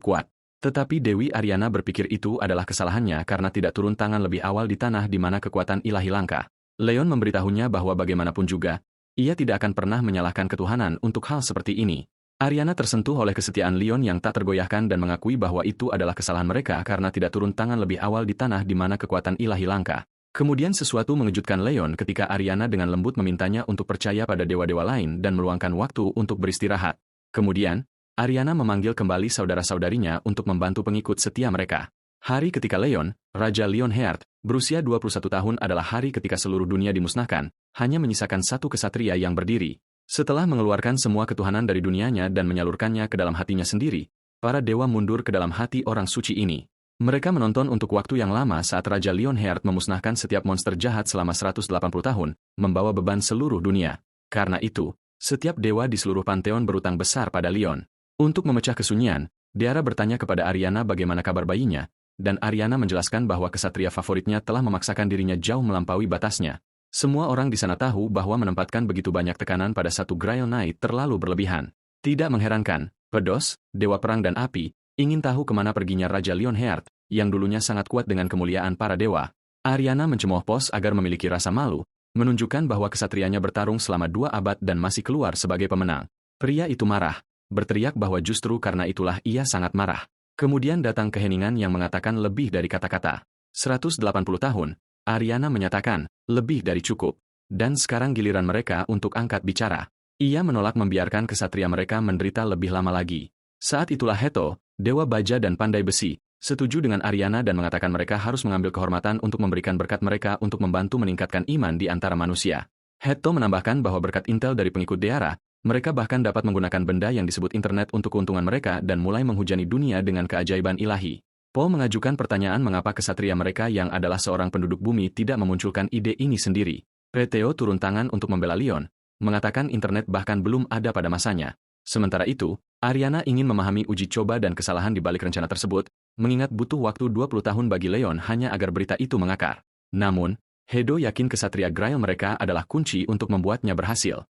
kuat. Tetapi Dewi Aryana berpikir itu adalah kesalahannya karena tidak turun tangan lebih awal di tanah di mana kekuatan ilahi langka. Leon memberitahunya bahwa bagaimanapun juga, ia tidak akan pernah menyalahkan ketuhanan untuk hal seperti ini. Aryana tersentuh oleh kesetiaan Leon yang tak tergoyahkan dan mengakui bahwa itu adalah kesalahan mereka karena tidak turun tangan lebih awal di tanah di mana kekuatan ilahi langka. Kemudian sesuatu mengejutkan Leon ketika Aryana dengan lembut memintanya untuk percaya pada dewa-dewa lain dan meluangkan waktu untuk beristirahat. Kemudian, Aryana memanggil kembali saudara-saudarinya untuk membantu pengikut setia mereka. Hari ketika Leon, Raja Leonheart, berusia 21 tahun adalah hari ketika seluruh dunia dimusnahkan, hanya menyisakan satu kesatria yang berdiri. Setelah mengeluarkan semua ketuhanan dari dunianya dan menyalurkannya ke dalam hatinya sendiri, para dewa mundur ke dalam hati orang suci ini. Mereka menonton untuk waktu yang lama saat Raja Leonheart memusnahkan setiap monster jahat selama 180 tahun, membawa beban seluruh dunia. Karena itu, setiap dewa di seluruh panteon berutang besar pada Leon. Untuk memecah kesunyian, Deara bertanya kepada Aryana bagaimana kabar bayinya, dan Aryana menjelaskan bahwa kesatria favoritnya telah memaksakan dirinya jauh melampaui batasnya. Semua orang di sana tahu bahwa menempatkan begitu banyak tekanan pada satu Grail Knight terlalu berlebihan. Tidak mengherankan, Pedos, Dewa Perang dan Api, ingin tahu kemana perginya Raja Leonheart, yang dulunya sangat kuat dengan kemuliaan para dewa. Aryana mencemooh Pos agar memiliki rasa malu, menunjukkan bahwa kesatrianya bertarung selama 2 abad dan masih keluar sebagai pemenang. Pria itu marah, berteriak bahwa justru karena itulah ia sangat marah. Kemudian datang keheningan yang mengatakan lebih dari kata-kata. 180 tahun, Aryana menyatakan, lebih dari cukup. Dan sekarang giliran mereka untuk angkat bicara. Ia menolak membiarkan kesatria mereka menderita lebih lama lagi. Saat itulah Heto, Dewa Baja dan Pandai Besi, setuju dengan Aryana dan mengatakan mereka harus mengambil kehormatan untuk memberikan berkat mereka untuk membantu meningkatkan iman di antara manusia. Heto menambahkan bahwa berkat intel dari pengikut Deara, mereka bahkan dapat menggunakan benda yang disebut internet untuk keuntungan mereka dan mulai menghujani dunia dengan keajaiban ilahi. Paul mengajukan pertanyaan mengapa kesatria mereka yang adalah seorang penduduk bumi tidak memunculkan ide ini sendiri. Theo turun tangan untuk membela Leon, mengatakan internet bahkan belum ada pada masanya. Sementara itu, Aryana ingin memahami uji coba dan kesalahan di balik rencana tersebut, mengingat butuh waktu 20 tahun bagi Leon hanya agar berita itu mengakar. Namun, Hedo yakin kesatria Grail mereka adalah kunci untuk membuatnya berhasil.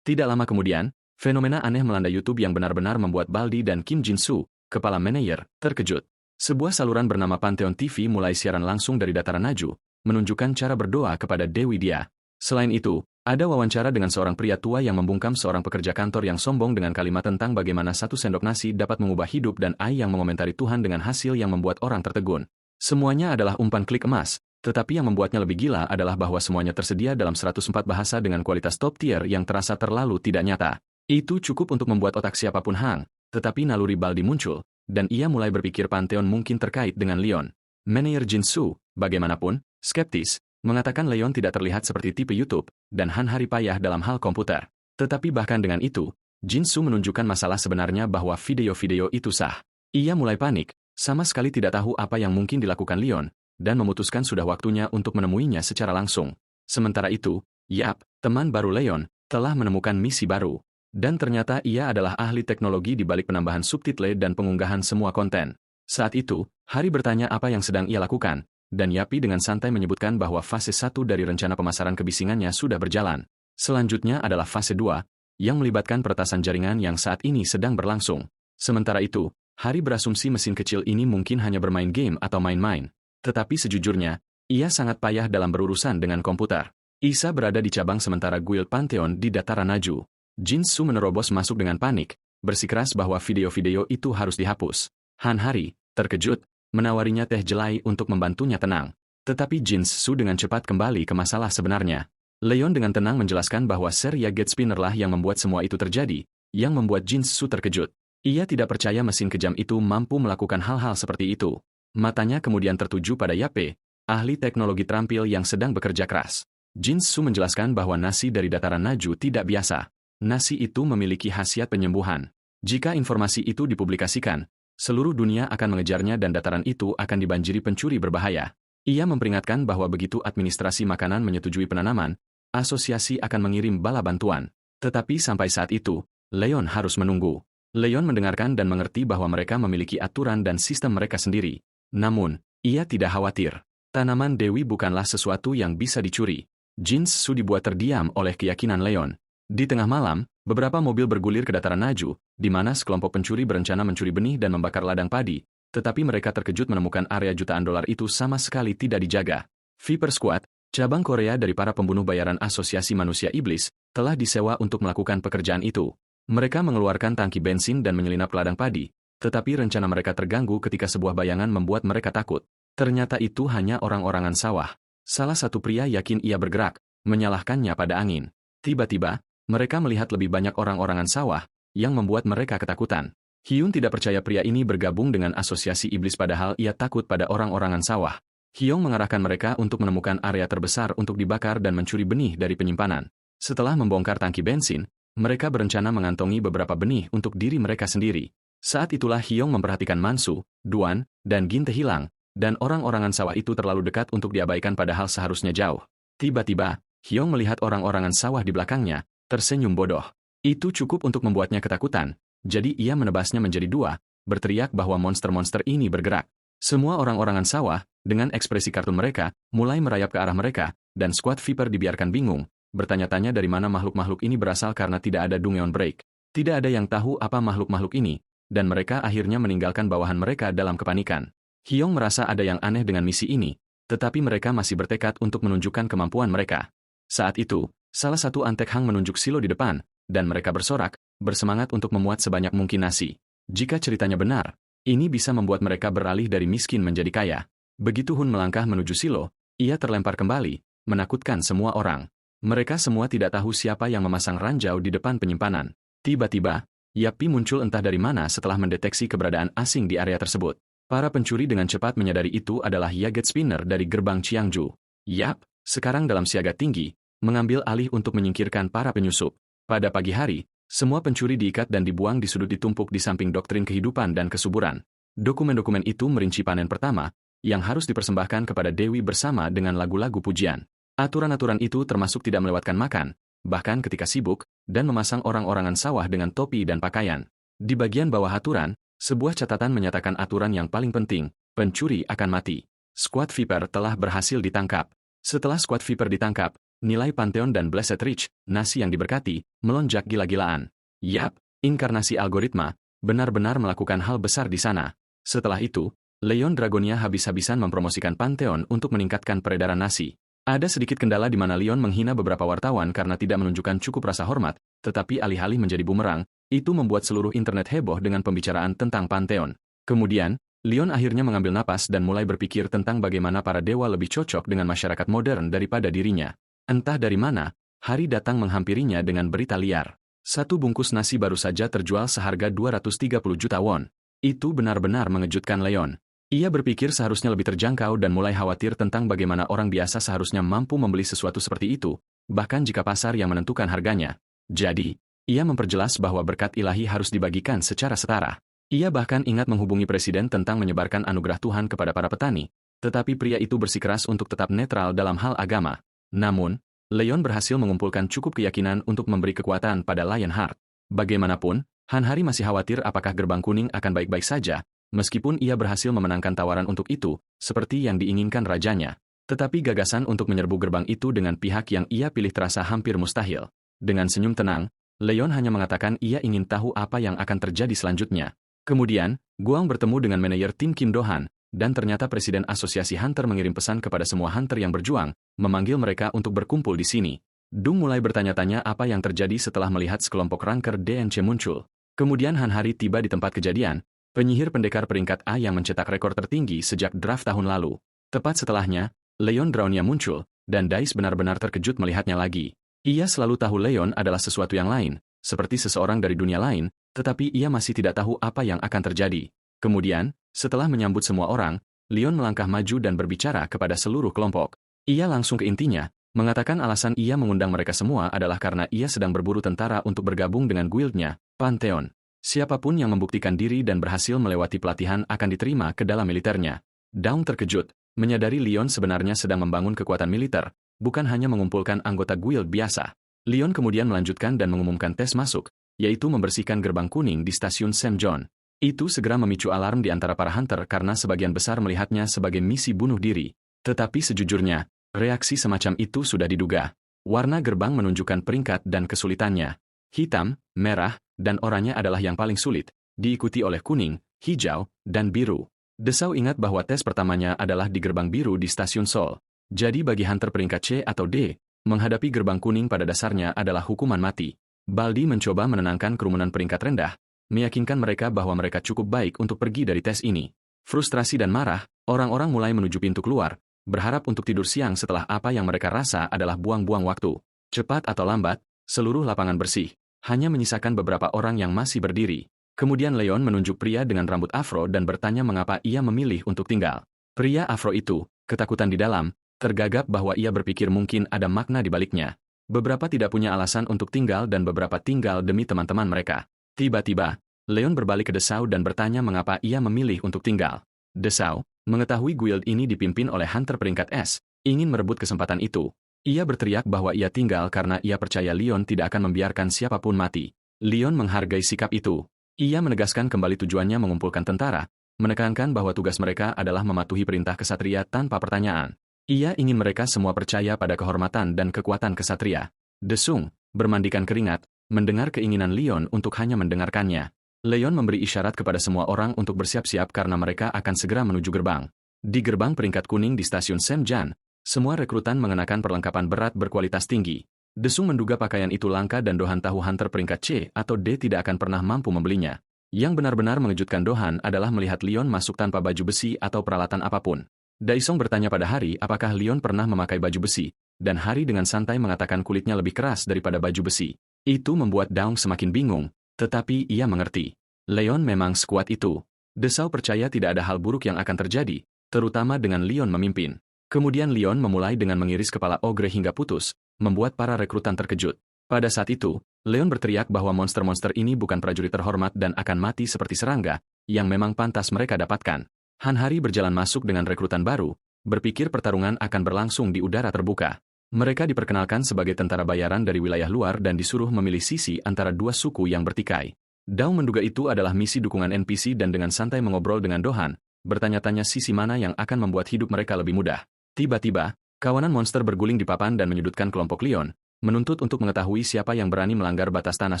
Tidak lama kemudian, fenomena aneh melanda YouTube yang benar-benar membuat Baldi dan Kim Jin-soo, kepala manajer, terkejut. Sebuah saluran bernama Pantheon TV mulai siaran langsung dari dataran Naju, menunjukkan cara berdoa kepada Dewi Dia. Selain itu, ada wawancara dengan seorang pria tua yang membungkam seorang pekerja kantor yang sombong dengan kalimat tentang bagaimana 1 sendok nasi dapat mengubah hidup dan Ai yang mengomentari Tuhan dengan hasil yang membuat orang tertegun. Semuanya adalah umpan klik emas, tetapi yang membuatnya lebih gila adalah bahwa semuanya tersedia dalam 104 bahasa dengan kualitas top tier yang terasa terlalu tidak nyata. Itu cukup untuk membuat otak siapapun hang, tetapi naluri Baldi muncul, dan ia mulai berpikir Pantheon mungkin terkait dengan Leon. Manajer Jin-soo, bagaimanapun, skeptis, mengatakan Leon tidak terlihat seperti tipe YouTube, dan Han hari payah dalam hal komputer. Tetapi bahkan dengan itu, Jin-soo menunjukkan masalah sebenarnya bahwa video-video itu sah. Ia mulai panik, sama sekali tidak tahu apa yang mungkin dilakukan Leon, dan memutuskan sudah waktunya untuk menemuinya secara langsung. Sementara itu, Yap, teman baru Leon, telah menemukan misi baru. Dan ternyata ia adalah ahli teknologi di balik penambahan subtitle dan pengunggahan semua konten. Saat itu, Hari bertanya apa yang sedang ia lakukan, dan Yapi dengan santai menyebutkan bahwa fase 1 dari rencana pemasaran kebisingannya sudah berjalan. Selanjutnya adalah fase 2, yang melibatkan peretasan jaringan yang saat ini sedang berlangsung. Sementara itu, Hari berasumsi mesin kecil ini mungkin hanya bermain game atau main-main. Tetapi sejujurnya, ia sangat payah dalam berurusan dengan komputer. Isa berada di cabang sementara Guild Pantheon di dataran Naju. Jin-soo menerobos masuk dengan panik, bersikeras bahwa video-video itu harus dihapus. Han Hari, terkejut, menawarinya teh jelai untuk membantunya tenang. Tetapi Jin-soo dengan cepat kembali ke masalah sebenarnya. Leon dengan tenang menjelaskan bahwa Seria Gate Spinner lah yang membuat semua itu terjadi, yang membuat Jin-soo terkejut. Ia tidak percaya mesin kejam itu mampu melakukan hal-hal seperti itu. Matanya kemudian tertuju pada Yape, ahli teknologi terampil yang sedang bekerja keras. Jin-soo menjelaskan bahwa nasi dari dataran Naju tidak biasa. Nasi itu memiliki khasiat penyembuhan. Jika informasi itu dipublikasikan, seluruh dunia akan mengejarnya dan dataran itu akan dibanjiri pencuri berbahaya. Ia memperingatkan bahwa begitu administrasi makanan menyetujui penanaman, asosiasi akan mengirim bala bantuan. Tetapi sampai saat itu, Leon harus menunggu. Leon mendengarkan dan mengerti bahwa mereka memiliki aturan dan sistem mereka sendiri. Namun, ia tidak khawatir. Tanaman Dewi bukanlah sesuatu yang bisa dicuri. Jin-soo dibuat terdiam oleh keyakinan Leon. Di tengah malam, Beberapa mobil bergulir ke dataran Naju, di mana sekelompok pencuri berencana mencuri benih dan membakar ladang padi, tetapi mereka terkejut menemukan area jutaan dolar itu sama sekali tidak dijaga. Viper Squad, cabang Korea dari para pembunuh bayaran Asosiasi Manusia Iblis, telah disewa untuk melakukan pekerjaan itu. Mereka mengeluarkan tangki bensin dan menyelinap ladang padi, tetapi rencana mereka terganggu ketika sebuah bayangan membuat mereka takut. Ternyata itu hanya orang-orangan sawah. Salah satu pria yakin ia bergerak, menyalahkannya pada angin. Tiba-tiba, mereka melihat lebih banyak orang-orangan sawah, yang membuat mereka ketakutan. Hyun tidak percaya pria ini bergabung dengan Asosiasi Iblis padahal ia takut pada orang-orangan sawah. Hyun mengarahkan mereka untuk menemukan area terbesar untuk dibakar dan mencuri benih dari penyimpanan. Setelah membongkar tangki bensin, mereka berencana mengantongi beberapa benih untuk diri mereka sendiri. Saat itulah Hyun memperhatikan Mansu, Duan, dan Ginte hilang, dan orang-orangan sawah itu terlalu dekat untuk diabaikan padahal seharusnya jauh. Tiba-tiba, Hyun melihat orang-orangan sawah di belakangnya, tersenyum bodoh. Itu cukup untuk membuatnya ketakutan, jadi ia menebasnya menjadi dua, berteriak bahwa monster-monster ini bergerak. Semua orang-orangan sawah, dengan ekspresi kartun mereka, mulai merayap ke arah mereka, dan Squad Viper dibiarkan bingung, bertanya-tanya dari mana makhluk-makhluk ini berasal karena tidak ada Dungeon Break. Tidak ada yang tahu apa makhluk-makhluk ini, dan mereka akhirnya meninggalkan bawahan mereka dalam kepanikan. Hyun merasa ada yang aneh dengan misi ini, tetapi mereka masih bertekad untuk menunjukkan kemampuan mereka. Saat itu, salah satu Antek Hang menunjuk silo di depan, dan mereka bersorak, bersemangat untuk memuat sebanyak mungkin nasi. Jika ceritanya benar, ini bisa membuat mereka beralih dari miskin menjadi kaya. Begitu Hun melangkah menuju silo, ia terlempar kembali, menakutkan semua orang. Mereka semua tidak tahu siapa yang memasang ranjau di depan penyimpanan. Tiba-tiba, Yapi muncul entah dari mana setelah mendeteksi keberadaan asing di area tersebut. Para pencuri dengan cepat menyadari itu adalah Yaget Spinner dari gerbang Chiangju. Yap, sekarang dalam siaga tinggi, mengambil alih untuk menyingkirkan para penyusup. Pada pagi hari, semua pencuri diikat dan dibuang di sudut ditumpuk di samping doktrin kehidupan dan kesuburan. Dokumen-dokumen itu merinci panen pertama, yang harus dipersembahkan kepada Dewi bersama dengan lagu-lagu pujian. Aturan-aturan itu termasuk tidak melewatkan makan, bahkan ketika sibuk, dan memasang orang-orangan sawah dengan topi dan pakaian. Di bagian bawah aturan, sebuah catatan menyatakan aturan yang paling penting, pencuri akan mati. Squad Viper telah berhasil ditangkap. Setelah Squad Viper ditangkap, nilai Pantheon dan Blessed Reach, nasi yang diberkati, melonjak gila-gilaan. Yap, inkarnasi algoritma, benar-benar melakukan hal besar di sana. Setelah itu, Leon Dragonia habis-habisan mempromosikan Pantheon untuk meningkatkan peredaran nasi. Ada sedikit kendala di mana Leon menghina beberapa wartawan karena tidak menunjukkan cukup rasa hormat, tetapi alih-alih menjadi bumerang, itu membuat seluruh internet heboh dengan pembicaraan tentang Pantheon. Kemudian, Leon akhirnya mengambil napas dan mulai berpikir tentang bagaimana para dewa lebih cocok dengan masyarakat modern daripada dirinya. Entah dari mana, hari datang menghampirinya dengan berita liar. Satu bungkus nasi baru saja terjual seharga 230 juta won. Itu benar-benar mengejutkan Leon. Ia berpikir seharusnya lebih terjangkau dan mulai khawatir tentang bagaimana orang biasa seharusnya mampu membeli sesuatu seperti itu, bahkan jika pasar yang menentukan harganya. Jadi, ia memperjelas bahwa berkat ilahi harus dibagikan secara setara. Ia bahkan ingat menghubungi presiden tentang menyebarkan anugerah Tuhan kepada para petani, tetapi pria itu bersikeras untuk tetap netral dalam hal agama. Namun, Leon berhasil mengumpulkan cukup keyakinan untuk memberi kekuatan pada Lionheart. Bagaimanapun, Han Hari masih khawatir apakah gerbang kuning akan baik-baik saja, meskipun ia berhasil memenangkan tawaran untuk itu, seperti yang diinginkan rajanya. Tetapi gagasan untuk menyerbu gerbang itu dengan pihak yang ia pilih terasa hampir mustahil. Dengan senyum tenang, Leon hanya mengatakan ia ingin tahu apa yang akan terjadi selanjutnya. Kemudian, Guang bertemu dengan manajer tim Kim Do-han, dan ternyata Presiden Asosiasi Hunter mengirim pesan kepada semua Hunter yang berjuang, memanggil mereka untuk berkumpul di sini. Dung mulai bertanya-tanya apa yang terjadi setelah melihat sekelompok ranker DNC muncul. Kemudian Han Hari tiba di tempat kejadian, penyihir pendekar peringkat A yang mencetak rekor tertinggi sejak draft tahun lalu. Tepat setelahnya, Leon Draunia muncul, dan Dice benar-benar terkejut melihatnya lagi. Ia selalu tahu Leon adalah sesuatu yang lain, seperti seseorang dari dunia lain, tetapi ia masih tidak tahu apa yang akan terjadi. Kemudian, setelah menyambut semua orang, Leon melangkah maju dan berbicara kepada seluruh kelompok. Ia langsung ke intinya, mengatakan alasan ia mengundang mereka semua adalah karena ia sedang berburu tentara untuk bergabung dengan guildnya, Pantheon. Siapapun yang membuktikan diri dan berhasil melewati pelatihan akan diterima ke dalam militernya. Dawn terkejut, menyadari Leon sebenarnya sedang membangun kekuatan militer, bukan hanya mengumpulkan anggota guild biasa. Leon kemudian melanjutkan dan mengumumkan tes masuk, yaitu membersihkan gerbang kuning di stasiun Sam John. Itu segera memicu alarm di antara para hunter karena sebagian besar melihatnya sebagai misi bunuh diri. Tetapi sejujurnya, reaksi semacam itu sudah diduga. Warna gerbang menunjukkan peringkat dan kesulitannya. Hitam, merah, dan oranye adalah yang paling sulit, diikuti oleh kuning, hijau, dan biru. Desau ingat bahwa tes pertamanya adalah di gerbang biru di stasiun Seoul. Jadi bagi hunter peringkat C atau D, menghadapi gerbang kuning pada dasarnya adalah hukuman mati. Baldi mencoba menenangkan kerumunan peringkat rendah, meyakinkan mereka bahwa mereka cukup baik untuk pergi dari tes ini. Frustrasi dan marah, orang-orang mulai menuju pintu keluar, berharap untuk tidur siang setelah apa yang mereka rasa adalah buang-buang waktu. Cepat atau lambat, seluruh lapangan bersih. Hanya menyisakan beberapa orang yang masih berdiri. Kemudian Leon menunjuk pria dengan rambut afro dan bertanya mengapa ia memilih untuk tinggal. Pria afro itu, ketakutan di dalam, tergagap bahwa ia berpikir mungkin ada makna di baliknya. Beberapa tidak punya alasan untuk tinggal dan beberapa tinggal demi teman-teman mereka. Tiba-tiba, Leon berbalik ke Desau dan bertanya mengapa ia memilih untuk tinggal. Desau, mengetahui guild ini dipimpin oleh hunter peringkat S, ingin merebut kesempatan itu. Ia berteriak bahwa ia tinggal karena ia percaya Leon tidak akan membiarkan siapapun mati. Leon menghargai sikap itu. Ia menegaskan kembali tujuannya mengumpulkan tentara, menekankan bahwa tugas mereka adalah mematuhi perintah kesatria tanpa pertanyaan. Ia ingin mereka semua percaya pada kehormatan dan kekuatan kesatria. Desung, bermandikan keringat, mendengar keinginan Leon untuk hanya mendengarkannya. Leon memberi isyarat kepada semua orang untuk bersiap-siap karena mereka akan segera menuju gerbang. Di gerbang peringkat kuning di stasiun Semjan, semua rekrutan mengenakan perlengkapan berat berkualitas tinggi. Desung menduga pakaian itu langka dan Dohan tahu hunter peringkat C atau D tidak akan pernah mampu membelinya. Yang benar-benar mengejutkan Dohan adalah melihat Leon masuk tanpa baju besi atau peralatan apapun. Daisong bertanya pada Hari apakah Leon pernah memakai baju besi, dan Hari dengan santai mengatakan kulitnya lebih keras daripada baju besi. Itu membuat Daung semakin bingung, tetapi ia mengerti. Leon memang sekuat itu. Desau percaya tidak ada hal buruk yang akan terjadi, terutama dengan Leon memimpin. Kemudian Leon memulai dengan mengiris kepala ogre hingga putus, membuat para rekrutan terkejut. Pada saat itu, Leon berteriak bahwa monster-monster ini bukan prajurit terhormat dan akan mati seperti serangga, yang memang pantas mereka dapatkan. Han Hari berjalan masuk dengan rekrutan baru, berpikir pertarungan akan berlangsung di udara terbuka. Mereka diperkenalkan sebagai tentara bayaran dari wilayah luar dan disuruh memilih sisi antara dua suku yang bertikai. Dao menduga itu adalah misi dukungan NPC dan dengan santai mengobrol dengan Dohan, bertanya-tanya sisi mana yang akan membuat hidup mereka lebih mudah. Tiba-tiba, kawanan monster berguling di papan dan menyudutkan kelompok Leon, menuntut untuk mengetahui siapa yang berani melanggar batas tanah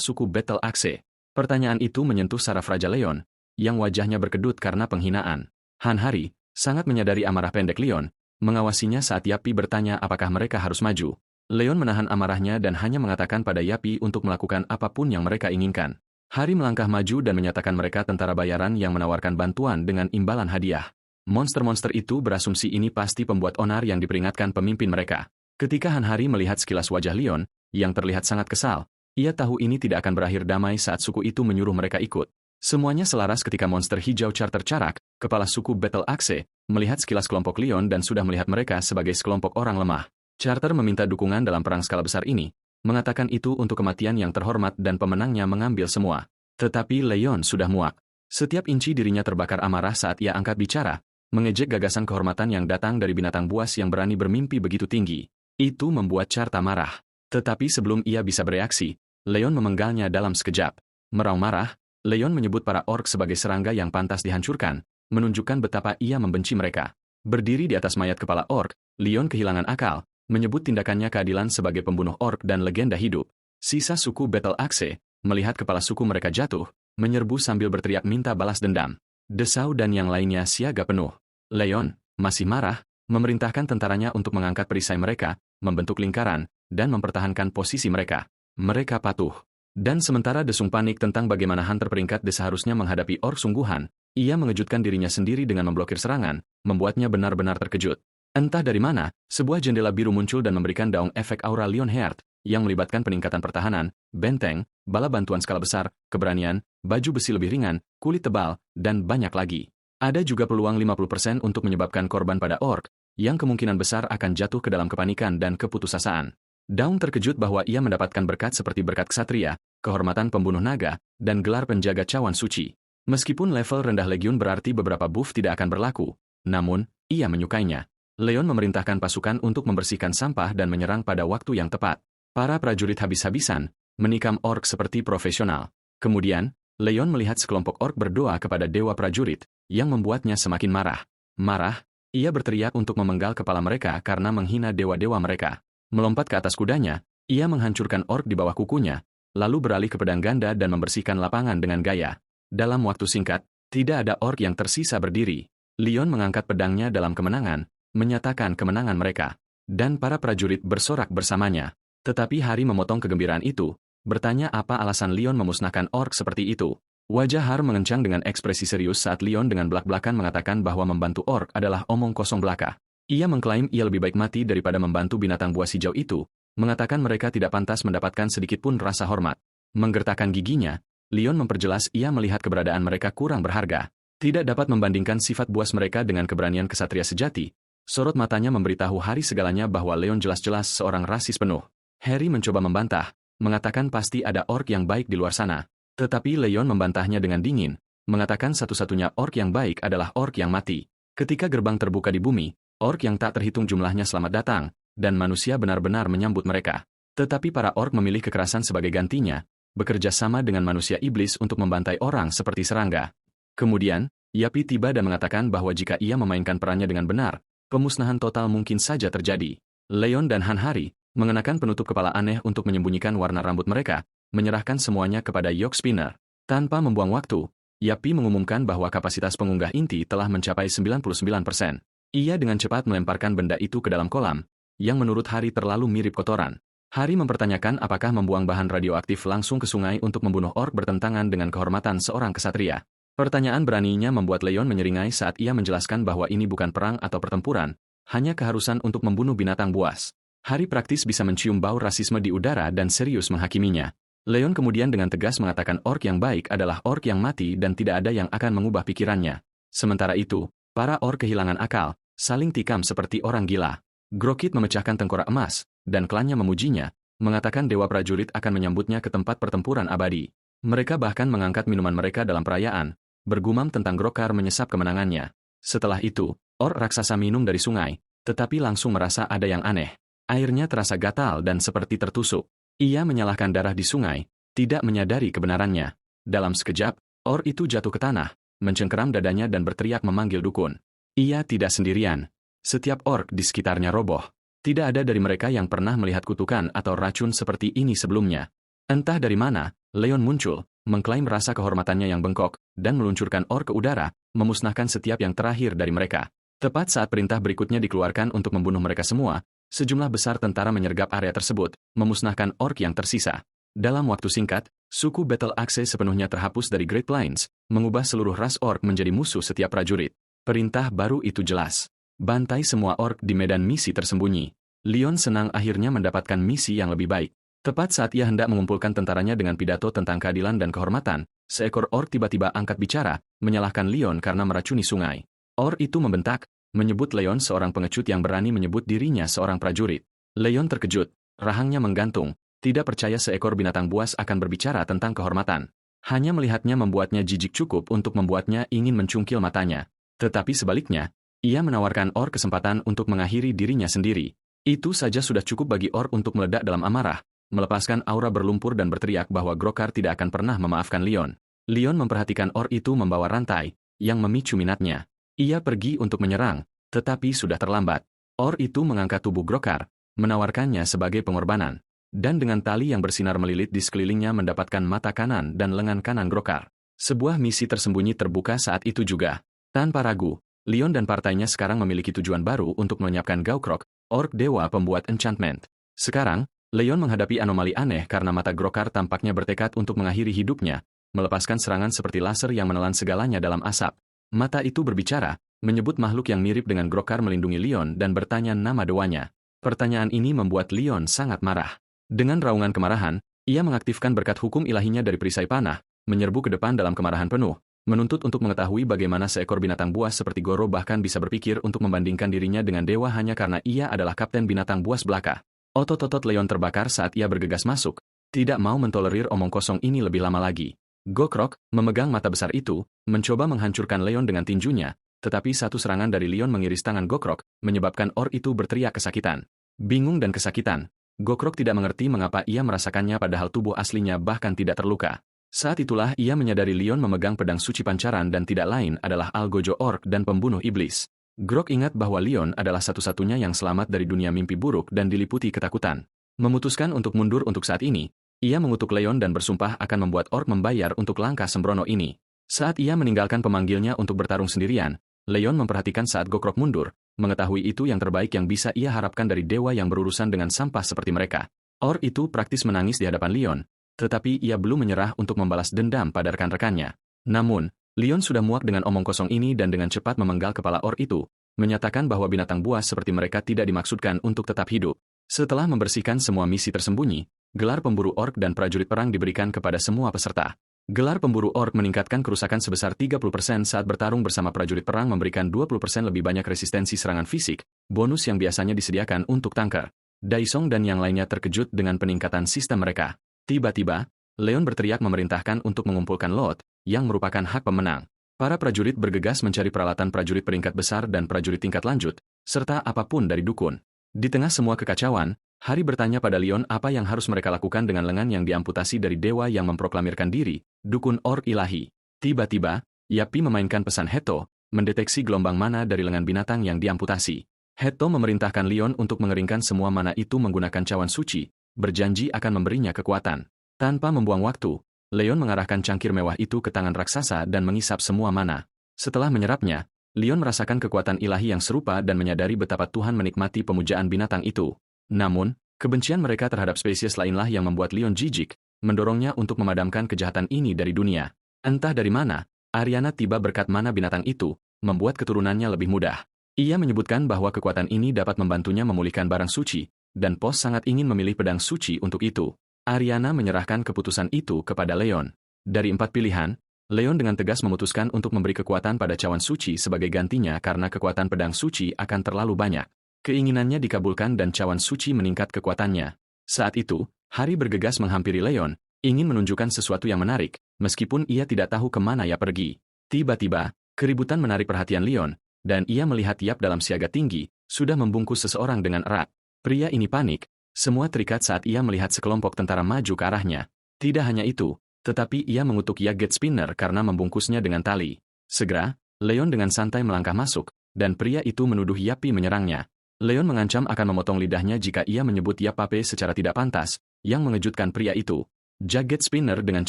suku Battle Axe. Pertanyaan itu menyentuh saraf Raja Leon, yang wajahnya berkedut karena penghinaan. Han Hari, sangat menyadari amarah pendek Leon, mengawasinya saat Yapi bertanya apakah mereka harus maju. Leon menahan amarahnya dan hanya mengatakan pada Yapi untuk melakukan apapun yang mereka inginkan. Hari melangkah maju dan menyatakan mereka tentara bayaran yang menawarkan bantuan dengan imbalan hadiah. Monster-monster itu berasumsi ini pasti pembuat onar yang diperingatkan pemimpin mereka. Ketika Han Hari melihat sekilas wajah Leon, yang terlihat sangat kesal, ia tahu ini tidak akan berakhir damai saat suku itu menyuruh mereka ikut. Semuanya selaras ketika monster hijau Charter Charak, kepala suku Battle Axe, melihat sekilas kelompok Leon dan sudah melihat mereka sebagai sekelompok orang lemah. Charter meminta dukungan dalam perang skala besar ini, mengatakan itu untuk kematian yang terhormat dan pemenangnya mengambil semua. Tetapi Leon sudah muak. Setiap inci dirinya terbakar amarah saat ia angkat bicara, mengejek gagasan kehormatan yang datang dari binatang buas yang berani bermimpi begitu tinggi. Itu membuat Charta marah. Tetapi sebelum ia bisa bereaksi, Leon memenggalnya dalam sekejap. Meraung marah, Leon menyebut para orc sebagai serangga yang pantas dihancurkan, menunjukkan betapa ia membenci mereka. Berdiri di atas mayat kepala orc, Leon kehilangan akal, menyebut tindakannya keadilan sebagai pembunuh orc dan legenda hidup. Sisa suku Battle Axe, melihat kepala suku mereka jatuh, menyerbu sambil berteriak minta balas dendam. Desau dan yang lainnya siaga penuh. Leon, masih marah, memerintahkan tentaranya untuk mengangkat perisai mereka, membentuk lingkaran, dan mempertahankan posisi mereka. Mereka patuh. Dan sementara Desung panik tentang bagaimana hunter peringkat D seharusnya menghadapi orc sungguhan, ia mengejutkan dirinya sendiri dengan memblokir serangan, membuatnya benar-benar terkejut. Entah dari mana, sebuah jendela biru muncul dan memberikan Daung efek aura Leonheart, yang melibatkan peningkatan pertahanan, benteng, bala bantuan skala besar, keberanian, baju besi lebih ringan, kulit tebal, dan banyak lagi. Ada juga peluang 50% untuk menyebabkan korban pada orc, yang kemungkinan besar akan jatuh ke dalam kepanikan dan keputusasaan. Daung terkejut bahwa ia mendapatkan berkat seperti berkat ksatria, kehormatan pembunuh naga, dan gelar penjaga cawan suci. Meskipun level rendah legiun berarti beberapa buff tidak akan berlaku, namun, ia menyukainya. Leon memerintahkan pasukan untuk membersihkan sampah dan menyerang pada waktu yang tepat. Para prajurit habis-habisan, menikam orc seperti profesional. Kemudian, Leon melihat sekelompok orc berdoa kepada dewa prajurit, yang membuatnya semakin marah. Marah, ia berteriak untuk memenggal kepala mereka karena menghina dewa-dewa mereka. Melompat ke atas kudanya, ia menghancurkan orc di bawah kukunya, lalu beralih ke pedang ganda dan membersihkan lapangan dengan gaya. Dalam waktu singkat, tidak ada orc yang tersisa berdiri. Leon mengangkat pedangnya dalam kemenangan, menyatakan kemenangan mereka. Dan para prajurit bersorak bersamanya. Tetapi Hari memotong kegembiraan itu, bertanya apa alasan Leon memusnahkan orc seperti itu. Wajah Har mengencang dengan ekspresi serius saat Leon dengan belak-belakan mengatakan bahwa membantu orc adalah omong kosong belaka. Ia mengklaim ia lebih baik mati daripada membantu binatang buas hijau itu, mengatakan mereka tidak pantas mendapatkan sedikitpun rasa hormat. Menggertakkan giginya, Leon memperjelas ia melihat keberadaan mereka kurang berharga. Tidak dapat membandingkan sifat buas mereka dengan keberanian kesatria sejati. Sorot matanya memberitahu Hari segalanya bahwa Leon jelas-jelas seorang rasis penuh. Harry mencoba membantah, mengatakan pasti ada orc yang baik di luar sana. Tetapi Leon membantahnya dengan dingin, mengatakan satu-satunya orc yang baik adalah orc yang mati. Ketika gerbang terbuka di bumi, orc yang tak terhitung jumlahnya selamat datang, dan manusia benar-benar menyambut mereka. Tetapi para orc memilih kekerasan sebagai gantinya, bekerja sama dengan manusia iblis untuk membantai orang seperti serangga. Kemudian, Yapi tiba dan mengatakan bahwa jika ia memainkan perannya dengan benar, pemusnahan total mungkin saja terjadi. Leon dan Han Hari mengenakan penutup kepala aneh untuk menyembunyikan warna rambut mereka, menyerahkan semuanya kepada Yoke Spinner. Tanpa membuang waktu, Yapi mengumumkan bahwa kapasitas pengunggah inti telah mencapai 99%. Ia dengan cepat melemparkan benda itu ke dalam kolam, yang menurut Hari terlalu mirip kotoran. Hari mempertanyakan apakah membuang bahan radioaktif langsung ke sungai untuk membunuh orc bertentangan dengan kehormatan seorang kesatria. Pertanyaan beraninya membuat Leon menyeringai saat ia menjelaskan bahwa ini bukan perang atau pertempuran, hanya keharusan untuk membunuh binatang buas. Hari praktis bisa mencium bau rasisme di udara dan serius menghakiminya. Leon kemudian dengan tegas mengatakan orc yang baik adalah orc yang mati dan tidak ada yang akan mengubah pikirannya. Sementara itu, para orc kehilangan akal, saling tikam seperti orang gila. Grokit memecahkan tengkorak emas, dan klannya memujinya, mengatakan dewa prajurit akan menyambutnya ke tempat pertempuran abadi. Mereka bahkan mengangkat minuman mereka dalam perayaan, bergumam tentang Grokar menyesap kemenangannya. Setelah itu, orc raksasa minum dari sungai, tetapi langsung merasa ada yang aneh. Airnya terasa gatal dan seperti tertusuk. Ia menyalahkan darah di sungai, tidak menyadari kebenarannya. Dalam sekejap, orc itu jatuh ke tanah, mencengkeram dadanya dan berteriak memanggil dukun. Ia tidak sendirian. Setiap orc di sekitarnya roboh. Tidak ada dari mereka yang pernah melihat kutukan atau racun seperti ini sebelumnya. Entah dari mana, Leon muncul, mengklaim rasa kehormatannya yang bengkok, dan meluncurkan orc ke udara, memusnahkan setiap yang terakhir dari mereka. Tepat saat perintah berikutnya dikeluarkan untuk membunuh mereka semua, sejumlah besar tentara menyergap area tersebut, memusnahkan orc yang tersisa. Dalam waktu singkat, suku Battle Axe sepenuhnya terhapus dari Great Plains, mengubah seluruh ras orc menjadi musuh setiap prajurit. Perintah baru itu jelas. Bantai semua orc di medan misi tersembunyi. Leon senang akhirnya mendapatkan misi yang lebih baik. Tepat saat ia hendak mengumpulkan tentaranya dengan pidato tentang keadilan dan kehormatan, seekor orc tiba-tiba angkat bicara, menyalahkan Leon karena meracuni sungai. Orc itu membentak, menyebut Leon seorang pengecut yang berani menyebut dirinya seorang prajurit. Leon terkejut, rahangnya menggantung, tidak percaya seekor binatang buas akan berbicara tentang kehormatan. Hanya melihatnya membuatnya jijik cukup untuk membuatnya ingin mencungkil matanya. Tetapi sebaliknya, ia menawarkan orc kesempatan untuk mengakhiri dirinya sendiri. Itu saja sudah cukup bagi orc untuk meledak dalam amarah, melepaskan aura berlumpur dan berteriak bahwa Grokar tidak akan pernah memaafkan Leon. Leon memperhatikan orc itu membawa rantai, yang memicu minatnya. Ia pergi untuk menyerang, tetapi sudah terlambat. Orc itu mengangkat tubuh Grokar, menawarkannya sebagai pengorbanan. Dan dengan tali yang bersinar melilit di sekelilingnya mendapatkan mata kanan dan lengan kanan Grokar. Sebuah misi tersembunyi terbuka saat itu juga. Tanpa ragu, Leon dan partainya sekarang memiliki tujuan baru untuk melenyapkan Gaukrok, orc dewa pembuat enchantment. Sekarang, Leon menghadapi anomali aneh karena mata Grokar tampaknya bertekad untuk mengakhiri hidupnya, melepaskan serangan seperti laser yang menelan segalanya dalam asap. Mata itu berbicara, menyebut makhluk yang mirip dengan Grokar melindungi Leon dan bertanya nama dewanya. Pertanyaan ini membuat Leon sangat marah. Dengan raungan kemarahan, ia mengaktifkan berkat hukum ilahinya dari perisai panah, menyerbu ke depan dalam kemarahan penuh, menuntut untuk mengetahui bagaimana seekor binatang buas seperti Goro bahkan bisa berpikir untuk membandingkan dirinya dengan dewa hanya karena ia adalah kapten binatang buas belaka. Otot-otot Leon terbakar saat ia bergegas masuk, tidak mau mentolerir omong kosong ini lebih lama lagi. Gokrok, memegang mata besar itu, mencoba menghancurkan Leon dengan tinjunya, tetapi satu serangan dari Leon mengiris tangan Gokrok, menyebabkan orc itu berteriak kesakitan. Bingung dan kesakitan, Gokrok tidak mengerti mengapa ia merasakannya padahal tubuh aslinya bahkan tidak terluka. Saat itulah ia menyadari Leon memegang pedang suci pancaran dan tidak lain adalah Algojo orc dan pembunuh iblis. Grok ingat bahwa Leon adalah satu-satunya yang selamat dari dunia mimpi buruk dan diliputi ketakutan. Memutuskan untuk mundur untuk saat ini, Ia mengutuk Leon dan bersumpah akan membuat orc membayar untuk langkah sembrono ini. Saat ia meninggalkan pemanggilnya untuk bertarung sendirian, Leon memperhatikan saat Gokrok mundur, mengetahui itu yang terbaik yang bisa ia harapkan dari dewa yang berurusan dengan sampah seperti mereka. Orc itu praktis menangis di hadapan Leon, tetapi ia belum menyerah untuk membalas dendam pada rekan-rekannya. Namun, Leon sudah muak dengan omong kosong ini dan dengan cepat memenggal kepala orc itu, menyatakan bahwa binatang buas seperti mereka tidak dimaksudkan untuk tetap hidup. Setelah membersihkan semua misi tersembunyi, gelar pemburu orc dan prajurit perang diberikan kepada semua peserta. Gelar pemburu orc meningkatkan kerusakan sebesar 30% saat bertarung bersama prajurit perang memberikan 20% lebih banyak resistensi serangan fisik, bonus yang biasanya disediakan untuk tanker. Daisong dan yang lainnya terkejut dengan peningkatan sistem mereka. Tiba-tiba, Leon berteriak memerintahkan untuk mengumpulkan lot, yang merupakan hak pemenang. Para prajurit bergegas mencari peralatan prajurit peringkat besar dan prajurit tingkat lanjut, serta apapun dari dukun. Di tengah semua kekacauan, Hari bertanya pada Leon apa yang harus mereka lakukan dengan lengan yang diamputasi dari dewa yang memproklamirkan diri, dukun orc ilahi. Tiba-tiba, Yapi memainkan pesan Heto, mendeteksi gelombang mana dari lengan binatang yang diamputasi. Heto memerintahkan Leon untuk mengeringkan semua mana itu menggunakan cawan suci, berjanji akan memberinya kekuatan. Tanpa membuang waktu, Leon mengarahkan cangkir mewah itu ke tangan raksasa dan mengisap semua mana. Setelah menyerapnya, Leon merasakan kekuatan ilahi yang serupa dan menyadari betapa Tuhan menikmati pemujaan binatang itu. Namun, kebencian mereka terhadap spesies lainlah yang membuat Leon jijik, mendorongnya untuk memadamkan kejahatan ini dari dunia. Entah dari mana, Ariana tiba berkat mana binatang itu, membuat keturunannya lebih mudah. Ia menyebutkan bahwa kekuatan ini dapat membantunya memulihkan barang suci, dan Pos sangat ingin memilih pedang suci untuk itu. Ariana menyerahkan keputusan itu kepada Leon. Dari 4 pilihan, Leon dengan tegas memutuskan untuk memberi kekuatan pada cawan suci sebagai gantinya karena kekuatan pedang suci akan terlalu banyak. Keinginannya dikabulkan dan cawan suci meningkat kekuatannya. Saat itu, Hari bergegas menghampiri Leon, ingin menunjukkan sesuatu yang menarik, meskipun ia tidak tahu kemana ia pergi. Tiba-tiba, keributan menarik perhatian Leon, dan ia melihat Yap dalam siaga tinggi, sudah membungkus seseorang dengan erat. Pria ini panik, semua terikat saat ia melihat sekelompok tentara maju ke arahnya. Tidak hanya itu, tetapi ia mengutuk Yaget Spinner karena membungkusnya dengan tali. Segera, Leon dengan santai melangkah masuk, dan pria itu menuduh Yapi menyerangnya. Leon mengancam akan memotong lidahnya jika ia menyebut Yapape secara tidak pantas, yang mengejutkan pria itu. Jaget Spinner dengan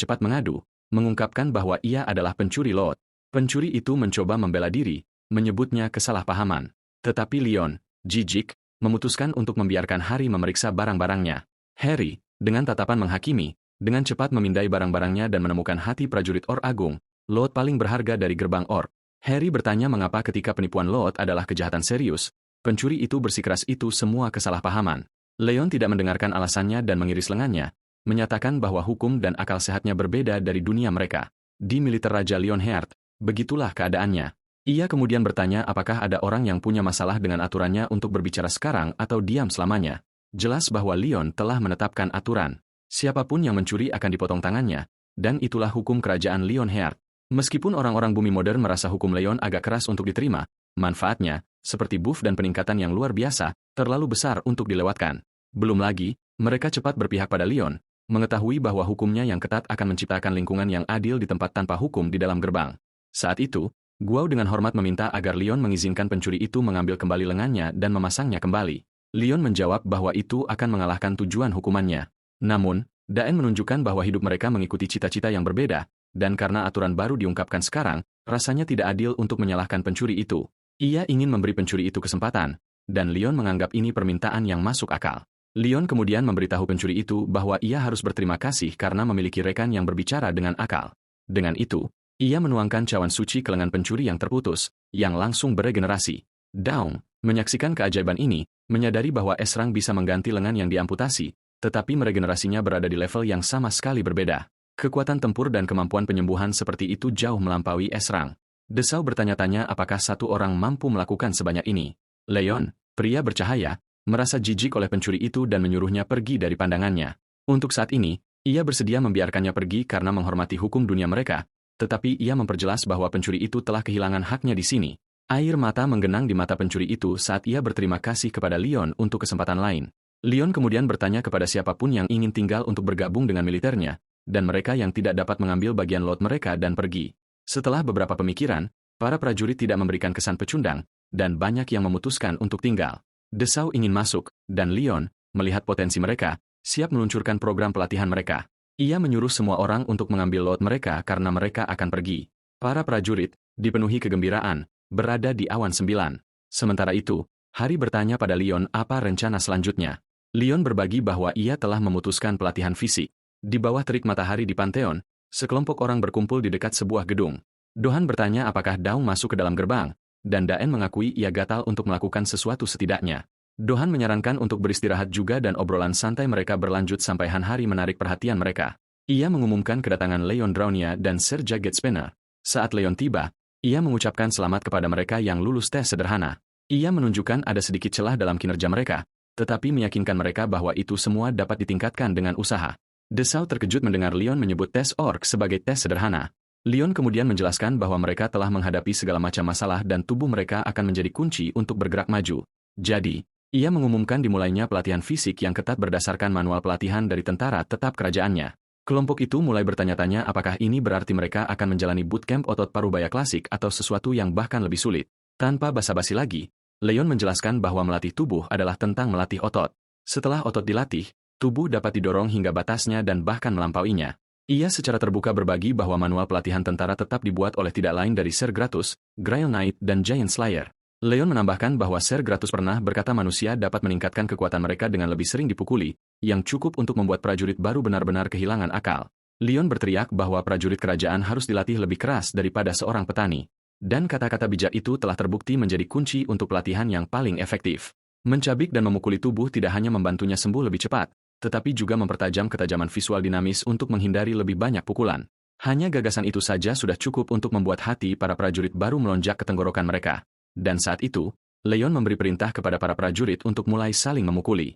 cepat mengadu, mengungkapkan bahwa ia adalah pencuri lot. Pencuri itu mencoba membela diri, menyebutnya kesalahpahaman. Tetapi Leon, jijik, memutuskan untuk membiarkan Hari memeriksa barang-barangnya. Harry, dengan tatapan menghakimi, dengan cepat memindai barang-barangnya dan menemukan hati prajurit Orc Agung, lot paling berharga dari gerbang Orc. Harry bertanya mengapa ketika penipuan lot adalah kejahatan serius, pencuri itu bersikeras itu semua kesalahpahaman. Leon tidak mendengarkan alasannya dan mengiris lengannya, menyatakan bahwa hukum dan akal sehatnya berbeda dari dunia mereka. Di militer Raja Leonheart, begitulah keadaannya. Ia kemudian bertanya apakah ada orang yang punya masalah dengan aturannya untuk berbicara sekarang atau diam selamanya. Jelas bahwa Leon telah menetapkan aturan. Siapapun yang mencuri akan dipotong tangannya, dan itulah hukum kerajaan Leonheart. Meskipun orang-orang bumi modern merasa hukum Leon agak keras untuk diterima, manfaatnya, seperti buff dan peningkatan yang luar biasa, terlalu besar untuk dilewatkan. Belum lagi, mereka cepat berpihak pada Leon, mengetahui bahwa hukumnya yang ketat akan menciptakan lingkungan yang adil di tempat tanpa hukum di dalam gerbang. Saat itu, Guo dengan hormat meminta agar Leon mengizinkan pencuri itu mengambil kembali lengannya dan memasangnya kembali. Leon menjawab bahwa itu akan mengalahkan tujuan hukumannya. Namun, Daen menunjukkan bahwa hidup mereka mengikuti cita-cita yang berbeda, dan karena aturan baru diungkapkan sekarang, rasanya tidak adil untuk menyalahkan pencuri itu. Ia ingin memberi pencuri itu kesempatan, dan Leon menganggap ini permintaan yang masuk akal. Leon kemudian memberitahu pencuri itu bahwa ia harus berterima kasih karena memiliki rekan yang berbicara dengan akal. Dengan itu, ia menuangkan cawan suci ke lengan pencuri yang terputus, yang langsung beregenerasi. Daung, menyaksikan keajaiban ini, menyadari bahwa Esrang bisa mengganti lengan yang diamputasi, tetapi meregenerasinya berada di level yang sama sekali berbeda. Kekuatan tempur dan kemampuan penyembuhan seperti itu jauh melampaui Esrang. Desau bertanya-tanya apakah satu orang mampu melakukan sebanyak ini. Leon, pria bercahaya, merasa jijik oleh pencuri itu dan menyuruhnya pergi dari pandangannya. Untuk saat ini, ia bersedia membiarkannya pergi karena menghormati hukum dunia mereka, tetapi ia memperjelas bahwa pencuri itu telah kehilangan haknya di sini. Air mata menggenang di mata pencuri itu saat ia berterima kasih kepada Leon untuk kesempatan lain. Leon kemudian bertanya kepada siapapun yang ingin tinggal untuk bergabung dengan militernya, dan mereka yang tidak dapat mengambil bagian lot mereka dan pergi. Setelah beberapa pemikiran, para prajurit tidak memberikan kesan pecundang, dan banyak yang memutuskan untuk tinggal. Desau ingin masuk, dan Leon, melihat potensi mereka, siap meluncurkan program pelatihan mereka. Ia menyuruh semua orang untuk mengambil lot mereka karena mereka akan pergi. Para prajurit, dipenuhi kegembiraan, berada di awan 9. Sementara itu, Hari bertanya pada Leon apa rencana selanjutnya. Leon berbagi bahwa ia telah memutuskan pelatihan fisik. Di bawah terik matahari di Pantheon, sekelompok orang berkumpul di dekat sebuah gedung. Dohan bertanya apakah Daung masuk ke dalam gerbang, dan Daen mengakui ia gatal untuk melakukan sesuatu setidaknya. Dohan menyarankan untuk beristirahat juga dan obrolan santai mereka berlanjut sampai Han Hari menarik perhatian mereka. Ia mengumumkan kedatangan Leon Drownia dan Sir Jaget Spener. Saat Leon tiba, ia mengucapkan selamat kepada mereka yang lulus tes sederhana. Ia menunjukkan ada sedikit celah dalam kinerja mereka, tetapi meyakinkan mereka bahwa itu semua dapat ditingkatkan dengan usaha. Desau terkejut mendengar Leon menyebut tes orc sebagai tes sederhana. Leon kemudian menjelaskan bahwa mereka telah menghadapi segala macam masalah dan tubuh mereka akan menjadi kunci untuk bergerak maju. Jadi, ia mengumumkan dimulainya pelatihan fisik yang ketat berdasarkan manual pelatihan dari tentara tetap kerajaannya. Kelompok itu mulai bertanya-tanya apakah ini berarti mereka akan menjalani bootcamp otot parubaya klasik atau sesuatu yang bahkan lebih sulit. Tanpa basa-basi lagi, Leon menjelaskan bahwa melatih tubuh adalah tentang melatih otot. Setelah otot dilatih, tubuh dapat didorong hingga batasnya dan bahkan melampauinya. Ia secara terbuka berbagi bahwa manual pelatihan tentara tetap dibuat oleh tidak lain dari Ser Gratus, Grail Knight, dan Giant Slayer. Leon menambahkan bahwa Ser Gratus pernah berkata manusia dapat meningkatkan kekuatan mereka dengan lebih sering dipukuli, yang cukup untuk membuat prajurit baru benar-benar kehilangan akal. Leon berteriak bahwa prajurit kerajaan harus dilatih lebih keras daripada seorang petani. Dan kata-kata bijak itu telah terbukti menjadi kunci untuk pelatihan yang paling efektif. Mencabik dan memukuli tubuh tidak hanya membantunya sembuh lebih cepat, tetapi juga mempertajam ketajaman visual dinamis untuk menghindari lebih banyak pukulan. Hanya gagasan itu saja sudah cukup untuk membuat hati para prajurit baru melonjak ke tenggorokan mereka. Dan saat itu, Leon memberi perintah kepada para prajurit untuk mulai saling memukuli.